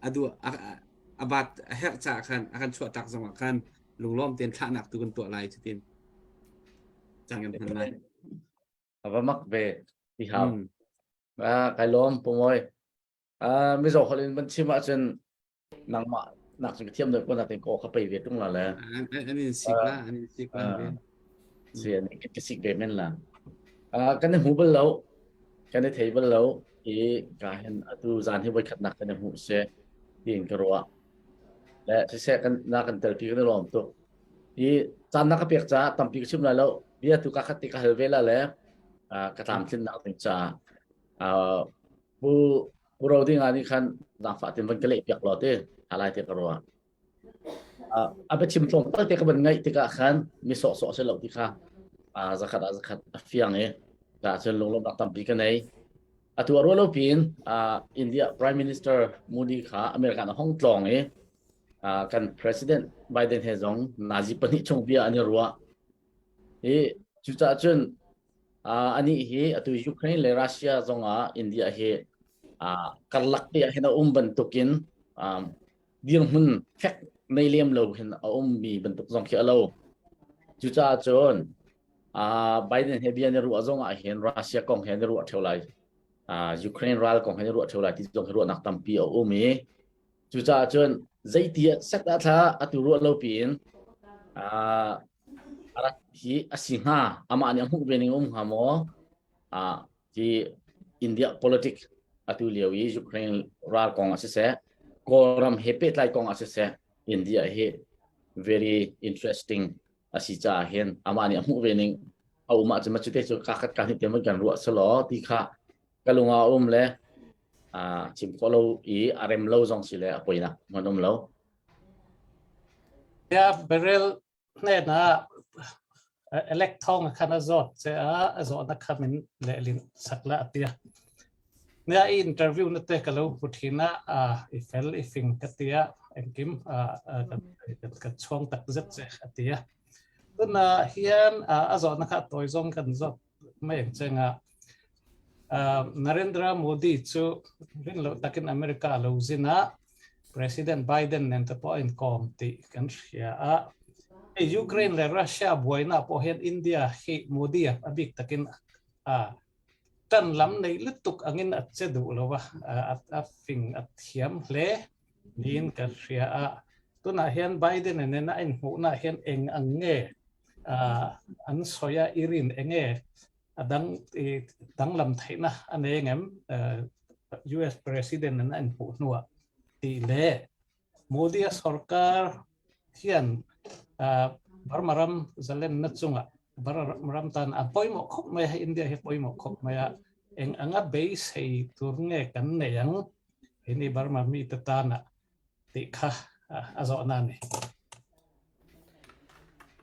adu abat her cha kan akan chua tak zong kanลุงล้อมเตียนท่าหนักตัวกันตัวอะไรจุดเตียนจังกันทำไมว่ามักเบที่หามใครล้อมปุ่มไว้ไม่ส่งคนอื่นมันชิมว่าจนนางมาหนักจนเทียมเลยก็นักเต็งโก้เขาไปเวียดตรงนั้นแหละอันนี้สิกละเสียนี่ก็สิกเบแม่นละกันในหูเบลล์กันในเทเบลล์ที่การเห็นตัวจานที่ไว้ขัดหนักกันในหูเสียที่เห็นกระโดดและที่แท้กันนักกันเตอร์พีกันรวมตัวที่จานนักเปียกจ้าตั้มปีกชิมแล้วเบี้ยตุกขัดติกาเฮเวล่าแล้วกระทำชิ้นนักถึงจ้าผู้เราที่งานนี้คันนักฝ่ายที่มันก็เละเปียกหลอดเต้อะไรที่กระโดดไปชิมตรงตั้งแต่กันไงที่กขันมีสอเสร็จแล้วที่ข้าจะขัดเฟียงเองก็จะลงนักตั้มปีกันไหนตัวรัวเราพินอินเดีย Prime Minister มูดีข้าอเมริกันห้องตรงเองkan President Biden hezong nazi pani chong bia ani ruwa chucha chun ani hi atu Ukraine le Russia zonga India he karlak ti hena bantukin ding hun fek nei lem lo hen mi bantuk zong khi alo chucha chun Biden he bia ni ruwa zonga hen Russia kong hen ruwa tholai Ukraine ral kong hen ruwa tholai ti zong ruwa nak tampi mi chucha chun dây tiệt sắc đã thà atu ruột lâu pin arak hi asinga ama ani amu bening hamo di India politics atu liawi Ukraine ral kong asese koram hepet lai kong asese India he very interesting asicha hen ama ani amu bening au ma chama chute chu kakat kan te man kan ruột selo ti kha kalunga le ชิม follow อารมณ์เราจงสิเลยป่วยนะมันนุ่มเราเนี่ยเบรลเนี่ยนะอิเล็กทรอนขนาดจอดเจ้าจอดนักขับมินเลลินสักละเตียเนี่ยอินเทอร์วิวนั่นเตะกันเราพูดถึงนะอีเฟลอีฟิงกันเตียเอ็งกิมกันช่วงตักจัดเจ้าเตียตัวน่ะเฮียนจอดนักขับตัวจงกันจอดไม่เห็นเจ้าNarendra Modi ชูเรื่องเราตักินอเมริกาเราจินะ President Biden นั่นแต่พออินคอมติกันเสียยูเครนและรัสเซียบวยนะพอเห็นอินเดียให้โมดีบิกตักินกันลำในลึกตุกอังินอัดเจดูแล้ววะอัดฟิงอัดเทียมเล่นี่กันเสียตัวน่ะเห็น Biden นั่นน่ะอินหูน่ะเห็นเองอังเงอันสอยอิรินเองดังลำไทยนะอันนี้งั้นUS President นั้นอันพูดนัวตีเล่โมดีสรการเฮียนบารมารำจะเล่นนัดจุงบารมารำตันปอยหมอกคบไม่ให้อินเดียให้ปอยหมอกคบไม่เองอังเบสให้ตัวเงี้ยกันเนี่ยยังini bารมามีตตานะติค่ะอาจารย์นั่นนี่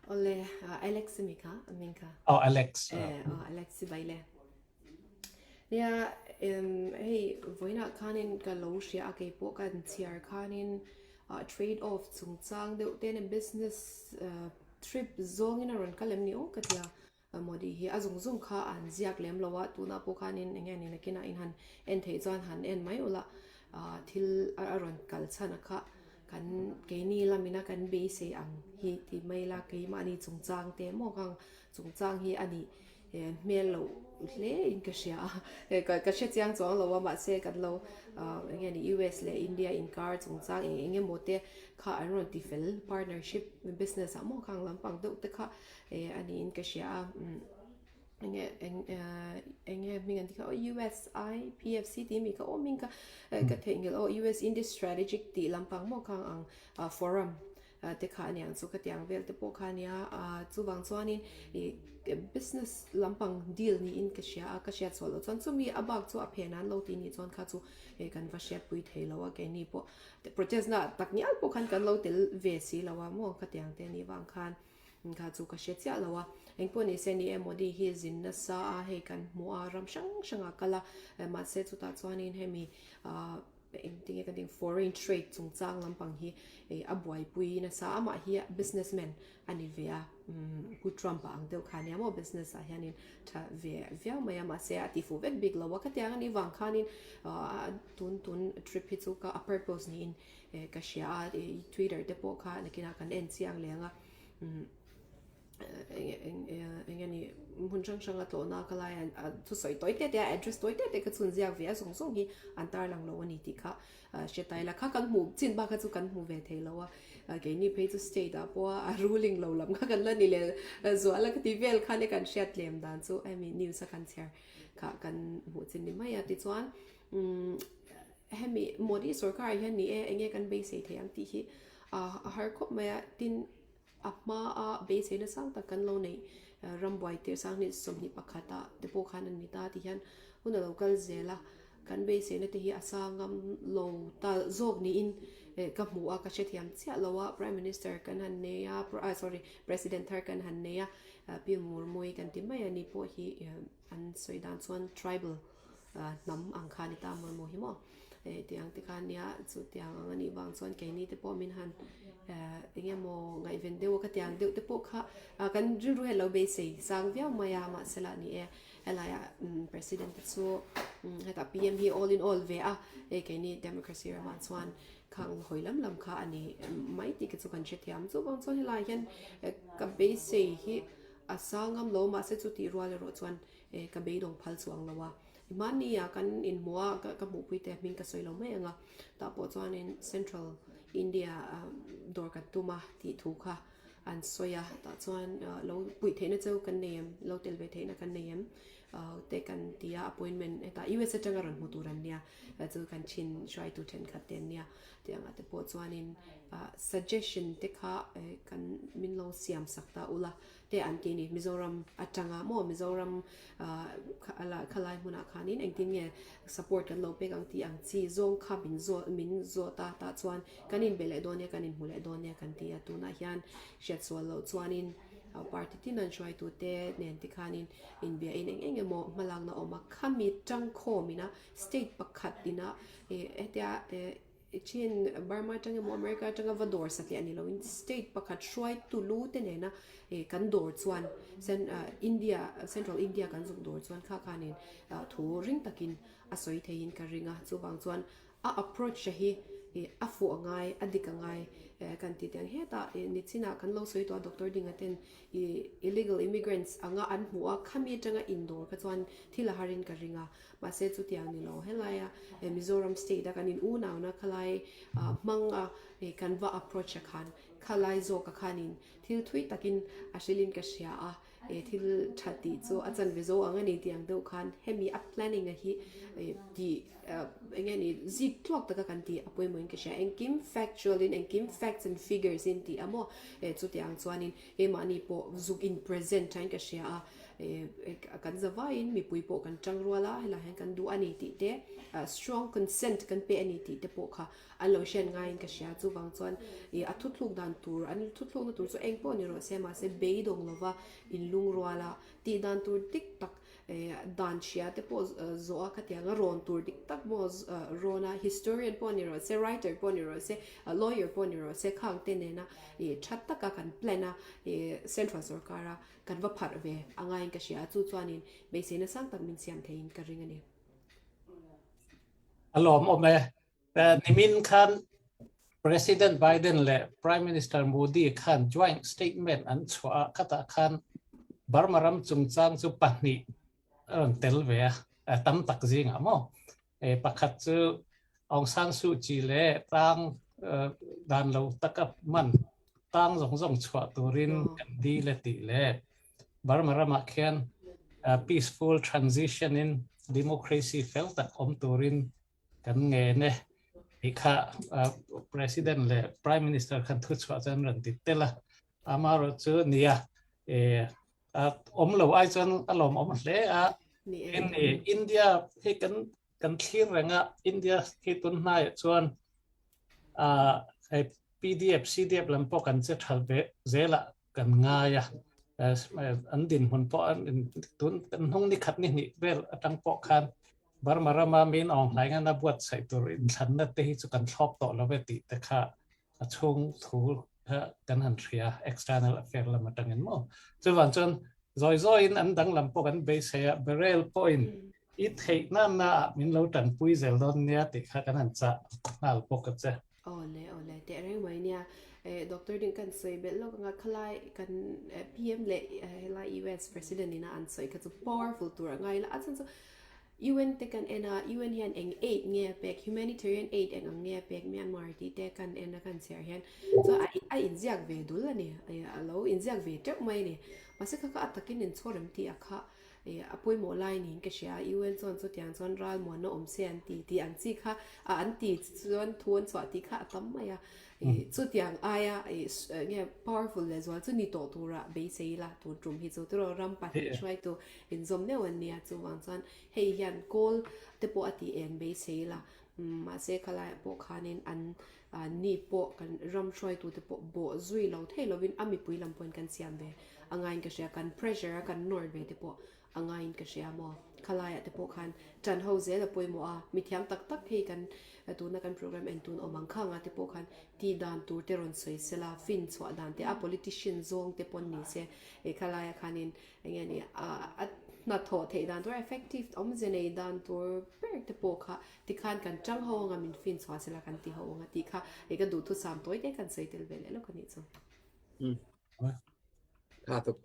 Oleh Alex Mika, Minka. Oh, Alex. Alex Baile. Ja, hey, woina kanin galoshe ake pokan tiar kanin trade off zum zang de den business trip zong in aron kalem ni o katia modi hi azung zung kha an ziak lem lawa tuna pokanin engani nakina in han en thei zan han en mai ola thil aron kal chana kha kan ke ni lamina kan be se ang hi ti mai la ke ma ni chung chang te mo kang chung chang hi ani melo le in ka sia ka she chiang chong lo wa ma se kan lo nge ni US le India in car chung chang nge mo te kha aron ti fel partnership business mo kang lam pang do te kha ani in ka sia enge mingan tika USI PFC ti mi ka o min ka ka thengel o US India strategic ti lampang mo kang ang forum te kha nian su ka tiang vel te po kha nia chu wang chuanin business lampang deal ni in ka sia cholo chon chu mi abak chu a phenan lo ti ni chon kha chu kan va sia pui thelo wa ke ni po protest na taknial po kan lo tel ve si lawa mo ka tiang te ni wang khan ka chu ka sia cha lawa engpo ni se ni emodi hi zin na sa a he kan mo aram shanga kala ma se chu ta chuanin hemi ting kan ting foreign trade chung chang lampang hi abuai pui na sa ama hi businessman ani vea ku trump ang deu khania mo business a hianin tha vea maya ma se ati fu vet big lawa ka tiang ani wang khanin tun trip hi chu ka a purpose ni in ka shia Twitter te po kha nakina kan en chiang lenga engani munchang changa to na kala an tu soi toite te address toite te ka chun jiak via song song hi antar lang lo ani ti kha shetai la kha kan mu chin ba ka chu kan mu ve thei lo wa ke ni phe chu state da po a ruling lo lam kha kan la ni le zo ala ka ti vel kha ne kan shet lem dan so I mean news kan share kha kan mu chin ni mai ati chuan hemi modi sarkar hian ni enge kan be se thei ang ti hi har khop maya tin apma a base na sang ta kan lo nei ramboi te sang ni som ni pakhata te po khan ni ta ti hian una local zela kan base na te hi asangam lo ta zog ni in ka mu a ka chethiam chia lowa prime minister kan han ne ya president thar kan han ne ya pi murmoi kan ti mai ani po hi an soidan chuan tribal nam ang khani ta mo hi mo tiang te khan ya chu tiang ani wang chuan ke ni te po min han engem mo ngai ven deu ka tiang deu te po kha kan ru hello be sei sang via maya ma sela ni elaya president so heta PM hi all in all ve ke ni democracy ra man chuan khang hoilam lam kha ani mai ti ke chu kan che thiam chu bang chuan helai hian ka be sei hi asangam lo ma se chu ti rual ro chuan ka be dong phal chuang lawa mani ya kan in moa ka mu pui te min ka soi lo mai anga ta po chuan in central India dor ka tuma ti thu kha an soya ta chuan lo pui theina chau kan neem lo tel ve theina kan neem te kan tia appointment eta US atanga ran muturan nia เนี่ยจะกันชินช่วยตัวเทนขัดเต็นเนี่ยเดี๋ยวแต่ปวดส่วนนี้suggestion ที่ข้ากันมินลองเสียมสักตาอุละแต่อันที่นี่มิโซรัมอัจฉริยะมั่วมิโซรัมอะไรขลายมุนักขานินเองที่เนี่ย support กันเราเป็นอันที่อันที่ซงข้ามินโซตาส่วนกันนินเบลดอนเนี่ยกันนินหูเลดอนเนี่ยกันที่ตัวนักยันเช็ดส่วนเราส่วนนินparty ที่นั่นช่วยตัวเต้เนี่ยที่ขานินอินเบียเองโมมาลังนะออกมาข้ามีจังโคมินะ state ประคัดดินะเช่นบาร์มาจังโมอเมริกาจังวาดอร์สักอย่างนี้เรา state ประคัดช่วยตัวรู้แต่เนี่ยนะกันดอร์ส่วนเช่นอินเดีย central India กันส่งดอร์ส่วนข้านินถูริงตะกินอาศัยเทียนกันริงส่วนบางส่วนapproach เฮีฟูง่ายอดีกง่ายกันที่เตียงเฮต้านิสินากันเราสวยตัวด็อกเตอร์ดิ่งเต็น illegal immigrants อันหัวข้ามีจังอินดอร์ก็ส่วนที่ละหารินกันริงมาเซจุดอย่างนี้เราเฮลัยมิโซรัมสเตทกันอินอูนาวนะขลายมังกันว่า approach กันขลายโซกขานินที่ทวีตกินอาชิลินกัชยาที่ชัดดีโซอาจารย์วิโซอันนี้ที่ยังเดียวกันให้มี planning ที่อย่างนี้จิตทวกตะกันที่อภัยเหมือนกันใช่เองกิม factual เองกิม facts and figures ที่อ่ะมั่วจุดอย่างส่วนนี้มันนี่พอจุก in present ใช่กันใช่กันจะว่ามีปุยโปกันจังรัวละให้ละให้กันดูอันนี้ที่เด้ strong consent กันเป็นอันนี้ที่เด้ปกค่ะอันเราเช่นง่ายกันใช่จุดบางส่วนทุกลูกดันตัวอันทุกลูกดันตัวส่วนเองพอนี่เราเสียมาเสียเบย์ดงเราว่าอินลุงรัวละที่ดันตัวติ๊กตักดันเชียแต่พอโซ่ขัดยังรอนตัวติ๊กตักมั่วรอนะ historian พอนี่เราเสีย writer พอนี่เราเสีย lawyer พอนี่เราเสียข้างเต้นนะชัดตะกันแปลนะcentral สกการะกันว่าผัดเวอ่างไงก็เชียจุดส่วนนี้ไม่เสียนะสร้างตัดมินเสียมเทียนกันเรื่องนี้อารมณ์ออกมาแต่นิมินคัน President Biden และ Prime Minister Modi คัน joint statement อันชัวร์คัตคันบาร์มารัมจุงจังจุปันนี่เตลเวียตั้มตักจิงอ่ะมั้งประคัดจูองซานซูจีเล่ตั้งด้านเราตะกับมันตั้งส่งชัวตัวรินกันดีเลติเล่บาร์มารัมเขียน peaceful transition in democracy เฟลต์อมตัวรินกันเงี้ยเนี่ยอีกค่ะ president และ prime minister คันทุกชัวจันรันติดเตละอามาเราจูเนี่ยอมเราไอ้จนอารมณ์อมเลยอินเดียให้กันที่แรงอินเดียให้ตุนนายส่วนPDF CDF ลำพอกันจะทำแบบเจละกันง่ายอันดินหุ่นพออันตุนกันห้องนี้ขัดนี่เวลตั้งปอกคันบาร์มารามามีนออกหลายงานนับวัดใส่ตัวอินทันนั่นที่จุกันชอบต่อแล้วเวทีแต่ค่ะช่วงถูกันหันเสีย external affair ละมาตั้งเงินมั่งจนวันจนzoi in an dang lam pokan base he barrel point it hei na min lo tan pui zel don nia te kha kan han cha nal pokat che ole te reng mai nia doctor din kan sei bel lo nga khlai kan PM le la US president ina an sei ka chu powerful tur ngai la atsan UN te kan ena UN hian eng 8 nge pek humanitarian aid eng nge pek Myanmar ti te kan ena kan ser hian so ai in ziak ve dul la ni alo in ziak ve tek mai ni masih kakak atakin in sorem ti akha apoi mo lai ni ke sia UN zon so tiang zon ral mo no om se an ti an chi kha an ti zon thon so ti kha tam maya so tiang aya nge powerful as well so ni to tura be sei la to drum hi so to ram pa shwai to in zom ne wan nia chu wang zon hei yan kol te po ati en be sei la ma se khala po khanin an ni po kan ram shwai to te po bo zui lo thei lovin ami pui lam pon kan siam ve angain ka sia kan pressure kan nor ve te po angain ka sia mo khalaya te po khan chan ho ze la poi mo a mi thiam tak tak he kan tu na kan program en tun omang khanga te po khan ti dan tur te ron soi sela fin chwa dan te a politician zong te pon ni se khalaya khanin nge ni na tho the dan tur effective om ze nei dan tur per te po kha ti khan kan chang ho nga min fin chwa sela kan ti ho nga ti kha e ka du thu sam toi te kan sei tel vele lo kan ni chuค่ะทุก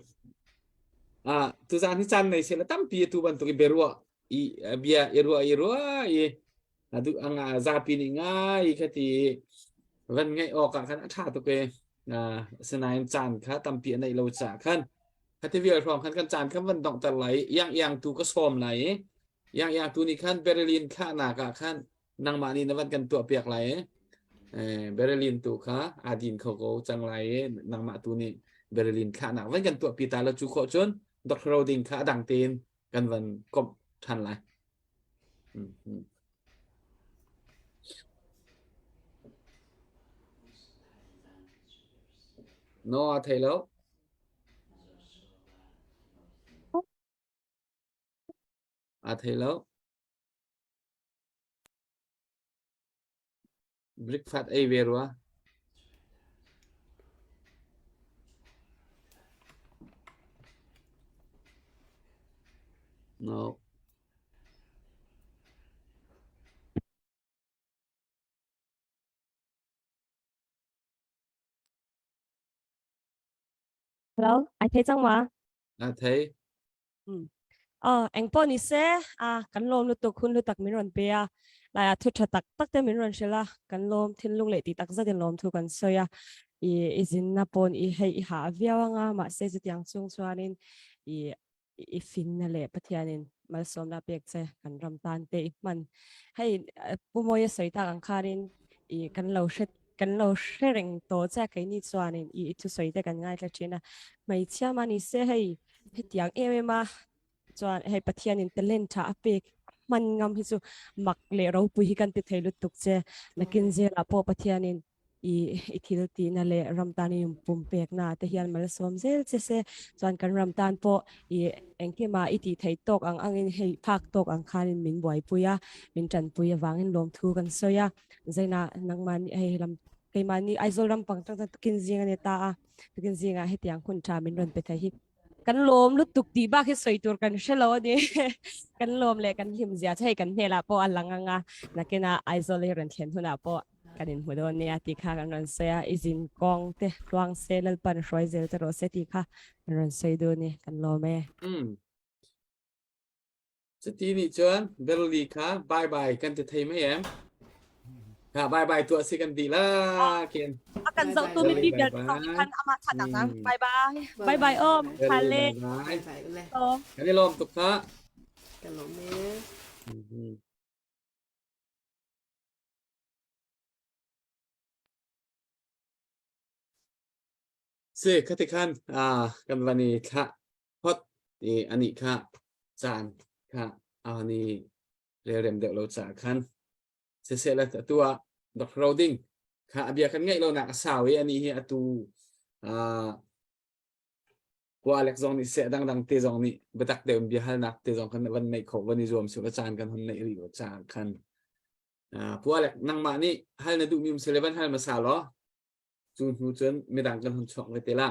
ตุจานที่จันในเสละตั้มปีตุบันตุกิเบรัวอีเบียเอรัวอีตุอังซาปีนี่ง่ายแค่ที่วันไงออกกันท่าตุกเอสนายจันค่ะตั้มปีในเราจะขันคัตเวียพร้อมขันกันจันขันวันดอกตะไหลยังตุก็ซ้อมไหล อย่างตัวนี้ขั้นเบอร์ลินค่าหนากะขั้นนางมานีนวัดกันตัวเปียกไหลเบอร์ลินตัวค่ะอาดินเขาก็จังไรนางมาตัวนี้เบอร์ลินค่าหนักวันกันตัวปีตาแล้วจุกจนดอกเราดินค่าดังเตีนกันวันก็ทันไรโน่ไทยแล้วไทยแล้วบริกฟาดไอเวรัวโน่แล้วไอ้เทจังหวะไทยanh po ni se kan lom lu tuk hun lu tak min ron pe la thu tha tak te min ron shela kan lom thin lung le ti tak za den lom thu kan soya i izin na pon i hei ha viawanga ma se zu tiang chung chuanin i fin na le pathianin mal som la pek che kan ram tan te man hei pumoya soita ang kharin i kan lo sharing to cha kai ni chuanin i thu soite kan ngai tla china mai chia mani se hei tiang ma chuan hei pathianin talent tha apek man ngam hi chu mak le ro pui hi kan ti theilu tuk che nakin je la po pathianin i thil ti na le ramtani pum pek na te hian mal som zel che se chuan kan ramtan po i engkima i ti thei tok ang angin hei phak tok ang khanin min boi puya min tan puya wangin lom thu kan soya zaina nangman hei lam keimani aizol ram pang tang kin zinga ne ta kin zinga hetiang khun tha min ron pe thai hiกันลมลุตุกตีบ้าแค่สวยตัวกันเชลล์นี่กันลมเลยกันหิมเสียใช่กันเฮล่ะปออันหลังงานักน่ะไอโซเลรันเทียนทุน่ะปอกันหินหัวโดนเนี่ยตีค่ะกันรันเสียอิจินกองเตะลวงเซลปันช่วยเซลจะรอเซตีค่ะกันรันเซดูนี่กันลมเสตีนี่จวนเบลลีค่ะบายบายกันจะไทยไหมแอมค่ะบายบายตัวสิกันดีละเคนakan zau tu mi pi biar kan ama chat na bye bye om khale bye kan ni lom tuk ka kan lom me se katikan kan wani kha hot ni ani kha chan kha ani rem de lo cha khan se la tua dok roadingค่ะเบียกันง่ายเราหนักสาวอันนี้เฮียตูกว่าเล็กซองนี่เสียดังเตจองนี่บัตักเดิมเบียหันนักเตจองกันวันในของวันนี้รวมสุรจานกันคนในรีวจานกันพวกเล็กนั่งมานี่ให้ในดูมีมุสลิมให้มาสาวล้อจูนหูจนไม่ดังกันคนชอบเลยเตล่า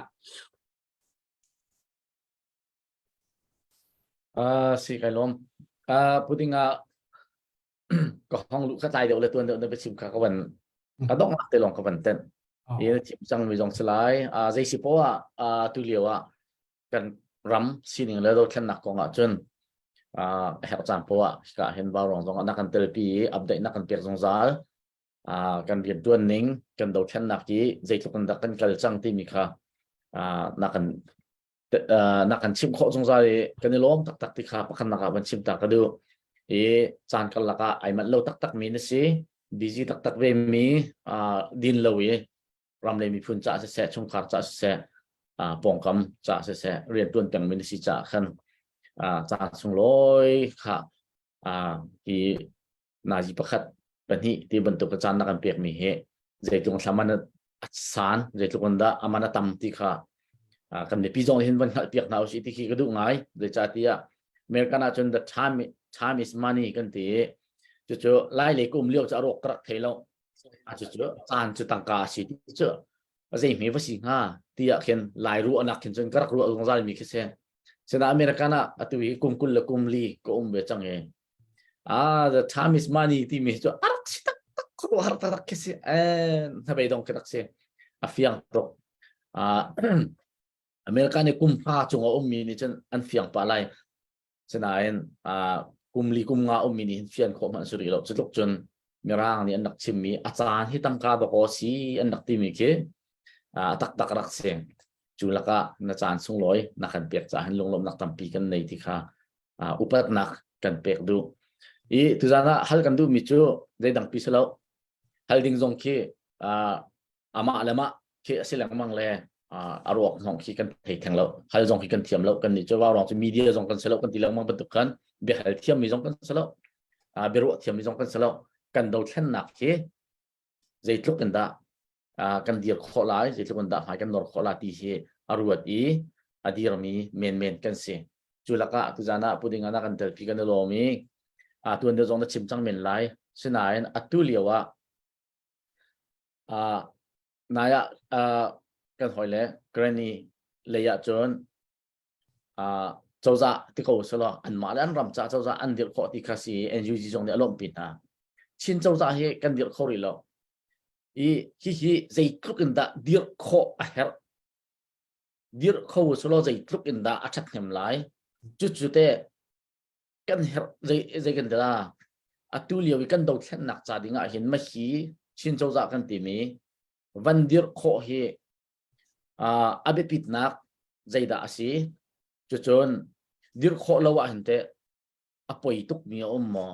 สิไก่ล้มพูดถึงก็ห้องลูกเข้าใจเดี๋ยวเลยตัวเดินไปชิมข้าวกันก็ต้องมาเตลองกับวันเต้นยี่ชิมจังมีจงสลายใจสิบว่าตุเลียวกันรำสิ่งเลยเราแค่หนักกองจนเหตุจานเพราะว่าก็เห็นบารองจงนักกันเตลปีอัปเดตนักกันเปียกจงซากันเรียนตัวนิ่งกันเราแค่หนักที่ใจทุกคนนักกันกระจังที่มีค่ะนักกันชิมข้อจงซากันในล้อมตักที่ค่ะประคันนักกันชิมตักก็ดูจานกันละก็ไอ้มันเราตักมีนะสิดีจีตักเวมีดินเลวีรำเลยมีพุ่นจ่าเสะชงขาจ่าเสะปองคำจ่าเสะเรียนตัวแต่งมีนะสิจ่าขันจ่าชงลอยค่ะที่นาจีประคัดเป็นที่บรรทุกจานนักการเปียกมีเหตุใจตรงสามัญสารใจตรงนั้นอามันตั้มที่ค่ะกันในปีจงเห็นวันเปียกหนาวสิที่ขี้กระดูกง่ายโดยจ่าที่เมริกันอาจจะ time is money กันที่จู่ๆไล่เลยกุมเลี้ยวจะรกกระเทลจู่ๆจานจะตั้งกาสิจู่ๆอะไรมีภาษีที่อยากเห็นไล่รู้นักเห็นจนกระรู้ตรงนั้นมีแค่เส้นฉะนั้นอเมริกันอ่ะตัวกุมกุลกุมลีกุมเบจังเองthe time is money ที่มีจู่สิตักรู้หาตักแค่เส้นถ้าไปตรงกระเส้นฟียงตกอเมริกันเนี่ยกุมผ้าจงเอามีนี่จนอันฟียงปะไรฉะนั้นกุมลีกุมงามีนี่เฟียนของมันสุริโลจุดจนมีร่างนี่อันนักชิมมีอาจารย์ที่ตั้งการดอกสีอันนักที่มีแค่ตักรักเสียงจุลกะอาจารย์ส่งลอยนักขันเปียกจ่าหันลงลมนักตั้มปีกันในที่ข้าอุปนัก กันเปกดูอีตุจานะฮัลกันดูมิจูใจดังพิเศษแล้วฮัลดิ้งจงคีอามาเลมะคีสิลังมังเลอารมณ์ของคีกันเทแทงแล้วฮัลจงคีกันเทียมแล้วกันนี่จะว่าเราจะมีเดียจงกันเสร็จแล้วกันทีหลังมังบรรทุกกันเบียร์เทียมมีจงกันเสร็จแล้วเบียร์เทียมมีจงกันเสร็จแล้วกันดูแค่หนักคีใจทุกกันได้กันเดียร์ขอลายใจทุกกันได้หายกันนอร์ขอลาตีฮีอารวดอีอดีรมีเมนกันเสียจุลกะตุจานะพูดงานกันเตอร์พีกันโลมีตัวเดียวจงจะชิมจังเมนไลเสนายอัตุเลียวนายกันหอยเล่กรณีเลยจนเจ้าจ่าที่เขาสละอันมาแล้วอันรำจ่าเจ้าจ่าอันเดียร์ขอที่คาซีเอ็นยูจีจงเนี่ยลมปิดชินเจ้าจ่าเฮกันเดียร์เขาหรือแล้วฮีใจคลุกันได้เดียร์ขอเฮร์เดียร์เขาสละใจคลุกันได้อัจฉริยะไลจุดเตะกันเฮร์ใจกันได้อัตุเลียวกันดูแค่หนักจ่าดิ่งเห็นไม่ฮีชินเจ้าจ่ากันตีมีวันเดียร์ขอเฮอาเบปิดนักใจด่าสิจนเดียร์ขอเราว่าเห็นเตะอภัยตุกมีมอ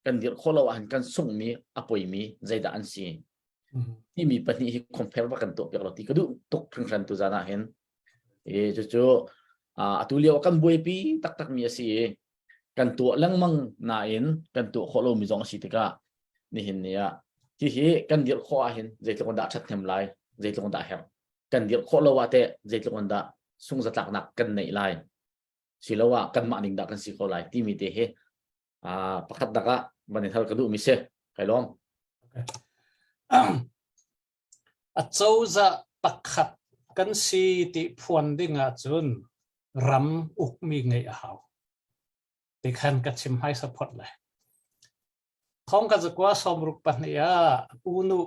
กันเดียร์ขอเราว่าเห็นกันส่งมีอภัยมีใจด่าอันสิที่มีปัญหาคอมเพลว่ากันตัวเปียกเราที่ก็ดูตุกถึงขั้นตัวจานะเห็นตุเลียวกันบวยปีตักมีสิกันตัวลังมังนาเห็นกันตัวขอเรามีจงสิติกานี่เห็นเนี่ยที่กันเดียร์ขอเห็นใจตรงด่าชัดเต็มไลใจตรงด่าเห็นกันเดียร์ขอเราว่าเตะใจตรงด่าส่งสตักหนักกันในไลสิเราว่ากันมาหนึ่งด่ากันสิเขาไลที่มีเตะประคัดด่าก็บันทึกกระดูกมิเซ่ใครลองเจ้าจะประคัดกันสิที่พวนดิ่งจุนรำอุกมีไงเอาที่ขันกัดชิมให้สปอร์ตเลยท้องกันจะกว่าสมรุปปัญญาอุนุ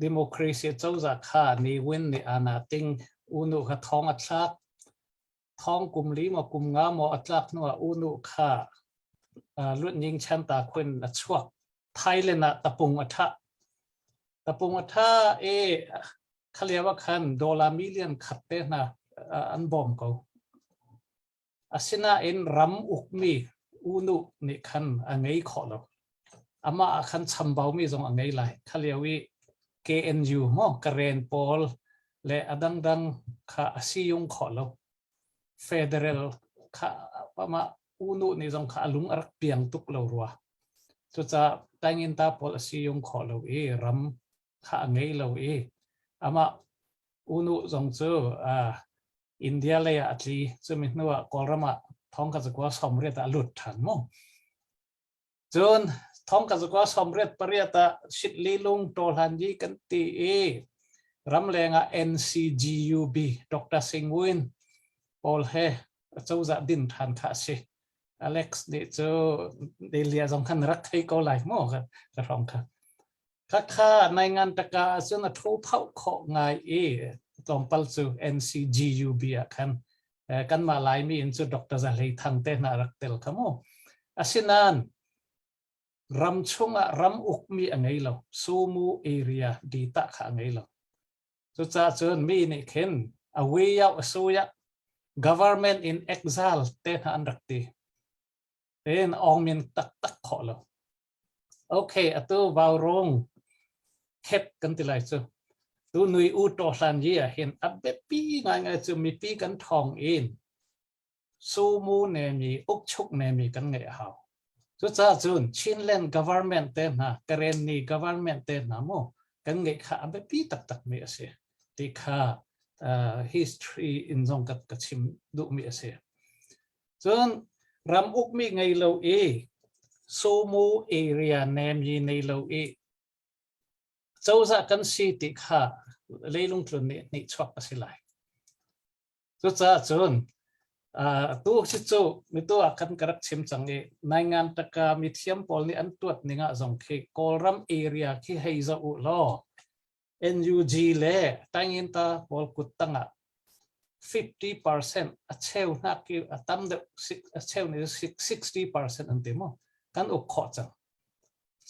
ดิโมคราซีเจ้าจะข้านี่วินนี่อานาติงอุนุข้าท้องอัตลักท้องกุมลีมากุมงามอัตลักนัวอุนุข้าลุ่นยิงแชมป์ตาควินอัชวกไทยเลยนะตะปุงอัฐเขาเรียกว่าคัน$มิลเลียนขัดเต้นะอันบอมเขาอาศินาอินรำอุกมีอุนุนี่คันอันไงขอเราอามาคันชัมบาวมีจงอันไงไลเขาเรียกว่า KNU มั้งกระเรนพอลและอดังข้าสิยงขอเรา Federal ข้าประมาอุนุนี่จงข้าลุงรักเปียงตุกเรารัวจุดจะตั้งอินตาพอลสิยงขอเรารำข้าอันไงเราอามาอุนุจงเจออินเดียเลยอัตลีจะมีนัวกอลรามาท้องกันจะกว่าสมเร็จหลุดทันมั้งจนท้องกันจะกว่าสมเร็จปริยัติชิดลีลุงโตลันยีกันตีรำแรง NCGUB ดร.สิงห์วินพอลเฮเจ้าจะดินทันข้าสิอเล็กซ์นี่เจ้าเดลียสำคัญรักให้เขาไหลมั้งครับจะร้องค่ะข้าในงานตะการส่วนทูเผาของไงตรงปัลซู NCGUB กันกันมาหลายมีอินสุดร.จะเลยทางเต้นรักเตลขโมอาศินันรำชงรำอุกมีอันไงเราซูมูเอเรียดีตะข้าอันไงเราสุดท้ายจนมีนี่เข็นอเวียอสูยะ government in exile เต้นอันรักตีเต้นองมินตักขอเราโอเคตัววาวรงเข็บกันทีไรจูตัวนุยอุตโตสันยีเห็นอับเบปีไงจูมีปีกันทองซูมูเนมีอุกชุกเนมีกันไงเอาสุดท้ายจูนชินเลน government เต้นนะกเรนนี่ government เต้นนะโมกันไงข้าอับเบปีตักมีเสียที่ข้าhistory อินซงกับชิมดูมีเสียจูนรำอุกมีไงเราซูมูเอเรียเนมยีในเราเจ้าจะกันสิติข้าเลยลงทุนนี่ชอบสิไลสุดท้ายจนตัวชิจูมีตัวกันกระชิมจังในงานตะการมีเทียมพอลนี่อันตัวนี่งะจงเคกอลรัมเอเรียที่ให้จะอุลอ NUG เล่ตั้งอินตาพอลกุดตั้ง50% เชลนักที่ตั้มเด็กเชลนี่60% อันเดียวกันอุกขอจัง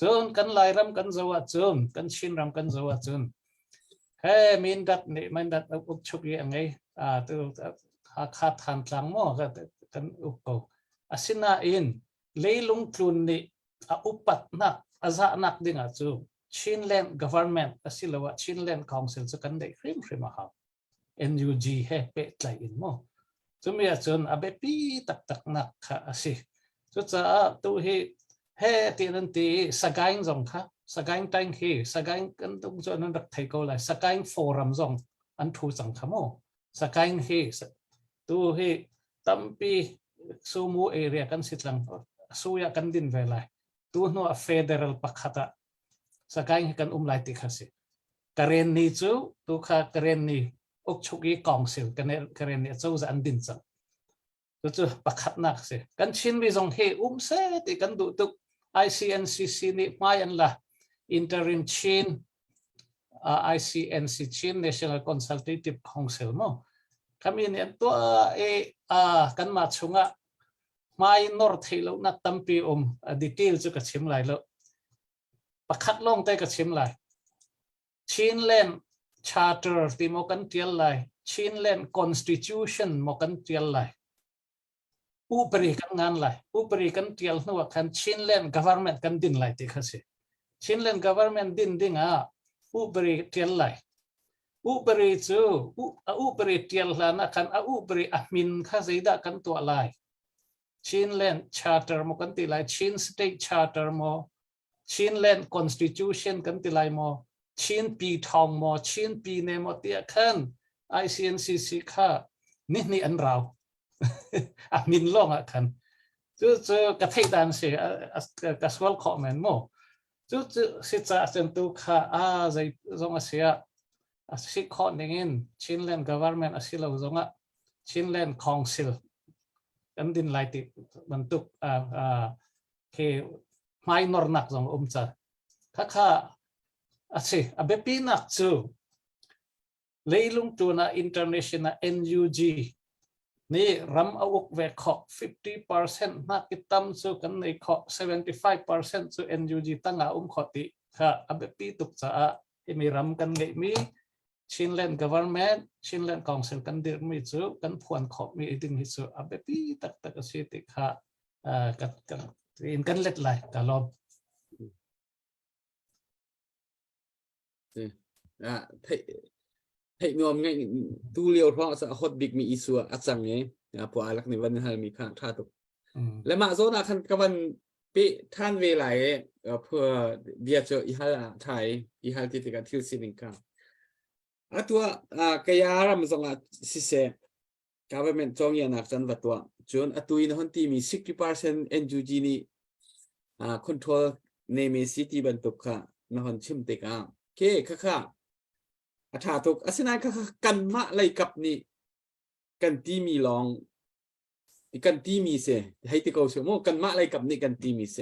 จนกันไล่รำกันจะว่าจนกันชินรำกันจะว่าจนเฮ้มินดัดนี่มินดัดอุกชุกยังไงตัวขาดทานกลางหม้อกันอุกโก asina in leilung tlun ni a upat nak aza nak dinga chu Chinland government asilawa Chinland council chu kan dei hrim hrim a ha NUG he pe tlai in mo chumia chun abe pi tak tak nak kha asi chu cha tu hi he ti nan ti sagaing zong kha sagaing tang hi sagaing kan tung chu nan rak thai ko lai sagaing forum zong an thu chang kha mo sagaing hi tu hi tampi sumu area kan sitlang suya kan din velai tu no a federal pakhata sagaing kan lai ti khasi karen ni chu tu kha karen ni ok chuki council karen ni chu za an din chang tu chu pakhat nak se kan chin mi zong he se ti kan du tuk ICNCC ni mayan la interim chin ICNC chin National Consultative Council mo kami ni to kan ma chunga minor thilo na tampi detail chu ka chim lai lo pakhat long te ka chim lai Chinland charter ti mo kan tial lai Chinland constitution mo kan tial lai upri kan ngan lai upri kan tial no kan Chinland government kan din lai ti khasi Chinland government din dinga upri tial lai upri chu upri tial la na kan upri admin kha zaida kan to lai Chinland charter mo kan ti lai Chin state charter mo Chinland constitution kan ti lai mo Chin pi thong mo Chin pi ne mo tia khan ICNCC kha ni an rao admin long a khan chu ka thai dan se ka swal comment mo chu si cha chen tu kha zai zong a sia si kho ningin Chinland government asilo zonga Chinland council kan din lai ti bentuk ke minor nak zong cha kha ase abe pinak chu leilung tu na international NUG ni ram awuk ve kho 50% na kitam chu kan nei kho 75% chu NUG tanga khoti kha abe pi tuk cha emi ram kan ngei mi Chinland government Chinland council kan dir mi chu kan phuan kho mi ding hi chu abe pi tak tak ase ti kha kan in kan let lai ka lom thầy ngom ngay tu liều họ sẽ hot big mi isua achang nge po alak ni van hal mi khang tha tu le ma zo na khan kawan pe than ve lai pho bia cho I hal thai I hal ti ka thil sining ka atua kaya ram zonga si se government chong ya nak chan watwa chon atui na hon ti mi 60% NUG ni control ne me city ban tuk kha na hon chim te ka ke khaอาทุกอาศัยกันมาอะไรกับนี่กันที่มีลองกันที่มีเสให้ที่เขาเชื่อว่ากันมาอะไรกับนี่กันที่มีเส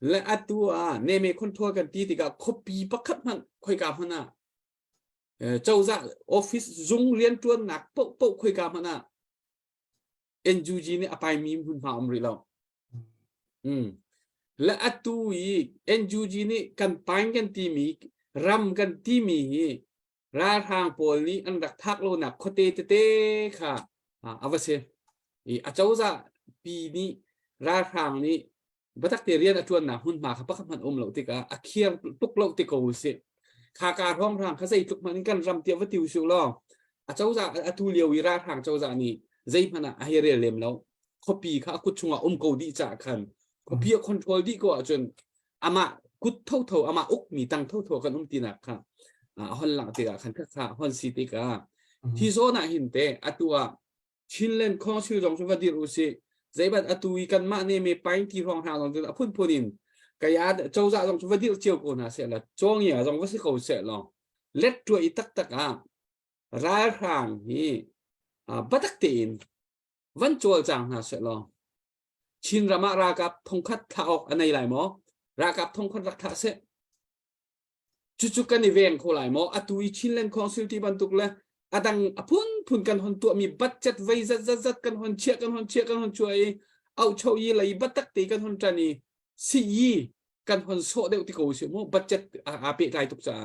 และตัวเนี่ยมีคนทั่วกันที่ที่ก็คบปีประคับมันคุยกับมันนะเจ้าจ่าออฟฟิศจุงเรียนตัวหนักปุ๊บคุยกับมันนะNUGนี่ไปมีหุ่นมาอมริเราและตัวNUGนี่กันไปกันที่มีรำกันที่มีราทางโพลนี้อันดักทักโลนักโคเตค่ะเอาไว้เสียอาเจ้าจะปีนี้ราทางนี้บัตักเตเรียนชวนหนาหุ่นมาครับพักมันเหล่าติกาเคียงตุกเหล่าติกาเสียขาการห้องทางเขาใส่ทุกมันกันรำเตียวติวชิวล้ออาเจ้าจะทุเลียววิราทางเจ้าจะนี่ใจมันอะเฮเรเลมแล้วเขาปีเขาคุดชงอ่ะกดีจากคันเขาปีคอนโทรลดีกว่าจนอามากุดเท่าอามาอุกมีตังเท่ากันตีนักค่ะฮอนหลังติกาคันค่ะฮอนซีติกาที่โซน่ะหินเตอตัวชินเลนข้อชื่อของชวดิรุสิใจบัดอตุยกันมาเนี่ยมีไปที่รองหาของตัวพุ่นพูนินกายาเจ้าจ่าของชวดิรเจียวกูน่ะเสียละจ้องเนี่ยของวัสิเขาเสียละเล็ดตัวอีตักร้ายทางนี่บัตักตีนวันจัวจังน่ะเสียละชินรามารากับทงคัดท่าออกอันไหนหลายหมอรากับทงคัดรักท่าเสียจุกันในเวงโคหลายหมออตุยชินเลนคอนซิลที่บรรทุกเลยดังพุ่นกันหนตัวมีบัตเจ็ตไว้จัดกันหนเชียกันหนช่วยเอาเช่ายีไหลบัตตักตีกันหนจานีซีกันหนโซเดวที่เขาเสียมบัตเจ็ตเปะไรทุกจ่า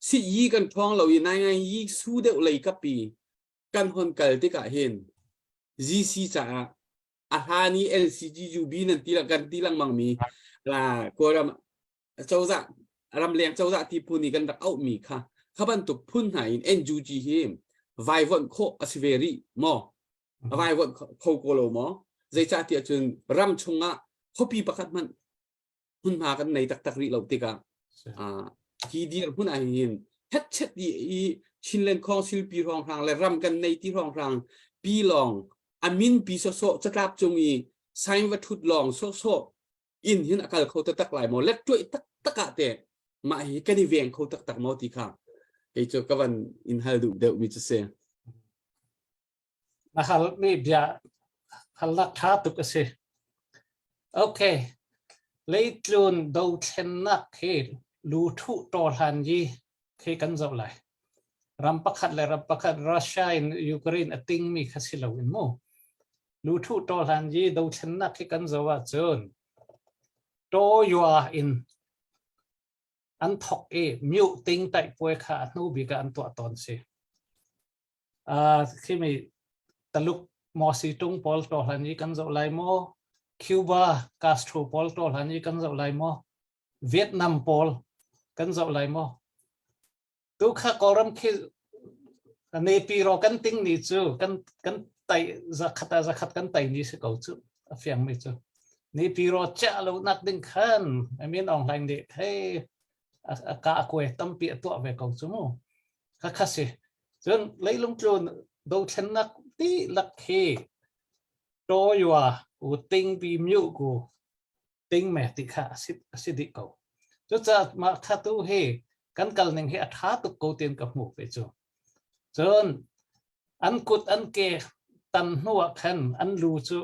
ซีกันท้องเราอีนายยีสู้เดวไหลกับปีกันหนเกิดที่กะเห็นซีจ่า อาหานี้ LCGUB นั่นตีละกันตีลังมังมีกรมเจ้าจะรำเลียงเจ้าจะที่พูนี่กันรักเอามีค่ะข้าบันตุกพุ่นหาย NUG เฮมไววันโคอสเวรีมอไววันโคโกโลมอใจจ่าที่จนรำชงะเขาปีประคัดมันพุ่นมากันในตักรีเราติกาที่ดีพุ่นไอเห็นเฮ็ดเช็ดดีชินเลนของศิลปีรองรางและรำกันในที่รองรางปีลองอามินปีโซโซจะกลับจงอีไซวัตถุลองโซโซอินเห็นอาการเขาตักหลายมอเล็ดด้วยตักเตะมาเห็นกันในเวียงเขาตักมอติค่ะไอ้เจ้าก็วันอินฮัลดูเดวิจะเสียนะฮัลนี่เดียฮัลลักท้าตุกเสียโอเคเลยจุนดูเช่นนักเฮลูทุโตทันยีเฮกันจะอะไรรำประคัดเลยรำประคัดรัสเซียยูเครนติงมีขั้นสิลาวินโมลูทุโตทันยีดูเช่นนักเฮกันจะว่าจนโตยัวอินอันทอกมิวติงไต่ป่วยขาดนูบิกอันตัวตอนสิที่มีตลุกมอสิตุงพอลโตทันยีกันจะอะไรโมคิวบากาสโตรพอลโตทันยีกันจะอะไรโมเวียดนามพอลกันจะอะไรโมตุกข้ากรมคิเนปีโรกันติงนี่จูกันไต่จะขัดกันไต่นี่สิเขาจูเฟียงไม่จูนี่ปีโรจะเรานักดึงขันไอ้เมียนออนไลน์เด็กให้กะกวยตั้มเปียตัวไปเขาจูโมข้าสิจนเลยลงจุนดูเช่นนักที่ลักเฮโตอยู่กูติงปีมิวกูติงแม่ติข้าสิดิเขาจะมาข้าตู้เฮกันกัลนึงเฮอัฐาตุกโกเตียนกับหมู่ไปจูจนอันกุดอันเกตันหัวขันอันรู้จู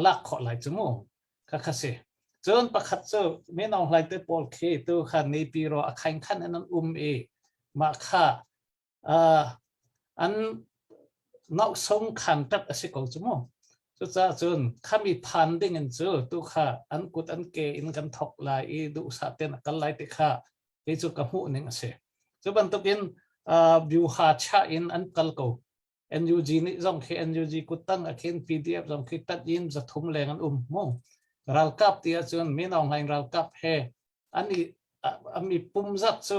ลักขอไหลจูโมข้าสิจนประคัดจูไม่น้องไหลเตปอลเคตัวขันในปีรอขันขันอันนั้นมาข้าอันนอกสงขันตัดสิเขาจูโมจะจนข้ามีพันดิ้งเงินจูตัวข้าอันกุดอันเกอินกันทอกไหลดูสาเตนกันไหลติข้าที่จุกหูนึงเสียจุบันตุกินบิวหาชาอินอันกัลโก NUG นี่จงคือ NUG กุตั้งอาเคน PDF จงคือตัดยินจะทุ่มแรงอันโมรัลกับที่จนมีน้องไลน์รัลกับเฮอันนี้มีปุ่มจัดจู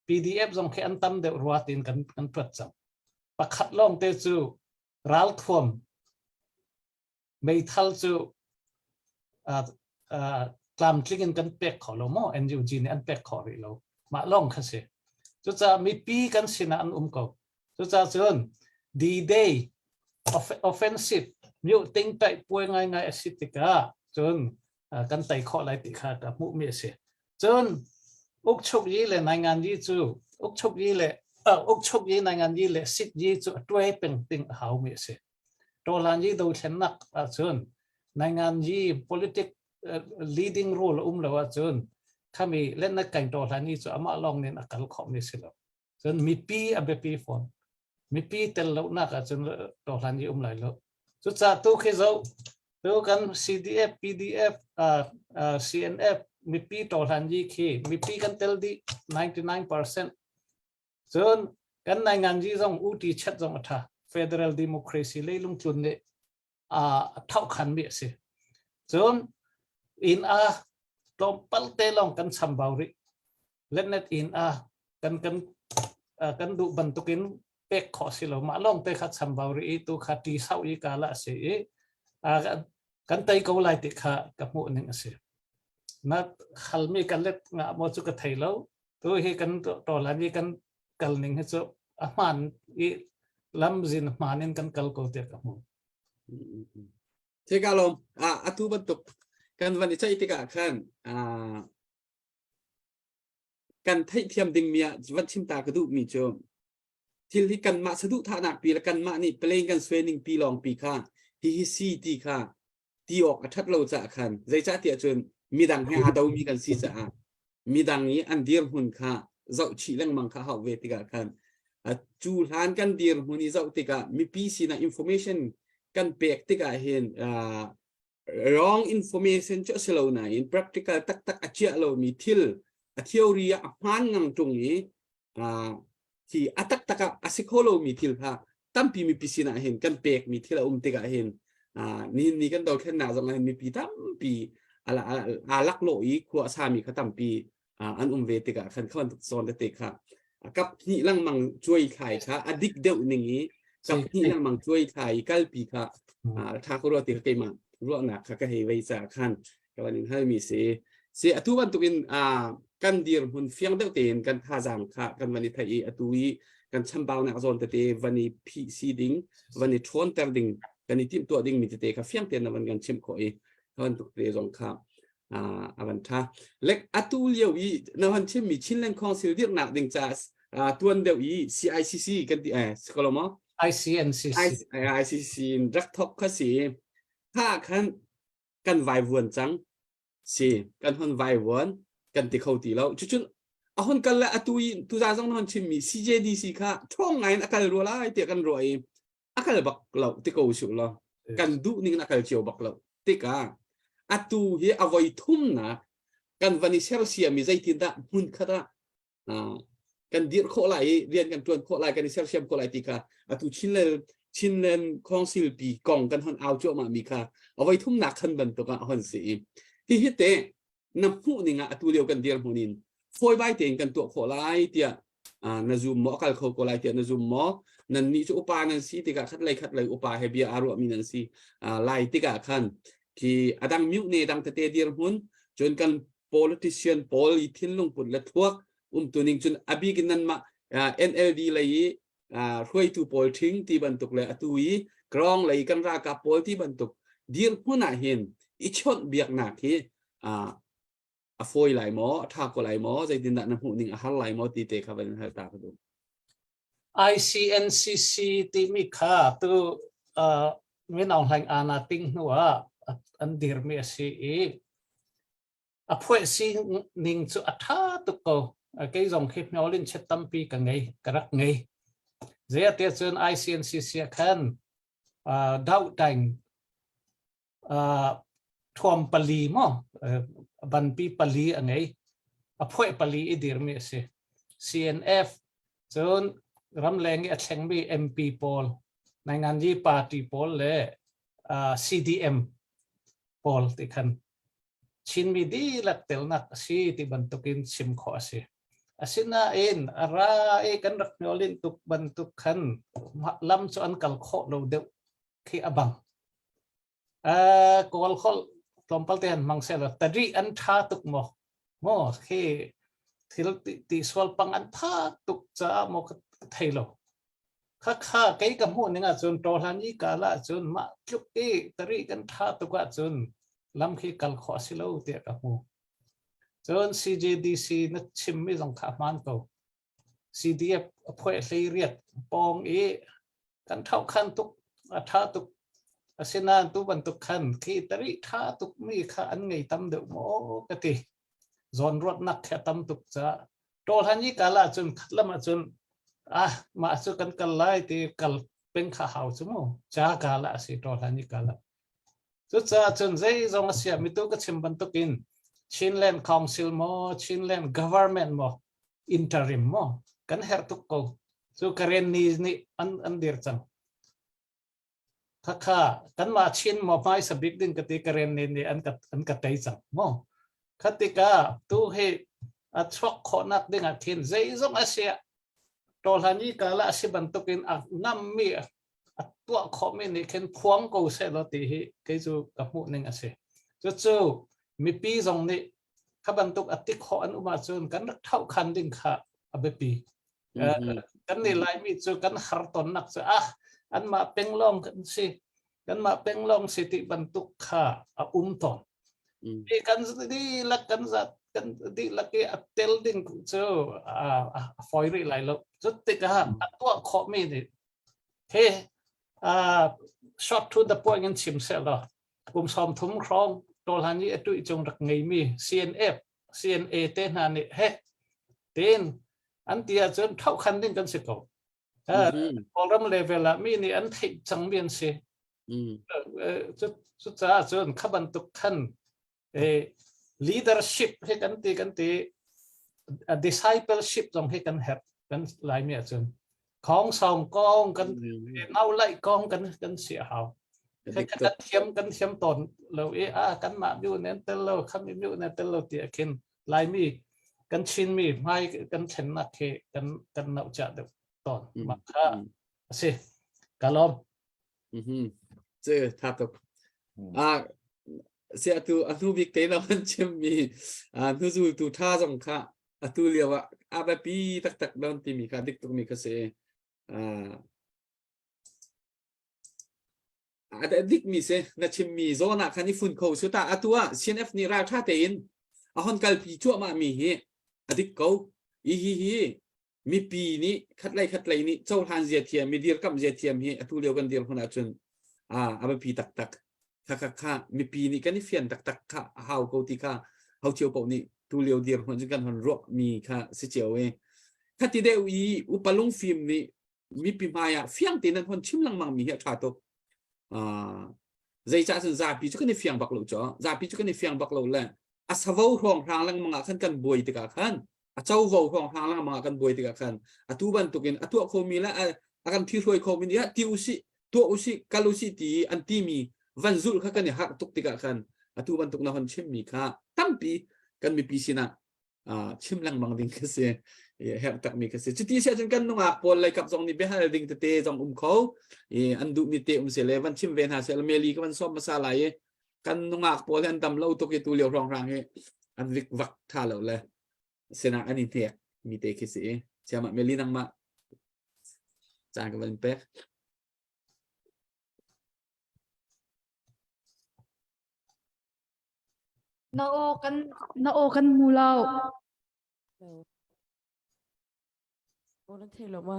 PDF จงคืออันตั้มเดือดรัวตินกันตรวจจับประคัดลองเตจูรัลทวมไม่ทัลจูกลามคลิกันเป็กขอเราโม NUG นี่อันเป็กขอริเรามาลองกันสิจุดจะมีปีกันสินะอันก็จุดจะจน D-Day offensive มิวติงไต่ป่วยง่ายสิติกาจนกันไต่ขอไรติกากับมุมีสิจนอุกชุกยี่เลยในงานยี่จูอุกชุกยี่เลยอุกชุกยี่ในงานยี่เลยสิทธิ์ยี่จูด้วยเป็นติงหาวมีสิตัวหลังยี่ดูเช่นนักจนในงานยี่ politics leading role แล้วว่าจนข้ามีเล่นนักแข่งตัวหลังยี่จูอามาลองเนี่ยนักการขอมีสิแล้วจนมีปีอับปีฟอนมีปีเตลแล้วนักจนตัวหลังยี่ไหลแล้วจุดจะตู้ขี้เจ้าตู้กัน CDF PDF CNF มีปีตัวหลังยี่ขี้มีปีกันเตลดี 99% จนกันในงานยี่จงอุติชัดจงอัฐ Federal Democracy เลยลงจุนเนี่ยเท่าขันมีสิจนอินตรงปัลเตลองกันสัมบาวริเล่นเน็ตอินกันดูบันทุกินเป็กขอสิเรามาลองเตขัดสัมบาวริตัวขัดที่เศร้าอีกาละสิกันไตเขาไล่ติขากับหมู่หนึ่งสินักขัลมีกันเล็ดงะมอจุกไทยแล้วตัวเฮกันตัวหลังนี้กันกัลหนึ่งให้จบอามันอีลำจินมานินกันกัลโกเตกับหมู่เทกาลมตุบันตุกกันวันนี้ใช้ติกาขันกันไทยเทียมดิงเมียวันชิมตากระดูมีโจมที่กันมาสะดุฐานักปีละกันมานี่เพลงกันสเวนิงปีลองปีข้าที่ฮิซีตีข้าที่ออกอัดเราจะขันใจจ้าเตียจนมีดังให้อาดาวมีกันซีจะมีดังนี้อันเดียร์หุ่นข้าเจ้าชีเลงมังข้าหาเวติกาขันจูหานกันเดียร์หุ่นนี้เจ้าติกามีปีซีนะอินโฟเมชันกันเปกติกาเห็นwrong information จะเสลาไหน in practical ตักอาเจียเรามีทิลtheory มันงังตรงนี้ที่ตักอาศิโคโลมีทิลค่ะตั้มปีมีปีสินะเห็นกันเปกมีทิลติกาเห็น นี่กันโดนแค่หนาจังเลยมีปีตั้มปีลักโลอีขวสามีเขาตั้มปีอันเวติกะขันเข้าโซนเตะค่ะกับนี่ลังมังช่วยไข่ค่ะอดิกเดียวนี้กับนี่ลังมังช่วยไข่กัลปีค่ะถ้าเขารู้ติเกมารู้หนักค่ะก็ให้ไว้สักขันกับวันนี้ให้มีเสียทุกวันตุกินกันดีร์หุ่นเฟียงเดียวเต็นกันท่าจังค่ะกันวันนี้ไทยตุยกันชัมบาวนักโซนเตะวันนี้พีซีดิ้งวันนี้ทรอนเตอร์ดิ้งกันนี้ทีมตัวดิ้งมีเตะค่ะเฟียงเต็นวันกันชิมข่อยวันตุกเรซงค่ะวันท่าเล็กอัตุเลียวอีนวันชิมมีชินเลนคองซิลเดียร์หนักดิ้งจ้าตัวเดียวอี CICC กันที่สกอลมั้ง ICC รักทบข้อสีถ้ากันไววนจังสิกันคนไววนกันติเขาตีแล้วจุดๆคนกันละตุจาจังนอนชิมมี CJDC ค่ะช่องไหนนักการรัวไล่เตียกันรวยนักการบักเราติเขาสุดละกันดูนี่นักการเจียวบักเราติกาเฮียเอาไว้ทุ่มนะกันวันนี้เซลเซียมีใจติดดะมุนขนาดกันเดียร์โคไลเรียนกันจวนโคไลกันเซลเซียมโคไลติกาชินเลนคองซิลปีกองกันคนเอาโจมามีค่ะเอาไว้ทุ่มหนักขันบันตุกันคนสีที่ฮิตเตนับผู้นี่งะเดียวกันเดียร์ผู้นินฟอยใบเต็งกันตัวโคไลเตียนาซูมหมอกันโคไลเตียนาซูมหมอนั่นนี่จะอุปานันสีติกาคัดเลยอุปาเฮเบียอารุมีนันสีไลติกาขันที่ดังมิวเนดังเตเดียร์หุ่นจนกัน politician พอลิทินลงปุ่นและทั่วตัวนิ่งจนอภิกินนั้นมาNLD เลยช่วยตัว pol ทิ้งที่บรรทุกเลยตุยกรองเลยกันรากา pol ที่บรรทุกเดียร์หุ่นน่ะเห็นอีชดเบียกหนักที่ฟอยไหลหมอท่าก็ไหลหมอใจดินดันน้ำหุ่นนิ่งหันไหลหมอตีเตะเข้าไปในหัวตากระดู ICNCC ที่มีค่าตัวไม่นองแห่งอาณาติงหัวอันเดียร์มีสิพวกสิ่งนิ่งสุดท้ายตุกโกก็ยังคิดไม่อลินเช็ดตั้มปีกันไงกระรักไงเจ้าเตี้ยจน ICNCC ขันดาวดังทวมปลีมั้งบันปีปลีอันไงพวกปลีอีเดียร์มีสิ CNF จนรำแรงอัดแข่งมี MP โพลในงานยี่ปาร์ตี้โพลเลยCDM โพลที่ขันชินมีดีหลักเตลนักสิที่บรรทุกินชิมขอสิสิน่าอะไรกันรักเนอลินตุกบรรทุกขันลำส่วนกัลโคเราเดือดขี้อบังกอลโคลมพัลเตียนมังเซลแต่รีอันท่าตุกโมขี้ที่ตีสวลปังอันท่าตุกจ้าโมไทยโลข้าไกกับหัวนี่งะจนโตทันยี่กาละจนมาจุกอีแต่รีกันท่าตุกจนลำขี้กัลขอสิโลเตียกับหัวจน CJDC นัดชิมไม่ต้องขามันก็ CDF พวยเลยเรียดปองกันเท่าขันตุกท่าตุกเสนาตุบันตุกขันขี้ตริท่าตุกมีข้าอันไงตั้มเดือดโมกติจนรถนักแค่ตั้มตุกจะโตทันยี่กาละจนขัดละมาจนมาสุกันกันไล่ที่กันเป็นข้าหาวสมอจากาละสิโตทันยี่กาละจุดจะจนใจจงเสียมิตุกชิมบันตุกินชินแลนด์คอนซิลโมชินแลนด์ government โมอินเทอริมโมกันเฮตุกโกสุกเรนนี่อันเดียร์จังข้ากันมาชินโมไม่สบิกดิ้งกติกเรนนี่อันกัดใจจังโมคติกาตู้ให้ชกขนักดิ้งทินใจจงเสียโตทันยี่กาละสิบันตุกินน้ำมีตัวขมินี่เข็นพวงกูเสร็จตีให้กิจูกับมุนึงเสียจู่มีปีตรงนี้ข้าบรรทุกอติขออันอุมาจูนกันรักเท่าคันดิ้งข้าอเบปีกันนี่ไล่มีจูกันหาตอนนักจะอันมาเป็นลองกันสิกันมาเป็นลองสิติบรรทุกข้าตอนกันดีลักกันจัดกันดีลักที่อัตเตลดิ้งจูฟอยรีไล่แล้วจุดติกะตัวขอมีนี่เฮ้short to the point กันชิมเสร็จแล้วกลุ่มสอมทุ่มครองตัวหันนี้ตุยจงรักไงมี CNF CNA เต้นหันนี่เฮ้เต้นอันที่จนเท่าคันดิ้งกันสิเขาพอรำเลเวลามีนี่อันที่จังเบียนสิจุดจ้าจนขับรรทุกขันleadership ให้กันตี discipleship จงให้กันเห็ดกันหลายเมียจนของสองกองกันเอาไล่กองกันเสียหาว cáiกันเทียมตอนเรากันมาอยู่เนี่ยแต่เราคำอยู่เนี่ยแต่เราเตียกินลายมีกันชินมีไม่กันเช่นนักเกกันเอาจะเด็กตอนมาค่ะสิกาลอมเจอทับตกเสียตัวอันทุบิกเตนมันจะมีทุจูตัวท่าสงค่ะตัวเรียกว่าแบบปีตักโดนที่มีการดิกตุกมีก็เสียแต่ดิกมีเสนัชมีโซน่ะคันนี้ฝุ่นเขาสุดท้ายตัวเชนเอฟนี่ราชาเตนฮอนกัลปีชั่วมามีเฮดิกเขามีปีนี้คัดไล่นี่เจ้าทานเจียเทียมมีเดียร์กับเจียเทียมเฮตัวเดียวกันเดียวคนละจนแบบปีตักค่ะมีปีนี้กันนี่เฟียนตักค่ะเฮาเขาที่ค่ะเฮาเชียวปนี่ตัวเดียวเดียวคนจึงกันคนรัวมีค่ะสิเจียวเองถ้าที่เดียวอุปลงฟิล์มนี่มีปีมายเฟียงตีนั้นคนชิมลังมังมีเฮชาโตใจจ่าสันจ่าปีจุกันในเฟียงบักโลจ่อจ่าปีจุกันในเฟียงบักโลแหละสาวห้องทางลังมังขันกันบวยติกาขันเจ้าห้องทางลังมังกันบวยติกาขันตัวบันตุกินตัวโคมีละอาการที่รวยโคมีเนี่ยที่ตัวอุสิกาลุสิตีอันที่มีวันจุลขันกันเนี่ยหักตุกติกาขันตัวบันตุกนะคนชิมมีค่ะตั้มปีกันมีปีสินะชิมลังมังดิ้งก็เสียเฮตักมีก็เสียจุดที่เสียจนกันนุ่งปอลเลยกับจงนี่เบหาดิ้งเตะจงเขาอันดูมีเตะเสียเลยวันชิมเวนหาเสียเมลีก็มันซ้อมมาซาไลกันนุ่งปอลอันดำเล่าตุกตัวเลี้ยวรองรังอันวิกวักท่าเราเลยเสนาอันนี้เตะมีเตะก็เสียเสียมาเมลีนังมาจางกับวันเป๊ะนาโอกันมูลาว โอ้นั่นเทลงมา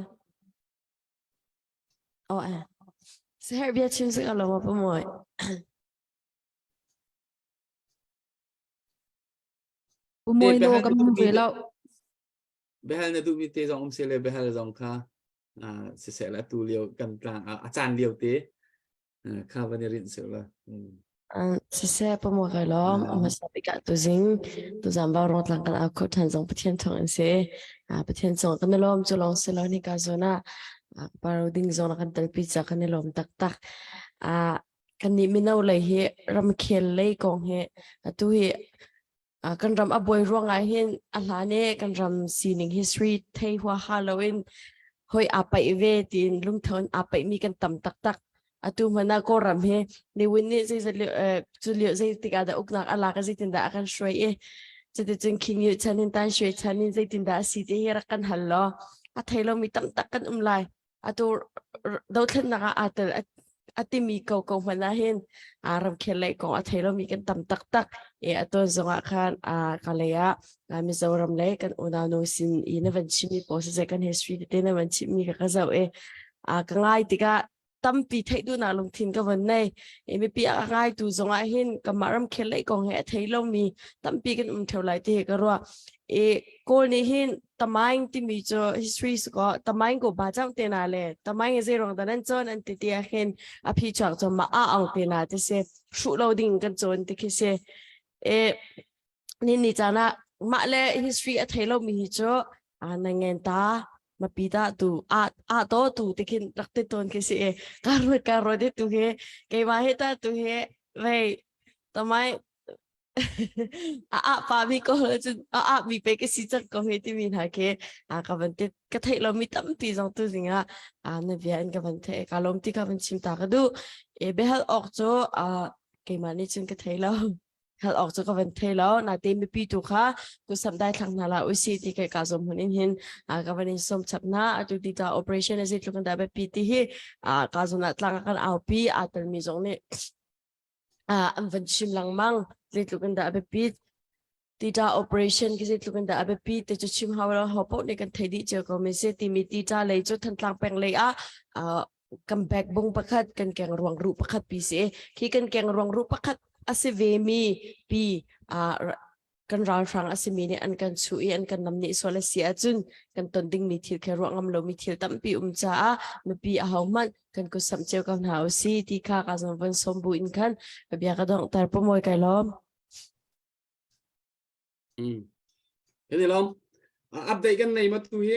เสียเบียชิมสึกอารมณ์ปุ่มวยโลกันมูเวลาเบลเนี่ยดูมีเตะจงเสียเลยเบลจงค่ะเสียแล้วตัวเลี้ยวกันกลางอาจารย์เลี้ยวเตะข้าววันนี้เรียนเสร็จแล้วเสียปุ่มวยกันล้อมมาสับอีกตัวจริงตัวจำบารองหลังกันเอาคนทันจงประเทศทองเสียประเทศจงกันล้อมจุลองเสร็จแล้วนี่ก็โซน่าบารดิ้งจงกันตัดพิจารกันล้อมตักกันนี้ไม่น่าเลยเฮรำเคียนเลยกองเฮตัวเฮกันรำอบวยร่วงไงเห็นอะไรเนี่ยกันรำซีนิง history เที่หัวฮาโลวีนหอยอาไปเวทีนลุงเทินอาไปมีกันต่ำตักตัวมันน่าก็รำเฮในวันนี้จะเลี้ยวจะติดอะไรอุกนักอะไรก็จะติดได้กันช่วยจะได้จึงคิดอยู่ฉันนี่ตั้งช่วยฉันนี่จะติดได้สิจะเฮรักกันฮัลโหลไทยเรามีต่ำตักกันไลตัวเราเท่านั้นติมีเก่ามันน่าเห็นรำเคียนเลยกองไทยเรามีกันต่ำตักตัวสงฆ์กันเลยมิจารำเลยกันอุณาโนสินในวันชิมีโพสต์กัน history ที่ในวันชิมีกันจะกันง่ายติกาตั้มปีไทยดูน่าลงทินกันวันนี้ไม่ปีง่ายตัวสงฆ์เห็นกันมารำเคียนเลยกองไทยเรามีตั้มปีกันเท่าไรที่กันว่าก็นี่เห็นทำไมที่มีจ้ history ก็ทำไมก็บ้าจังเตนาเลยทำไมเรื่องตอนนั้นจนอันที่เห็นอภิชาติจะมาอ่างเตนาที่เสียชุดเราดิ่งกันจนที่คิดเสียนี่จ้านะมาเลย history ไทยเรามีจ้นั่งเงินตามาปีตาตัวตัวที่คิดรักเตตอนคิดเสียการรู้ที่ตัวเฮเกี่ยวกับเหตุตัวเฮเว้ยทำไมปามีก็เลยจนมีไปก็สิจังก็เฮที่มีนะกับวันที่ก็ไทยเรามีตั้มปีจังตัวจริงในเวียนกับวันที่การลมที่กับวันชิมตาก็ดูเบลออกจ้เกี่ยมันนี่จนก็ไทยเราฮัลออกจากกับวันไทยแล้วนาทีไม่ปีตุค่ะกูสัมได้ทางนาลาอุสิที่เกี่ยวกับสมุนเห็นกับวันนี้สมชับนะตัวที่จะ operation นั่นสิทุกคนได้ไปปีที่การสนับสนุนกันเอาปีแต่มีตรงนี้อันวันชิมหลังมั่งสิทุกคนได้ไปปีที่จะ operation ก็สิทุกคนได้ไปปีแต่จะชิมหาเราหอบในกันไทยดีเจอก็ไม่เสียที่มีที่จะเลยจุดทันทางแปลงเลยกันแบกบงประคัดกันแกงรวงรูปประคัดปีเสียที่กันแกงรวงรูปประคัดเวมีปีกันราวฟังมีเนี่ยอันกันช่วยอันกันนำเนี่ยส่วนละเสียจุนกันตนดิ่งมีทิลแค่รวงอำโลมีทิลตั้มปีจ้าไม่ปีหาวมันกันก็สัมเจ้ากันหาวซีที่ข้ากันสมบูรณ์สมบูรณ์กันแบบอยากกระดองแต่ประมวยไก่ล้อมเห็นไหมล้อมอัปเดตกันในมาตุย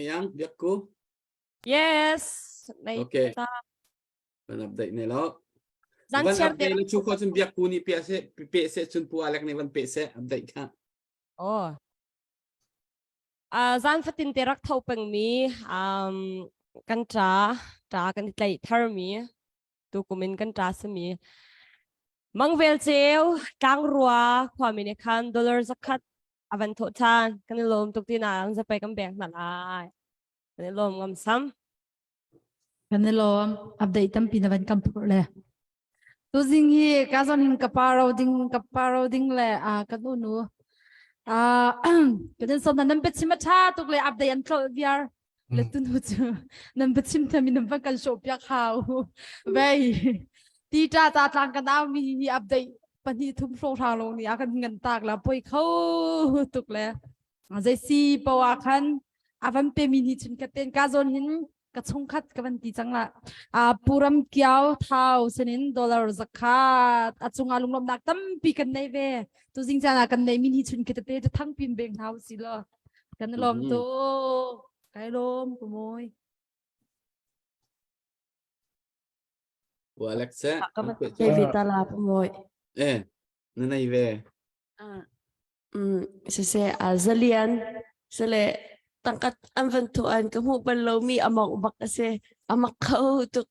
ยังเดี๋ยวกู yes ใน Okay. ตา Ban update ni lo. Zan Ban share update dia le chu ko chun biak pu ni pe se chun pu alek ni ban pe se update ka. oh zan fatin terak thau peng mi kan tra kan tlai thar mi tu kumin kan tra se mi mangvel cheu tang ruwa khwami ne khan dollar zakhat avan tho chan kan lom tuk ti na ang za pai kam bank na lai kan lom ngam sam kan lo update tam pinavan kam pur le tu jing hi ka zon hin kaparo ding le kan nu kan som na nam pe chima tha tuk le update an tol biar le tu nu chu nam pe chim thami nam pa kan shop yak hau vai ti ta tlang kan am mi update pani thum flo thang lo ni akan ngan tak la poi khau tuk le zai si pawa khan avan pe mi ni chun ka ten ka zon hin ka chung khat ka van ti chang la puram kiao thau senin dollar zakat achunga lunglom nak tam pi kan nei ve tu jing chana kan nei mi ni chun ke te te thang pin beng thau si lo kan lom to kai lom ku moi Bu alek se. ka mat ke vi ta la pu moi Na nai ve. se zalian sele tangkat anventuan kamu perlu mi amok bak ase amak kau tu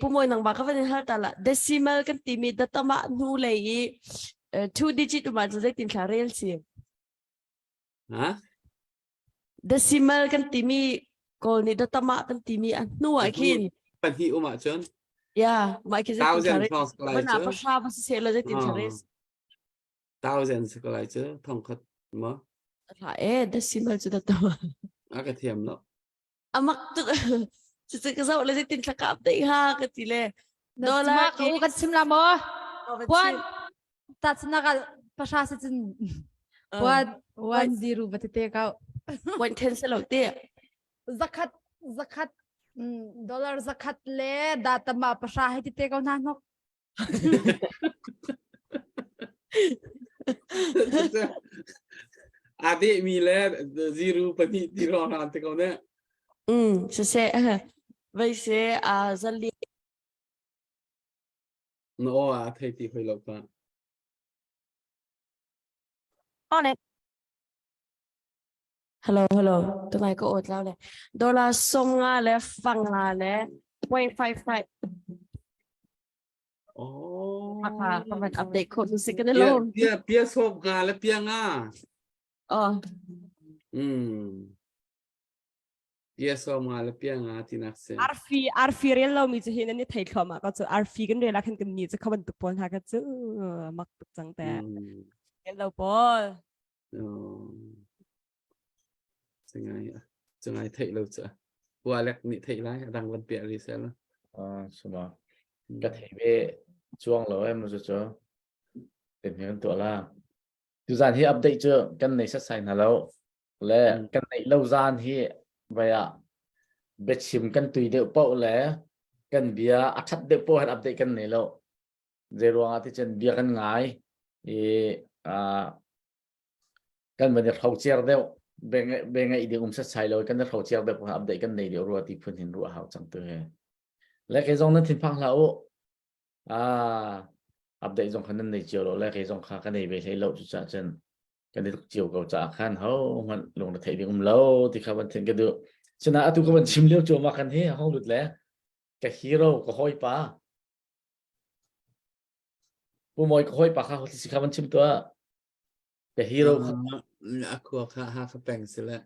pumoy nang baka van hal tala decimal kan timi datama nu lei 2 digit uma zai tin kharel si Ha? decimal kan timi kol ni datama kan timi nu akin Pan hi uma chun. ya mai ki zai tin 1000 kharel francs kalai bana chu. pa sha ba se la zai tin kharel 1000 kalai chu thong khat ma. decimal chu datama Aka thiam no. amak tuจะก็จะเลยติดสักกับได้ห้าก็ทีเลยดอลลาร์ ku kan sim la mo Puan tat na ka pasha sa tin puan 10 batite ka วันเทนสลบเตี้ย zakat dollar zakat le data ma pasha hi te ka na nok Ade mi le zero pani ti ro han te ko ne. จะเสียไม่เสียจะเลี้ย No a thai ti khoi lo pa. อ๋อเนี่ยฮัลโหลตัวไหนก็อดแล้วเลยดอลลาร์ส่งงานแล้วฟังงานแล้ว0.55 Oh. ราคาประมาณอัปเดตคนสิกันได้ลง Pia sob ga le pia nga. อ๋อ Pia sob nga le pia nga ti nak se. arfi real lo mi je hin ani thai khama ka chu arfi kan re la khan kan ni je khaban tu pon ha ka chu mak tu chang ta hello pol Changai thai lo cha. Wa lek ni thai lai dang van pia ri se lo. Suma ka thei ve chuang lo em zo cho tem hian to la tu zan hi update cho kan nei sa sai na lo le kan nei lo zan hi vaya betchim kan tui de pau le kan bia athat de po han update kan nei lo zero ati chen bia kan ngai kan ban de thau cher de benga idi sa sai lo kan de thau cher de po update kan nei de ro ti phun hin ru hau chang tu he le ke zong na thin phang la o update zong khan nei chiao lo le ke zong kha kan nei ve sei lo chu cha chen kan de chiao ko cha khan ho man long na thei ding lo ti kha ban thin ke du chana atu ko ban chim leo chu ma khan he hong lut le ka hero ko hoi pa pu moi ko hoi pa kha ho si kha ban chim to ka hero Aku ha ka peng se le.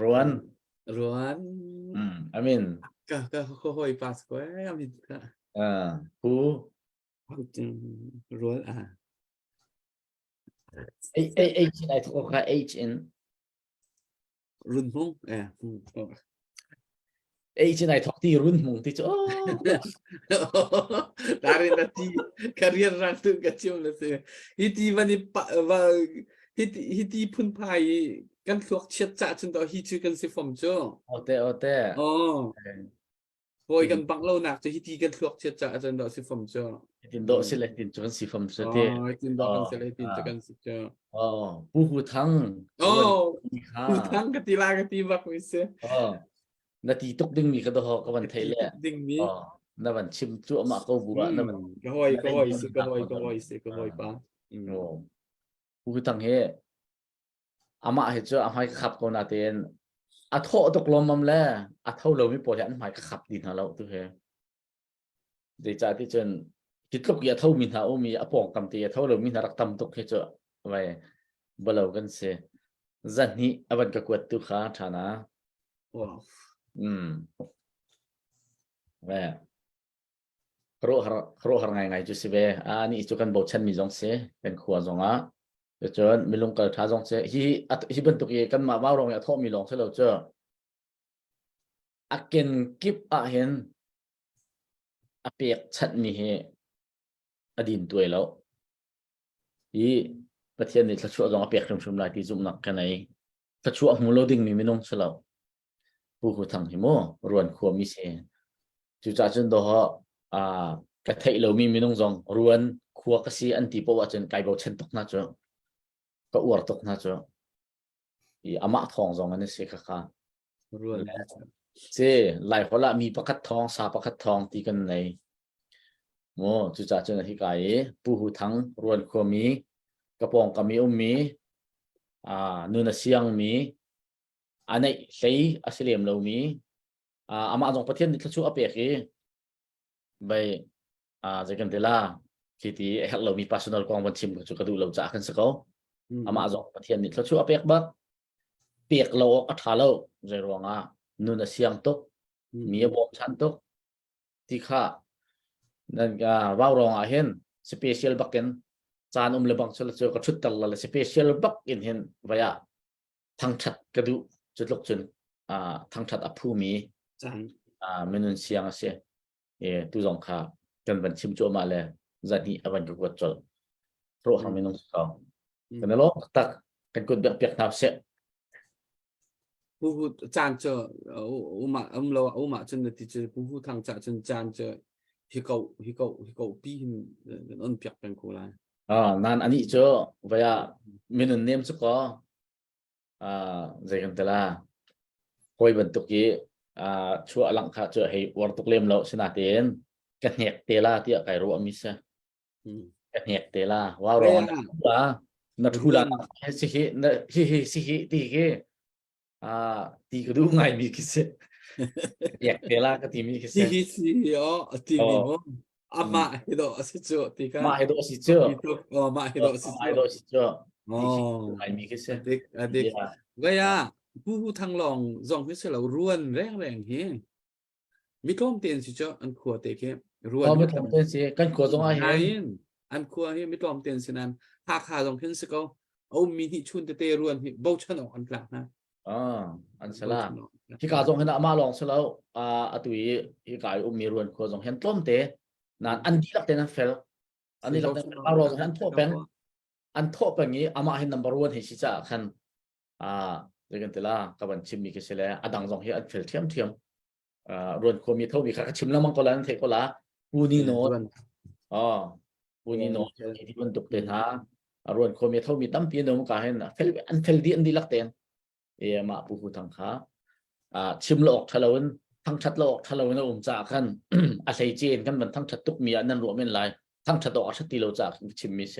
ruan I mean Ka hoi pas ko amin ka. Pu Ruan H in I thought H in Run mong H in I thought ti run mong ti cho Dari na ti career rang tu ka chiu le se. Hiti vani hiti phun pai kan thuak chet cha chun do hi chu kan se form cho. ote Hoi kan bang lo nak cho hiti kan thuak chet cha chun do se form cho. tin do select tin chon si form so te Tin do kan select tin cho kan se cho. pu hu thang Hu thang ka ti la ka ti bak wi se. นาทีตุกดิ้งมีก็ต้องก็วันไทยแหละ ดิ่งมี อ๋อนั่นวันชิมจั่วมาก็บัวนั่นมัน ก็หอยสิก็หอยปะ โอ้ผู้ทั้งเฮอามาเห็นจ้าอามาขับคนอาเตนอาโทตกลมมันแล้วอาเท่าเราไม่ปวดอันหมายขับดินหาเราตัวเฮเดี๋ยวจากที่เจนคิดลูกอย่าเท่ามินหาโอมีอปองกำตีเท่าเรามินหารักตำตกเฮจ้าไว้บ่เรากันเสียจันนี้อวันก็กวดตุขาฐานะ ว้าว แม่ครูหาไงจุดสิเบนี่จุกันบอกฉันมีจงเสเป็นขวดจงอ่ะเจอมีลงกระทาจงเสฮีบันตุกีกันมาว่าเราเนี่ยท้อมีลงเสเราเจออาเกนกิบเห็นเปียกชัดมีเฮอดินตัวแล้วประเทศนี้ถ้าชั่วจงเปียกชุ่มๆลายที่จุ่มหนักกันไหนถ้าชั่วหูเราดิ่งมีไม่ลงเสเราผู้หูทางหิมรวนขวมีเสจุจ่าจนดอกระเทยเรามีไม่ลงจงรวนขวกสีอันที่ปว่าจนไก่เบาเช่นตกน่าจะก็อวดตกน่าจะอามาทองจงอันนี้เสียค่ะ รวน เจ้หลายคนละมีประคัดทองสาประคัดทองตีกันในโมจุจ่าจนที่ไก่ผู้หูทั้งรวนขวมีกระปองกมีมีนูนเสียงมีอันนี้ใช้อัศเลียมเรามีอามาจงประเทศนี้ถ้าชั่วเปียกไปจะกันเดล่าที่ที่เรามี personal กองวันชิมก็จะกระดูเราจากกันสักเขาอามาจงประเทศนี้ถ้าชั่วเปียกบักเปียกเราอัฐาเราใจรองนูนเสียงตกมีบอมชันตกที่ข้านั่นก็ว่ารองเห็น special บักเก็นจานเลบังสุดจะกระชุดตลอด special บักเห็นว่าทางชัดกระดูจุดลกจนทางชัดผู้มี จาน ไม่นุนเสียงเสียตุจงข้ากันบันชิมจัวมาเลยจันนี้อวันก็กวดจอลโปรหาไม่นุนเขากันแล้วตักกันกดเปียกน้ำเสีย ผู้จานเจออุมาจนที่เจอผู้ทางจ่าจนจานเจอฮิเกาปีนอันเปียกเป็นกูละ นั่นอันนี้เจอว่าไม่นุนเนียมสุกใจกันแต่ละคอยบรรทุกยี่ชัวหลังข้าเจอให้วอร์ตุกเล่มเราชนะเตียนกันเหกเตล่าที่ไก่รัวมิสกันเหกเตล่าว่ารอนนัดทุลาสิฮิตีเกตีกระดูไงมีกิเสเหกเตล่าก็ตีมีกิเส สิตีมีมั้งมาให้ดอกสิเจอตีกัน มาให้ดอกสิเจอ มาให้ดอกสิเจอ ไงมีกิเส เด็กก็ย่าผู้ทางลองจงพิเศษเราร่วนแรงเฮงมีกล้องเตียนสิเจ้าอันขัวเตะเกร่วน ไม่ทำเป็นสิกันขวดตรงอาเห็น อันขัวเฮมีกล้องเตียนสินั้นถ้าขาจงพิเศษก็เอามีที่ชุนเตะร่วนเบาชันออกอันกลางนะ อันสลาที่กาจงเห็นมาลองสลาวตุยที่กายมีรวนขวดจงเห็นต้มเตะนั่นอันดีลักเตนะเฟลอันนี้ลักเตนะเราเห็นทั่วเป็นอันทั่วเป็นงี้มาเห็น number 1ให้ชิจ่าขันเรื่องแต่ละกับวันชิมมีกิเสละดังจงเห็นอันเฟลเทียมรวนควมีเท่ามีข้าชิมแล้วมันก็แล้วนั่นเทก็ละปูนีโนปูนีโนที่มันตกเตนรวนควมีเท่ามีตั้มปีโนมันก็เห็นเฟลอันเฟลดีอันดีลักเตนมาปูหูทางขาชิมโลกทะเลวนทั้งชัดโลกทะเลวนจากกันอาศัยจีนกันมันทั้งชัดตุกมีอันนั้นรวมเป็นไรทั้งชัดโลกชัดตีโลจากชิมมีเส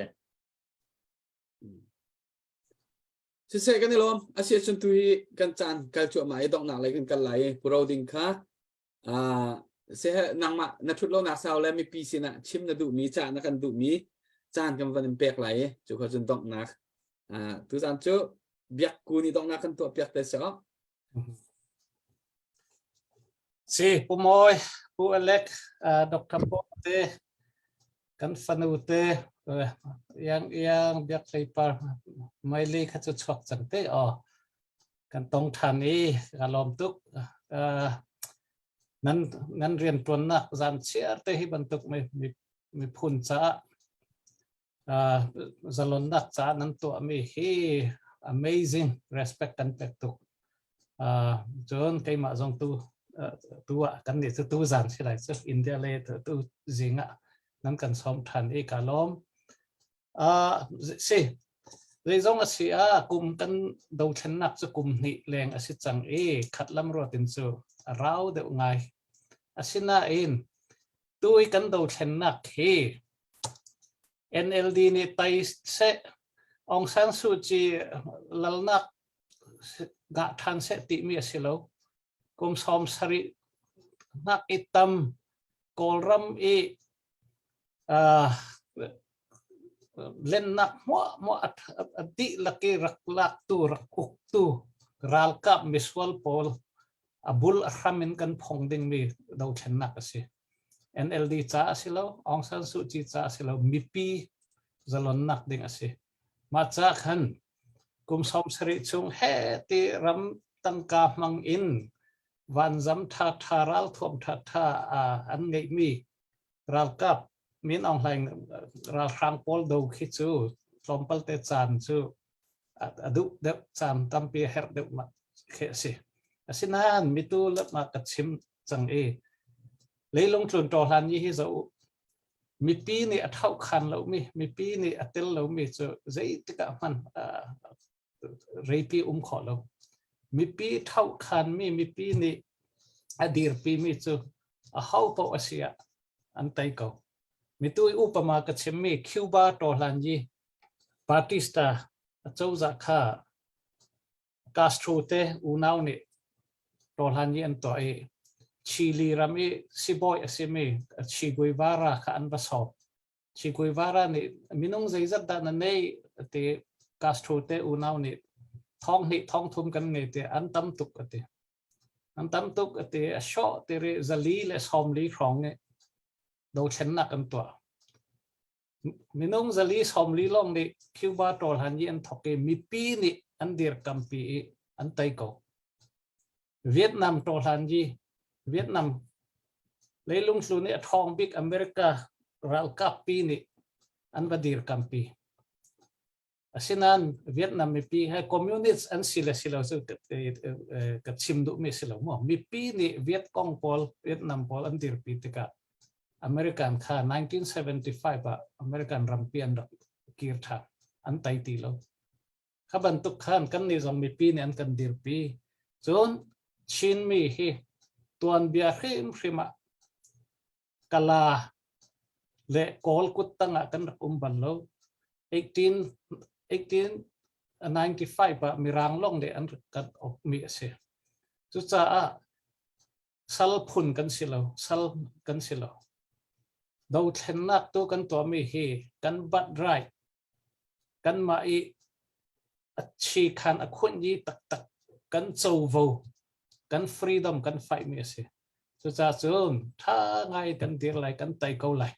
เสียกันนี่ลมอาเซียนตุยกันจานการจวบหมายดอกหนักอะไรกันไหลพวกเราดิ่งค่ะเสียนางมานัทุดโลนักสาวแล้วมีปีสินะชิมนะดูมีจานนะกันดูมีจานกันวันเปียกไหลจุกเขาจนดอกหนักทุกจานจุเบียกกูนี่ดอกหนักกันตัวเปียกแต่เช้าสิผู้มวยผู้อเล็กดอกคำโปเตกันฟันูเตยังเบียกเลยปาไม่ลีขัดจุดชกจังเตกันตรงทันนี้กันลมตุกนั้นเรียนตัวนักจำเชื่อเตให้บรรทุกมีพูนจ้าจะลนนักจ้านั้นตัวมีฮี amazing respect กันเป็ดตุกจนใครมาจงตัวกันนี่ตัวจำใช่ไหมซึ่งอินเดียเลยตัวจริงนั้นกันสมทันอีกการลมสิเรื่องอาศัยกลุ่มกันดูชนักจะกลุ่มนี้แรงอาศัยจังขัดลำรวดตินซู rau deuh ngai asina in tui kan do thlen nak hi NLD ni tai se Aung San Suu Kyi lalnak ga than se ti mi asilo kum som sari nak itam kolram e len nak mo ati laki raklak tu rakuk tu ralkap miswal pol abul ramin kan phong ding mi do chen nak ase NLD cha asilo Aung San Suu Kyi cha asilo mipi zalon nak ding ase ma cha khan kum som sari chung he ti ram tangka mang in van zam tha tharal thom tha an ngei mi ralkap min ong hlai ral rang pol do khi chu tlompal te chan chu adu de chan tampi her de ma khe se asinan mitu lat ma kachim chang e leilong tlun to hlan yi hi zo mi pi ni athau khan lo mi pi ni atel lo mi chu zei tika man reipi kho lo mi pi thau khan mi pi ni adir pi mi chu a hau po asia an tai ko mi tui upama ka chimmi Cuba to hlan yi Batista chouza kha Castro te unau ni to hlan yi an to e Chile rami siboy asimi Che Guevara kha an baso Che Guevara ni minung zaizat da na nei te Castro te unau ni thong thum kan nge te an tam tuk ate a sho te re zali le som li rong nge do chen nak an to minung zali som li long ni Cuba tol han yi an thoke mi pi ni an dir kampi an tai ko Vietnam tol han yi Vietnam leilung slu ni thong big America ral kap pi ni an badir kampi asinan Vietnam mi pi ha communists an sila so ka chimdu mi sila mo mi pi ni Viet Cong pol Vietnam pol an dir pi tika American kha 1975 American rampian kir tha an tai ti lo khaban tuk khan kan ni zong mi pi ni an kan dir pi chon chin mi hi tuan bia khima kala le kol kut tanga kan ban lo 1895 mirang long de an kan op mi ase chu cha sal phun kan silo do thlen nak tu kan to mi hi kan bat rai kan ma i chi khan a khun yi tak kan chou vo kan freedom kan fight mi ase chu cha chun tha ngai kan dir lai kan tai ko lai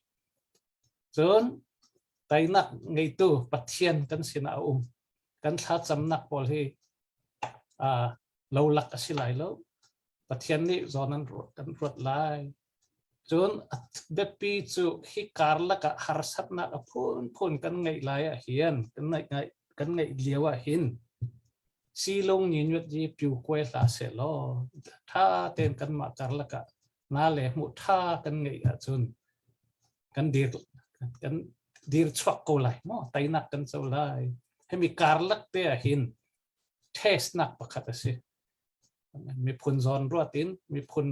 chun tai nak ngei tu pathian kan sina kan tha cham nak pol hi lo lak asilai lo pathian ni zonan kan rot lai chun bepi chu hi karla ka harsat na phun kan ngei lai a hian kan ngei liawa hin silong ni nyut ji piu kwe la se lo tha ten kan ma karla ka na le mu tha kan ngei a chun kan dir chwak ko lai mo tai nak kan so lai hemi karlak te a hin test nak pakhat ase mi phun zon ruatin mi phun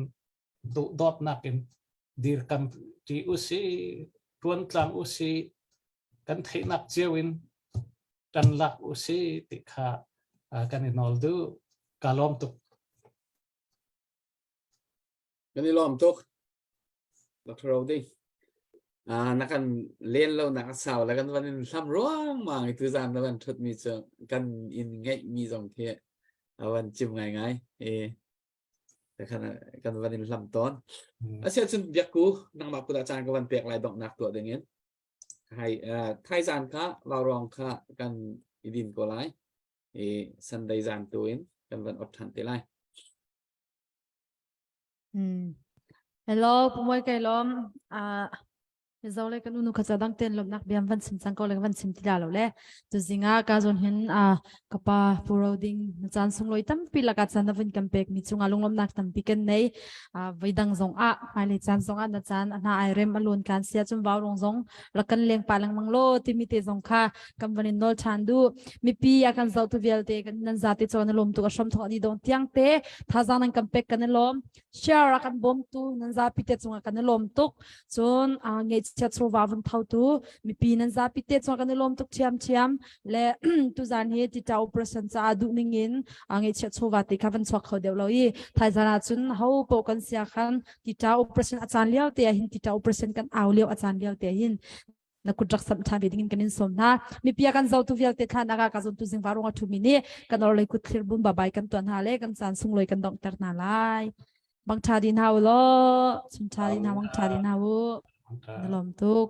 du dot nakin dir kam ti usi tuan tlang usi kan thei nak chewin kan lak usi ti kha kan inol du kalom tuk Dr. Odi nakan len lo nak sao la kan vanin sam ruang mang itu zan lan thut mi cho kan in ngai mi jong the awan chim ngaiแต่kan vanin lam ton asia chun biaku nang ma pula chan ka van pek lai dong nak to dengin hai thai zan kha law rong kha kan idin ko lai san dai zan tuin kan van ot than te lai hello pumoi kai lom Giờ lấy cái nụ khát đang tên lồng nạc biam văn sim sang câu lấy văn sim tila lo le tu zinga ka zon hin kapa puroding chan sung loi tam pila ka chan navin campek mi chunga lunglom nak tam piken nei vaidang zong mai le chan zong na chan na ai rem alun kan sia chum baw rong zong lakan leng palang manglo timite zong kha kamvanin nol chandu mi pi akan zau tu velte kan nan zati chon lom tu ka shom thok ni dong tiang te thazang nang campek kan lom share akan bom tu nan za pite chunga kan lom tuk chon nge chat so wawun thau tu mi pi nan za pite chong kan lom tuk chiam le tu zan he ti tau person cha du ningin nge chat so wa te khavan chok kho deu loi thai zana chun ho po kan sia khan ti tau person achan liao te hin ti tau person kan aw liao achan liao te hin na kudrak sam tha beding kanin som na mi pia kan zau tu vial te than aga ka zon tu jing warunga thu mini kan or lei kut thlir bun babai kan tuan ha le kan chan sung loi kan dong tar na lai bang tha din haw lo chum tha din ha bang tha din haw นลมทุก